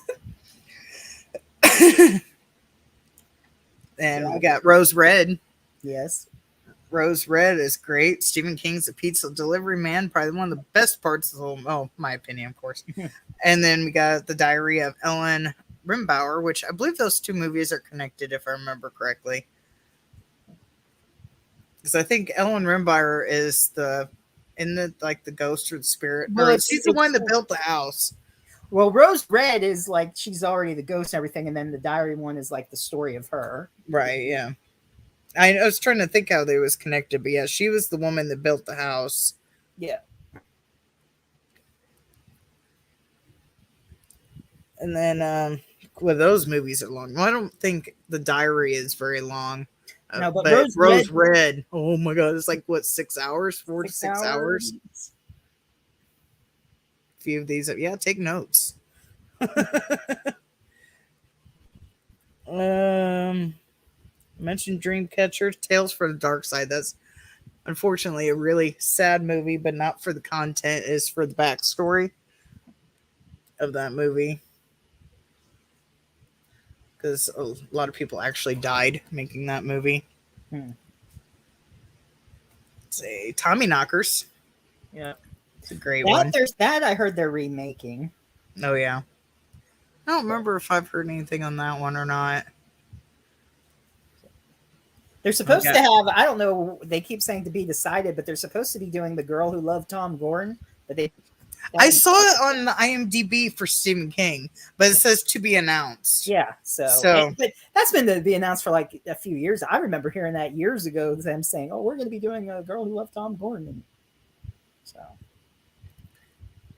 B: And we got Rose Red.
A: Yes.
B: Rose Red is great. Stephen King's The Pizza Delivery Man, probably one of the best parts of the whole, my opinion, of course. And then we got The Diary of Ellen Rimbauer, which I believe those two movies are connected, if I remember correctly. Because I think Ellen Rimbauer is the ghost or the spirit.
A: Well,
B: Or
A: it's-
B: she's the one that
A: it's-
B: built the house.
A: Well, Rose Red is like she's already the ghost and everything, and then the diary one is like the story of her.
B: Right, yeah. I was trying to think how they was connected, but yeah, she was the woman that built the house.
A: Yeah.
B: And then well, those movies are long. Well, I don't think the diary is very long.
A: No, but
B: Rose Red. Oh my god, it's like what, 6 hours? 4 to 6 hours. A few of these, yeah, take notes. Mentioned Dreamcatcher, Tales from the Dark Side. That's unfortunately a really sad movie, but not for the content, it's for the backstory of that movie. Because a lot of people actually died making that movie. Say Tommy Knockers.
A: Yeah.
B: It's a great one.
A: There's that I heard they're remaking.
B: Oh yeah. I don't remember if I've heard anything on that one or not.
A: They're supposed to have, I don't know, they keep saying to be decided, but they're supposed to be doing The Girl Who Loved Tom Gordon. But
B: I saw it on the IMDb for Stephen King, but it says to be announced.
A: Yeah, but that's been to be announced for like a few years. I remember hearing that years ago, them saying, "Oh, we're going to be doing A Girl Who Loved Tom Gordon." So,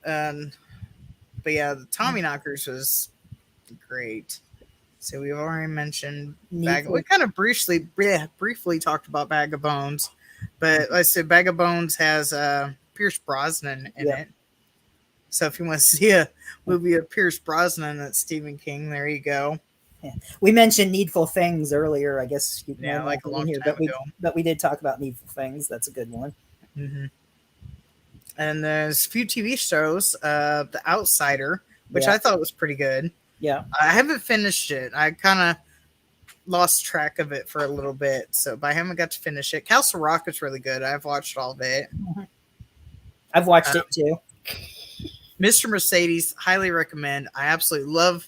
B: but yeah, the Tommy Knockers was great. So we've already mentioned we kind of briefly talked about Bag of Bones, but I said Bag of Bones has Pierce Brosnan in it. So if you want to see a movie of Pierce Brosnan that's Stephen King, there you go.
A: Yeah. We mentioned Needful Things earlier. I guess
B: like a long time ago.
A: But we did talk about Needful Things. That's a good one.
B: Mm-hmm. And there's a few TV shows. The Outsider, which I thought was pretty good.
A: Yeah,
B: I haven't finished it. I kind of lost track of it for a little bit, but I haven't got to finish it. Castle Rock is really good. I've watched all of it.
A: I've watched it too.
B: Mr. Mercedes, highly recommend. I absolutely love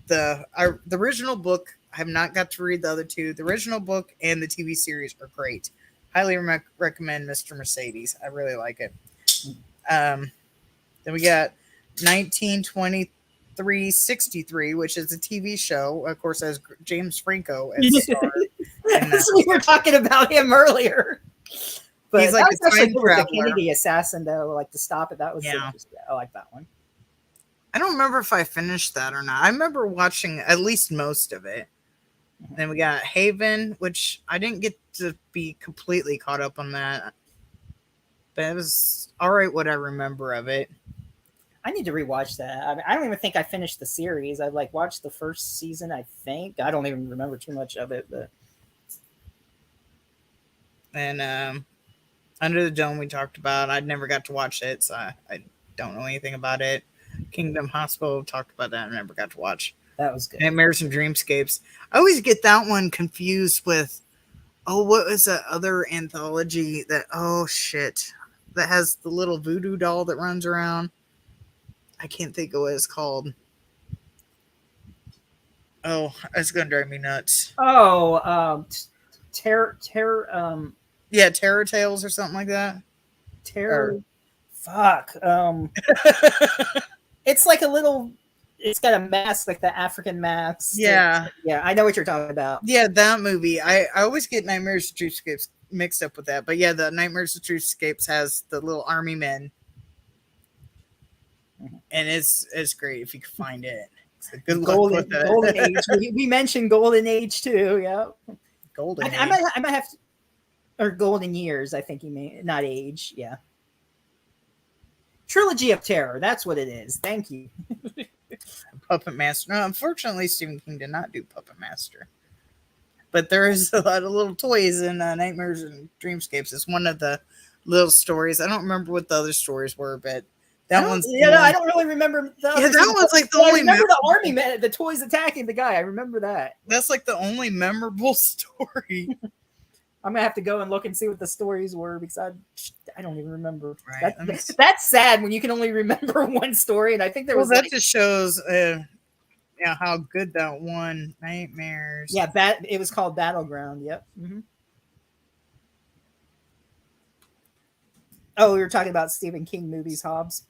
B: the original book. I have not got to read the other two. The original book and the TV series are great. Highly recommend Mr. Mercedes. I really like it. Then we got 1923-63, which is a TV show. Of course, has James Franco as the star.
A: We were talking about him earlier. But
B: he's like
A: that was
B: a time
A: actually good with the
B: traveler.
A: Kennedy assassin, though. Like to stop it, that was
B: Yeah.
A: I like that one.
B: I don't remember if I finished that or not. I remember watching at least most of it. Then we got Haven, which I didn't get to be completely caught up on that. But it was all right what I remember of it.
A: I need to rewatch that. I don't even think I finished the series. I like watched the first season, I think. I don't even remember too much of it, but
B: And Under the Dome we talked about. I never got to watch it, so I don't know anything about it. Kingdom Hospital, talked about that. I never got to watch.
A: that was good.
B: Nightmares and Dreamscapes. I always get that one confused with, what was that other anthology that, that has the little voodoo doll that runs around? I can't think of what it's called. Oh, it's going to drive me nuts.
A: Oh, Terror,
B: Yeah, Terror Tales or something like that.
A: Terror. Fuck. It's like a little. It's got a mask, like the African mask.
B: Yeah.
A: Yeah, I know what you're talking about.
B: Yeah, that movie. I always get Nightmares and Dreamscapes mixed up with that. But yeah, the Nightmares and Dreamscapes has the little army men. And it's great if you can find it. So good luck with that.
A: Golden Age. We mentioned Golden Age too. Yeah.
B: Golden Age.
A: I might have to, or Golden Years. I think you mean not age. Yeah. Trilogy of Terror. That's what it is. Thank you.
B: Puppet Master. No, unfortunately, Stephen King did not do Puppet Master. But there is a lot of little toys in Nightmares and Dreamscapes. It's one of the little stories. I don't remember what the other stories were, but that one's.
A: I don't really remember.
B: That one's like the
A: I
B: only.
A: remember the army man, the toys attacking the guy. I remember that.
B: That's like the only memorable story.
A: I'm gonna have to go and look and see what the stories were because I don't even remember.
B: Right.
A: That's sad when you can only remember one story, and I think there was.
B: That just shows yeah, how good that one Nightmares.
A: Yeah, it was called Battleground. Yep. Oh, we were talking about Stephen King movies, Hobbs.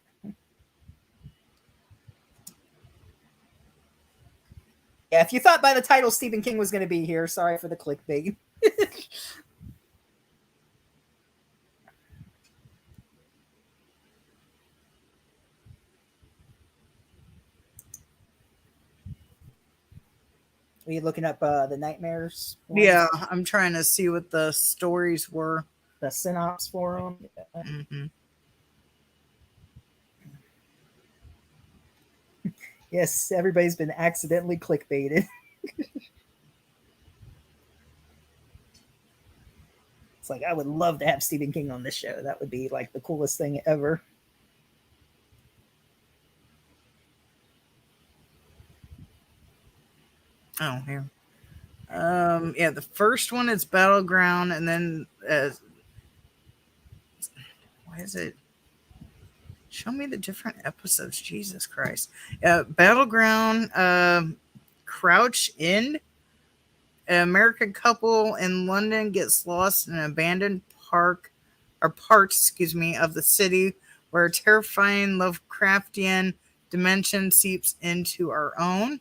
A: Yeah, if you thought by the title Stephen King was going to be here, sorry for the clickbait. Are you looking up the Nightmares one?
B: Yeah, I'm trying to see what the stories were.
A: The synopsis for them.
B: Hmm.
A: Yes, everybody's been accidentally clickbaited. It's like, I would love to have Stephen King on this show. That would be like the coolest thing ever.
B: Oh, here. Yeah, the first one is Battleground, and then why is it? Show me the different episodes. Jesus Christ. Battleground, Crouch End. An American couple in London gets lost in an abandoned part, of the city, where a terrifying Lovecraftian dimension seeps into our own.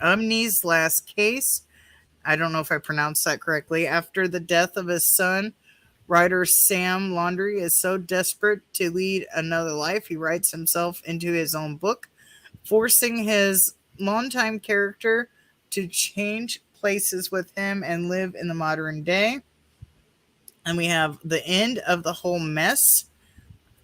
B: Umni's Last Case. I don't know if I pronounced that correctly. After the death of his son, writer Sam Laundry is so desperate to lead another life, he writes himself into his own book, forcing his longtime character to change places with him and live in the modern day. And we have The End of the Whole Mess.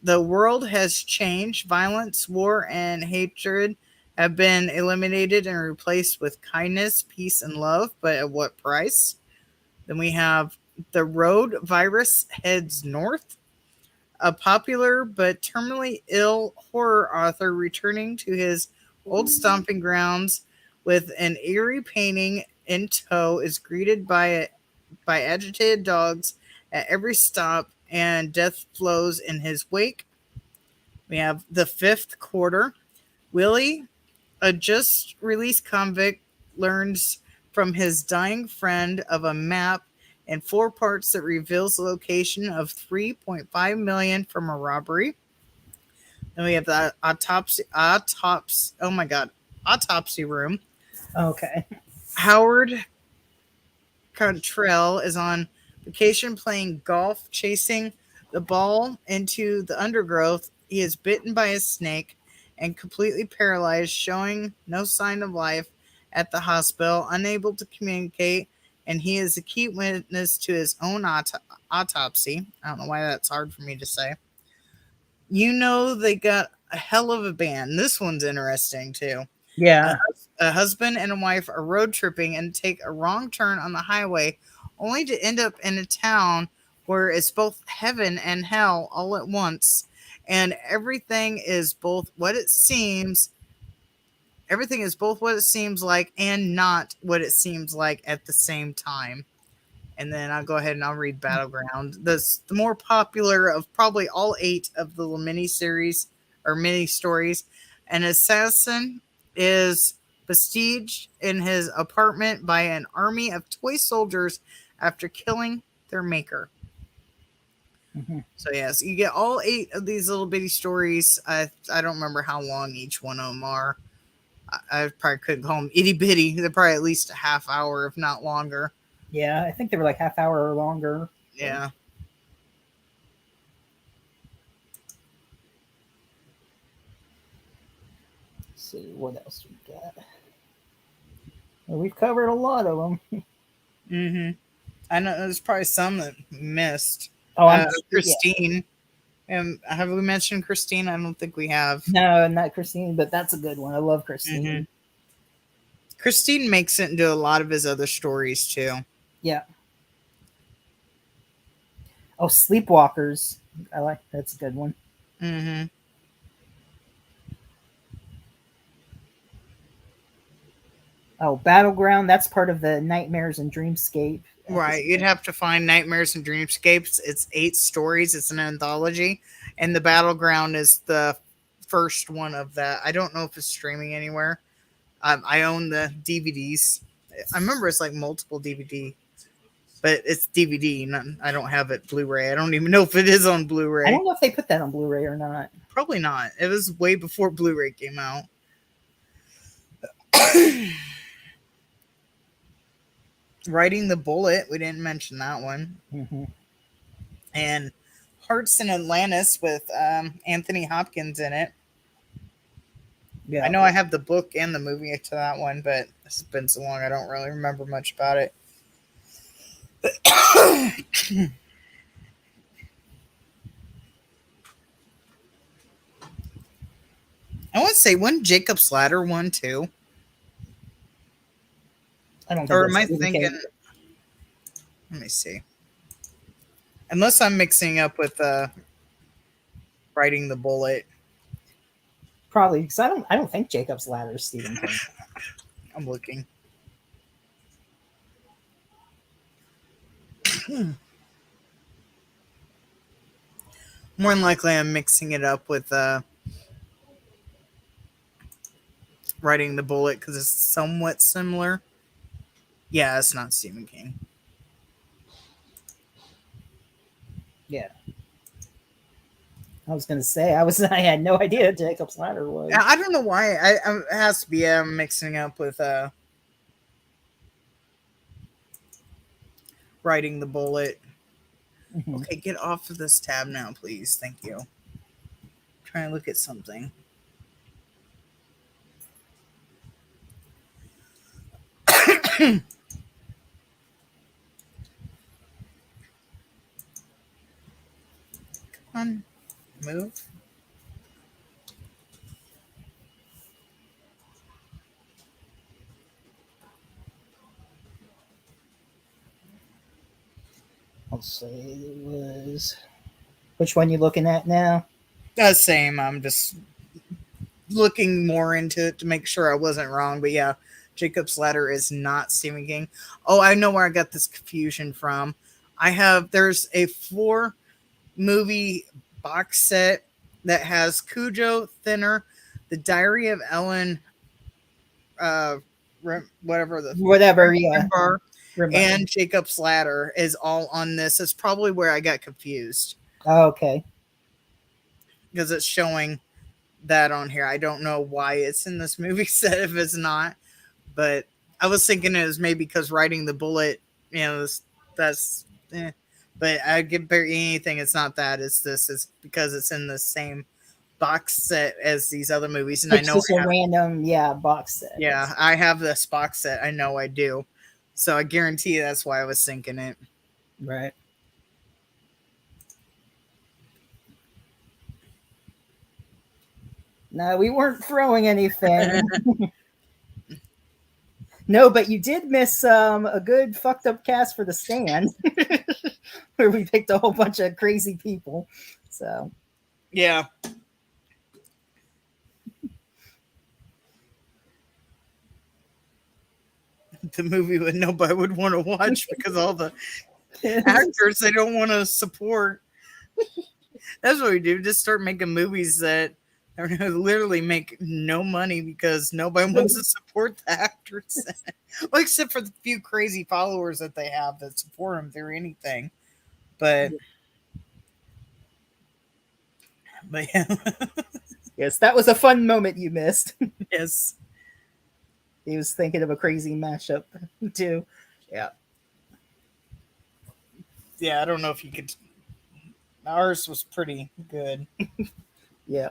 B: The world has changed. Violence, war, and hatred have been eliminated and replaced with kindness, peace, and love, but at what price? Then we have The Road Virus Heads North. A popular but terminally ill horror author returning to his old stomping grounds with an eerie painting in tow is greeted by agitated dogs at every stop, and death flows in his wake. We have The Fifth Quarter. Willie, a just released convict, learns from his dying friend of a map in 4 parts that reveals the location of 3.5 million from a robbery. Then we have the autopsy room.
A: Okay.
B: Howard Cottrell is on vacation playing golf, chasing the ball into the undergrowth. He is bitten by a snake and completely paralyzed, showing no sign of life at the hospital, unable to communicate, and he is a key witness to his own autopsy. I don't know why that's hard for me to say. They got a hell of a band. This one's interesting too.
A: Yeah.
B: A husband and a wife are road tripping and take a wrong turn on the highway, only to end up in a town where it's both heaven and hell all at once. And everything is both what it seems like and not what it seems like at the same time. And then I'll go ahead and I'll read Battleground. The more popular of probably all 8 of the mini series or mini stories. An assassin is besieged in his apartment by an army of toy soldiers after killing their maker.
A: Mm-hmm.
B: So yes, you get all 8 of these little bitty stories. I don't remember how long each one of them are. I probably couldn't call them itty bitty. They're probably at least a half hour, if not longer.
A: Yeah, I think they were like half hour or longer.
B: Yeah.
A: Let's see what else we got. Well, we've covered a lot of them.
B: Mm-hmm. I know there's probably some that missed.
A: Oh,
B: Christine. Yeah. Have we mentioned Christine? I don't think we have.
A: No, not Christine, but that's a good one. I love Christine.
B: Mm-hmm. Christine makes it into a lot of his other stories too.
A: Yeah. Oh, Sleepwalkers. That's a good one.
B: Mm-hmm.
A: Oh, Battleground. That's part of the Nightmares and Dreamscape.
B: Right. You'd have to find Nightmares and Dreamscapes. It's 8 stories. It's an anthology. And the Battleground is the first one of that. I don't know if it's streaming anywhere. I own the DVDs. I remember it's like multiple DVD, but it's DVD. I don't have it Blu-ray. I don't even know if it is on
A: I
B: Blu-ray.
A: don't know if they put that on Blu-ray or not.
B: Probably not. It was way before Blu-ray came out. Riding the Bullet. We didn't mention that one.
A: Mm-hmm.
B: And Hearts in Atlantis with Anthony Hopkins in it.
A: Yeah,
B: I know I have the book and the movie to that one, but it's been so long I don't really remember much about it. I want to say one Jacob's Ladder one too.
A: I don't.
B: Or
A: Think
B: am I
A: that's Stephen King.
B: thinking? Let me see. Unless I'm mixing up with Riding the Bullet.
A: Probably because I don't think Jacob's Ladder is Stephen King.
B: I'm looking. More than likely, I'm mixing it up with Riding the Bullet because it's somewhat similar. Yeah, it's not Stephen King.
A: Yeah. I was gonna say I had no idea Jacob's Ladder was.
B: I don't know why. It has to be. I'm mixing up with Riding the Bullet.
A: Mhm.
B: Okay, get off of this tab now, please. Thank you. Try and look at something. Come on, move.
A: I'll say it was. Which one you looking at now?
B: Same. I'm just looking more into it to make sure I wasn't wrong. But yeah, Jacob's Ladder is not Stephen King. Oh, I know where I got this confusion from. There's a 4-movie box set that has Cujo, Thinner, The Diary of Ellen, whatever
A: Yeah.
B: Bar,
A: Remember.
B: and Jacob's Ladder is all on this. It's probably where I got confused
A: Oh, okay.
B: because it's showing that on here. I don't know why it's in this movie set if it's not, but I was thinking it was maybe because Riding the Bullet, that's but I give barely anything. It's not that. It's this. It's because it's in the same box set as these other movies, and
A: It's
B: I know
A: just a random box set.
B: Yeah, I have this box set. I know I do. So I guarantee that's why I was thinking it.
A: Right. No, we weren't throwing anything. No, but you did miss a good fucked up cast for The Stand, where we picked a whole bunch of crazy people. So
B: Yeah. The movie that nobody would want to watch because all the actors they don't want to support. That's what we do. Just start making movies that are going to literally make no money because nobody wants to support the actors. Well, except for the few crazy followers that they have that support them through anything. But yeah.
A: yes, that was a fun moment you missed.
B: Yes.
A: He was thinking of a crazy mashup too. Yeah.
B: Yeah, I don't know if you could. Ours was pretty good.
A: Yeah.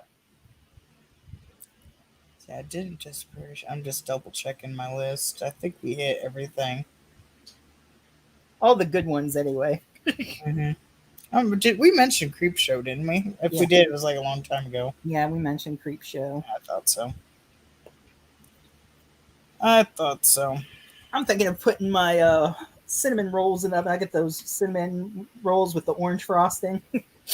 B: Yeah, I didn't just. I'm just double checking my list. I think we hit everything.
A: All the good ones, anyway.
B: We mentioned Creep Show, didn't we? If we did, it was like a long time ago.
A: Yeah, we mentioned Creep Show.
B: I thought so. I'm
A: thinking of putting my cinnamon rolls in the oven. I get those cinnamon rolls with the orange frosting.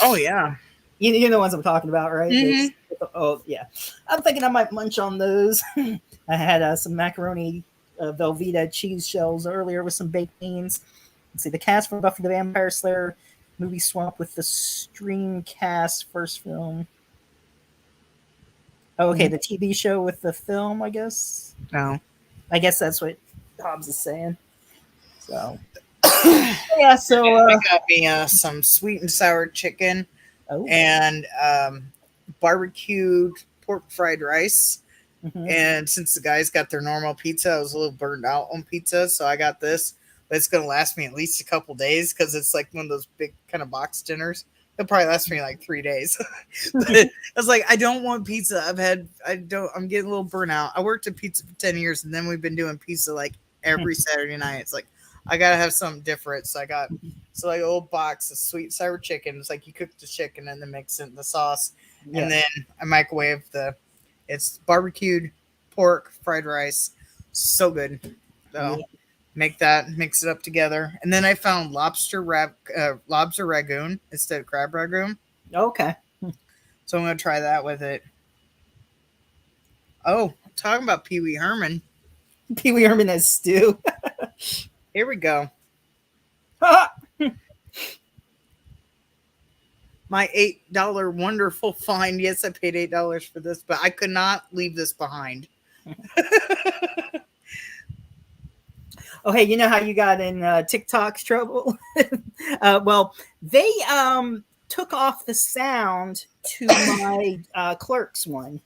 B: Oh, yeah.
A: You know the ones I'm talking about, right?
B: Mhm.
A: Oh, yeah. I'm thinking I might munch on those. I had some macaroni Velveeta cheese shells earlier with some baked beans. Let's see, the cast from Buffy the Vampire Slayer movie swap with the Streamcast first film. Oh, okay, the TV show with the film, I guess.
B: No.
A: I guess that's what Hobbs is saying. So yeah, so
B: I got me some sweet and sour chicken
A: oh,
B: and barbecued pork fried rice.
A: mhm.
B: And since the guys got their normal pizza, I was a little burned out on pizza, so I got this. But it's gonna last me at least a couple days because it's like one of those big kind of box dinners. It'll probably last me like 3 days. But I was like, I don't want pizza. I'm getting a little burnt out. I worked at pizza for 10 years, and then we've been doing pizza like every Saturday night. It's like I gotta have something different. So I got like an old box of sweet and sour chicken. It's like you cook the chicken and then mix it in the sauce,
A: Yeah.
B: and then I microwave it's barbecued pork fried rice, so good. So make that, mix it up together, and then I found lobster ragoon instead of crab ragoon.
A: Okay.
B: So I'm gonna try that with it. Oh, talking about Pee Wee Herman.
A: Pee Wee Herman as stew.
B: Here we go. My $8 wonderful find. Yes, I paid $8 for this, but I could not leave this behind.
A: Oh, hey, you know how you got in TikTok's trouble? Well, they took off the sound to my Clerks one.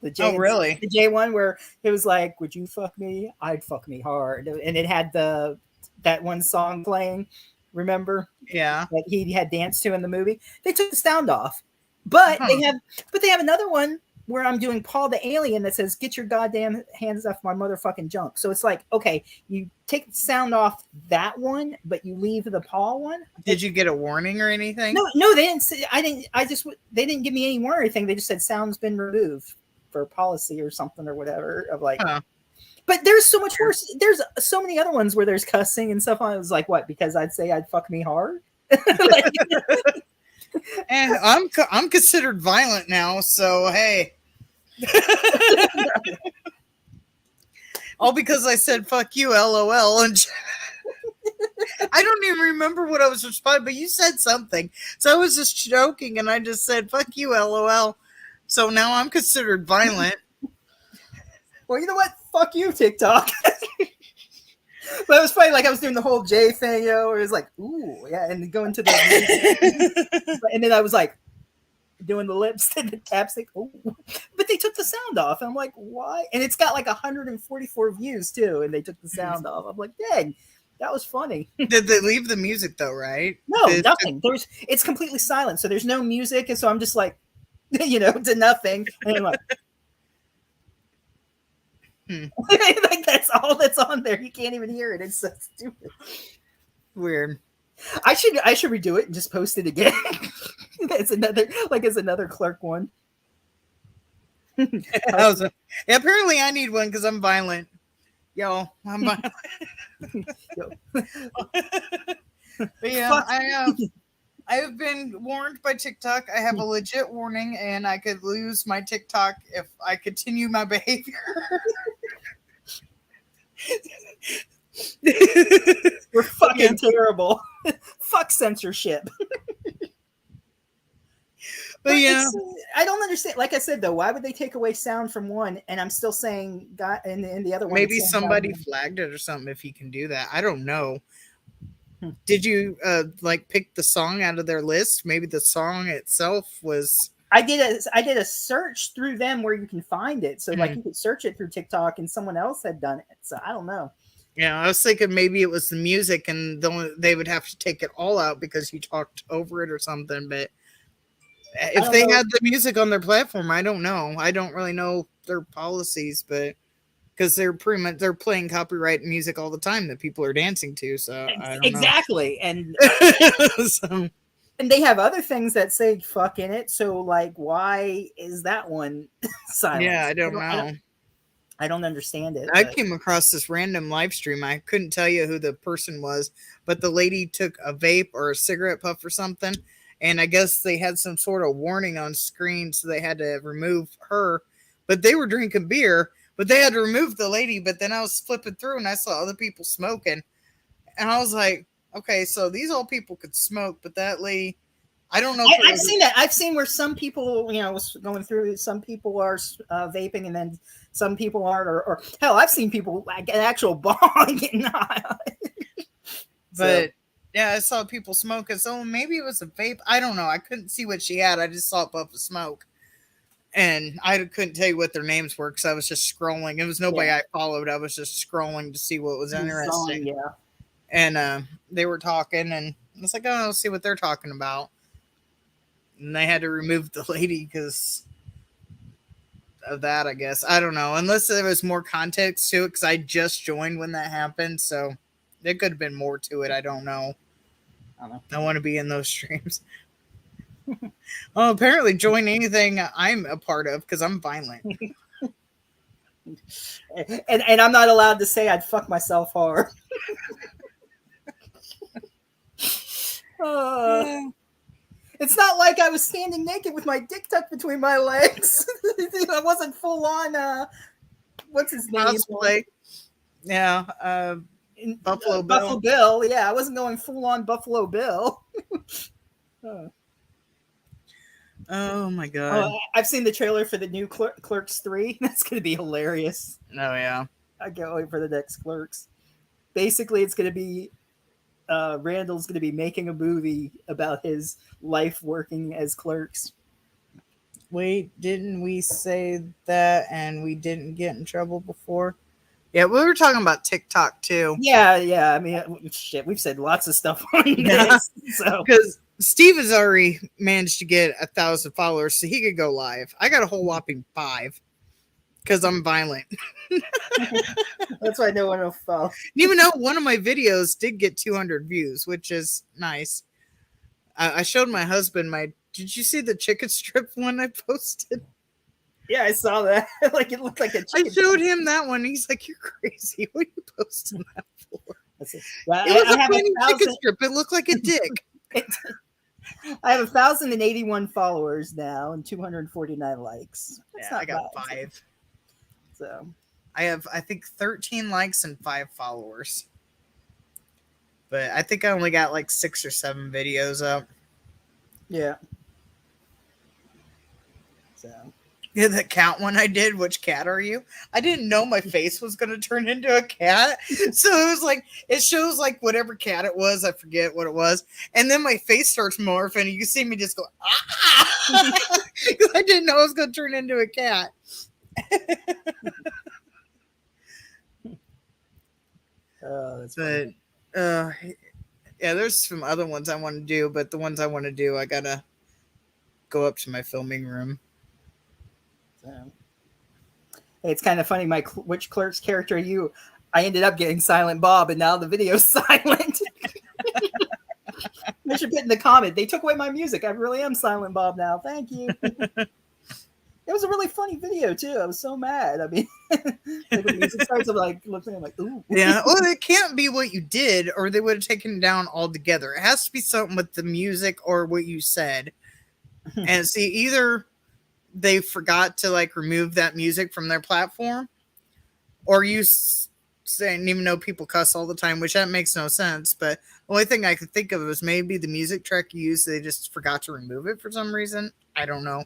A: The
B: Oh, really?
A: The J one where it was like, "Would you fuck me? I'd fuck me hard," and it had that one song playing. Remember?
B: Yeah.
A: That he had danced to in the movie. They took the sound off, but they have another one where I'm doing Paul the Alien that says, "Get your goddamn hands off my motherfucking junk." So it's like, okay, you take the sound off that one, but you leave the Paul one.
B: Did you get a warning or anything?
A: No, they didn't say. They didn't give me any more or anything. They just said sound's been removed for policy or something or whatever. Of like, but there's so much worse. There's so many other ones where there's cussing and stuff. I was like, what? Because I'd say I'd fuck me hard. Like,
B: And I'm considered violent now, so hey. All because I said fuck you, LOL. And I don't even remember what I was responding, but you said something. So I was just joking and I just said fuck you, LOL. So now I'm considered violent.
A: well, you know what? Fuck you, TikTok. But it was funny, like I was doing the whole J thing, where it was like, ooh, yeah, and going to the and then I was like doing the lips and the taps, like, oh, but they took the sound off. And I'm like, why? And it's got like 144 views too, and they took the sound off. I'm like, dang, that was funny.
B: Did they leave the music though, right?
A: No, nothing. It's completely silent, so there's no music, and so I'm just like, to nothing. And I'm like, like that's all that's on there. You can't even hear it. It's so stupid.
B: Weird.
A: I should redo it and just post it again. It's another Clerk one.
B: Apparently I need one because I'm violent. Yo, I'm violent. But yeah, I have been warned by TikTok. I have a legit warning, and I could lose my TikTok if I continue my behavior.
A: We're fucking terrible. Fuck censorship.
B: But yeah,
A: I don't understand. Like I said, though, why would they take away sound from one, and I'm still saying God, and the other one?
B: Maybe somebody flagged it or something. If you can do that, I don't know. Did you pick the song out of their list? Maybe the song itself was.
A: I did a search through them where you can find it. So like you could search it through TikTok, and someone else had done it. So I don't know.
B: Yeah, I was thinking maybe it was the music, and they would have to take it all out because you talked over it or something. But if they had the music on their platform, I don't know. I don't really know their policies, but because they're playing copyright music all the time that people are dancing to. So I don't
A: exactly, and
B: so,
A: and they have other things that say "fuck" in it. So like, why is that one silent?
B: Yeah, I don't know.
A: I don't understand it.
B: I came across this random live stream. I couldn't tell you who the person was, but the lady took a vape or a cigarette puff or something, and I guess they had some sort of warning on screen, so they had to remove her. But they were drinking beer, but they had to remove the lady. But then I was flipping through, and I saw other people smoking, and I was like, okay, so these old people could smoke, but that lady, I don't know. If it
A: I've
B: was-
A: seen that. I've seen where some people, was going through. Some people are vaping, and then some people aren't. Or hell, I've seen people like an actual bong and not.
B: But yeah, I saw people smoking. So maybe it was a vape. I don't know. I couldn't see what she had. I just saw a puff of smoke. And I couldn't tell you what their names were because I was just scrolling. It was nobody I followed. I was just scrolling to see what was interesting.
A: Yeah.
B: And they were talking, and I was like, oh, let's see what they're talking about. And they had to remove the lady because of that, I guess. I don't know. Unless there was more context to it because I just joined when that happened. So there could have been more to it. I don't know. I want to be in those streams. Well, apparently join anything I'm a part of because I'm violent.
A: And I'm not allowed to say I'd fuck myself hard. It's not like I was standing naked with my dick tucked between my legs. I wasn't full on. What's his name?
B: Cosplay. Yeah. Buffalo Bill.
A: Buffalo Bill. Yeah, I wasn't going full on Buffalo Bill.
B: Oh my god.
A: I've seen the trailer for the new Clerks 3. That's going to be hilarious.
B: Oh yeah.
A: I can't wait for the next Clerks. Basically, it's going to be Randall's going to be making a movie about his life working as clerks.
B: Wait, didn't we say that and we didn't get in trouble before? Yeah, we were talking about TikTok too.
A: Yeah. I mean, shit, we've said lots of stuff on this. So
B: because Steve has already managed to get 1,000 followers, so he could go live. I got a whole whopping 5 because I'm violent.
A: that's why no one will follow.
B: Even though one of my videos did get 200 views, which is nice. I showed my husband did you see the chicken strip one I posted?
A: Yeah, I saw that. Like it looked like a chicken.
B: I showed him that one. He's like, "You're crazy. What are you posting that for?"
A: Well,
B: It was
A: I
B: a
A: have
B: funny chicken
A: 1,000.
B: strip. It looked like a dick.
A: I have 1,081 followers now and 249 likes. That's
B: Yeah,
A: not
B: I got
A: bad.
B: 5.
A: So
B: I have, I think, 13 likes and 5 followers. But I think I only got like 6 or 7 videos up.
A: yeah. So
B: Yeah, the cat one I did. Which cat are you? I didn't know my face was going to turn into a cat. So it was like, it shows like whatever cat it was. I forget what it was. And then my face starts morphing. You can see me just go, ah! Because I didn't know I was going to turn into a cat.
A: that's
B: But,
A: funny.
B: yeah, there's some other ones I want to do. But the ones I want to do, I got to go up to my filming room.
A: So. Hey, it's kind of funny. Which Clerks character are you? I ended up getting Silent Bob, and now the video's silent. They should put in the comment. They took away my music. I really am Silent Bob now. Thank you. It was a really funny video too. I was so mad. I mean, like the music starts, I'm like looking, I'm like, ooh.
B: Yeah. Well, it can't be what you did, or they would have taken it down altogether. It has to be something with the music or what you said. And see, either they forgot to like remove that music from their platform, or you saying, even though people cuss all the time, which that makes no sense. But the only thing I could think of was maybe the music track you used, they just forgot to remove it for some reason. I don't know.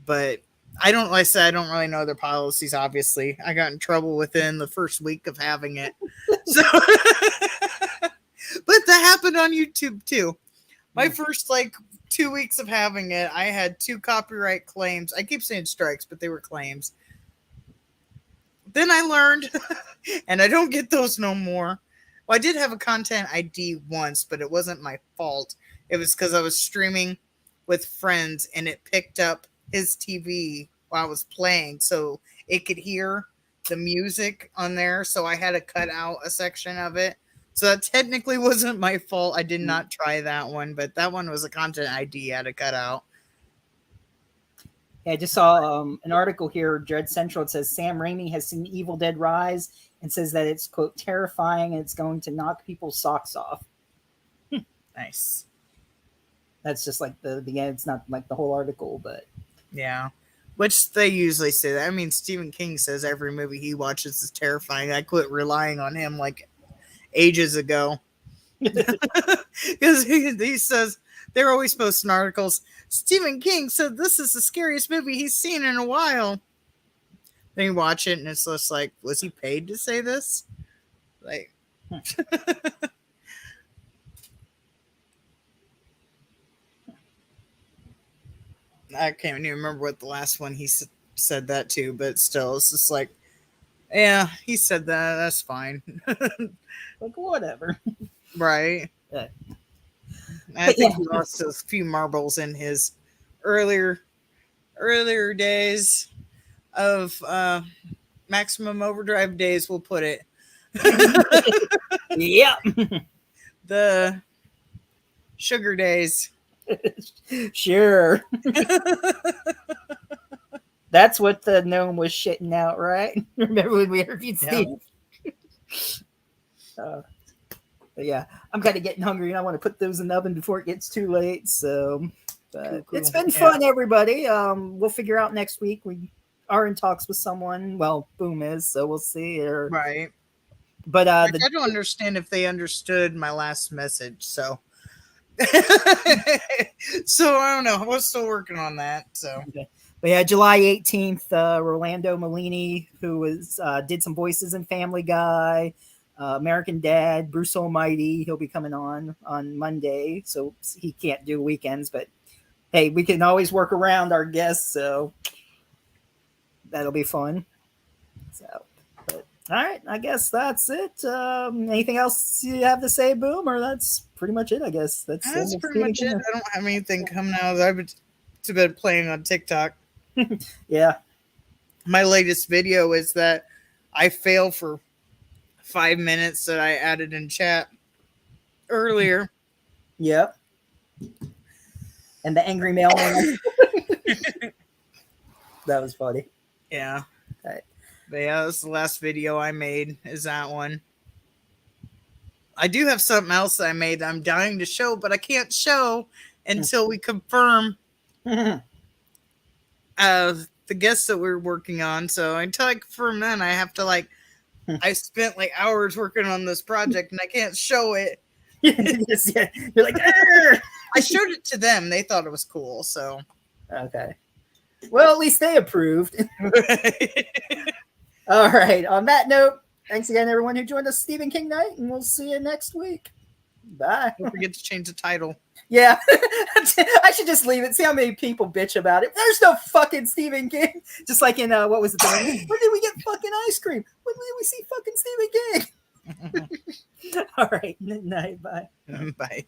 B: But I don't, like I said, I don't really know their policies, obviously. I got in trouble within the first week of having it. So, but that happened on YouTube too. My first like 2 weeks of having it, I had 2 copyright claims. I keep saying strikes, but they were claims. Then I learned, and I don't get those no more. Well, I did have a content ID once, but it wasn't my fault. It was because I was streaming with friends, and it picked up his TV while I was playing, so it could hear the music on there. So I had to cut out a section of it. So that technically wasn't my fault. I did not try that one, but that one was a content ID I had to cut out.
A: Yeah, I just saw an article here, Dread Central. It says Sam Raimi has seen Evil Dead Rise and says that it's, quote, terrifying and it's going to knock people's socks off.
B: Nice.
A: That's just like the end. It's not like the whole article, but
B: Yeah. Which they usually say that. I mean, Stephen King says every movie he watches is terrifying. I quit relying on him like ages ago. Because he says they're always posting articles. Stephen King said this is the scariest movie he's seen in a while. Then you watch it and it's just like, was he paid to say this? Like, I can't even remember what the last one he said that to, but still, it's just like, yeah, he said that. That's fine.
A: Like, whatever.
B: Right.
A: Yeah.
B: I think he lost a few marbles in his earlier days of Maximum Overdrive days, we'll put it.
A: Yep.
B: The sugar days.
A: Sure. That's what the gnome was shitting out, right? Remember when we interviewed Steve? But yeah, I'm kind of getting hungry and I want to put those in the oven before it gets too late. So
B: Cool.
A: It's been fun, everybody. We'll figure out next week. We are in talks with someone. Well, Boom is, so we'll see.
B: Right.
A: But
B: I don't understand if they understood my last message, so so I don't know. We're still working on that. So
A: But yeah, July 18th, Rolando Malini, who was did some voices in Family Guy, American Dad, Bruce Almighty. He'll be coming on Monday, so he can't do weekends. But hey, we can always work around our guests, so that'll be fun. So, but all right, I guess that's it. Anything else you have to say, Boom? Or that's pretty much it, I guess. That's
B: pretty much it. I don't have anything coming out. I've been playing on TikTok.
A: Yeah.
B: My latest video is that I fail for 5 minutes that I added in chat earlier.
A: Yep. And the angry mailman. That was funny.
B: Yeah.
A: Right.
B: But yeah, that's the last video I made, is that one. I do have something else that I made that I'm dying to show, but I can't show until we confirm the guests that we're working on. So until I confirm that, I have to I spent hours working on this project and I can't show it.
A: You're like, "Arr!"
B: I showed it to them. They thought it was cool. So
A: Okay. Well, at least they approved. All right. On that note, thanks again, everyone who joined us, Stephen King Night, and we'll see you next week. Bye.
B: Don't forget to change the title.
A: Yeah. I should just leave it. See how many people bitch about it. There's no fucking Stephen King. Just like in, what was it? When did we get fucking ice cream? When did we see fucking Stephen King? All right. Good night. Bye.
B: Bye.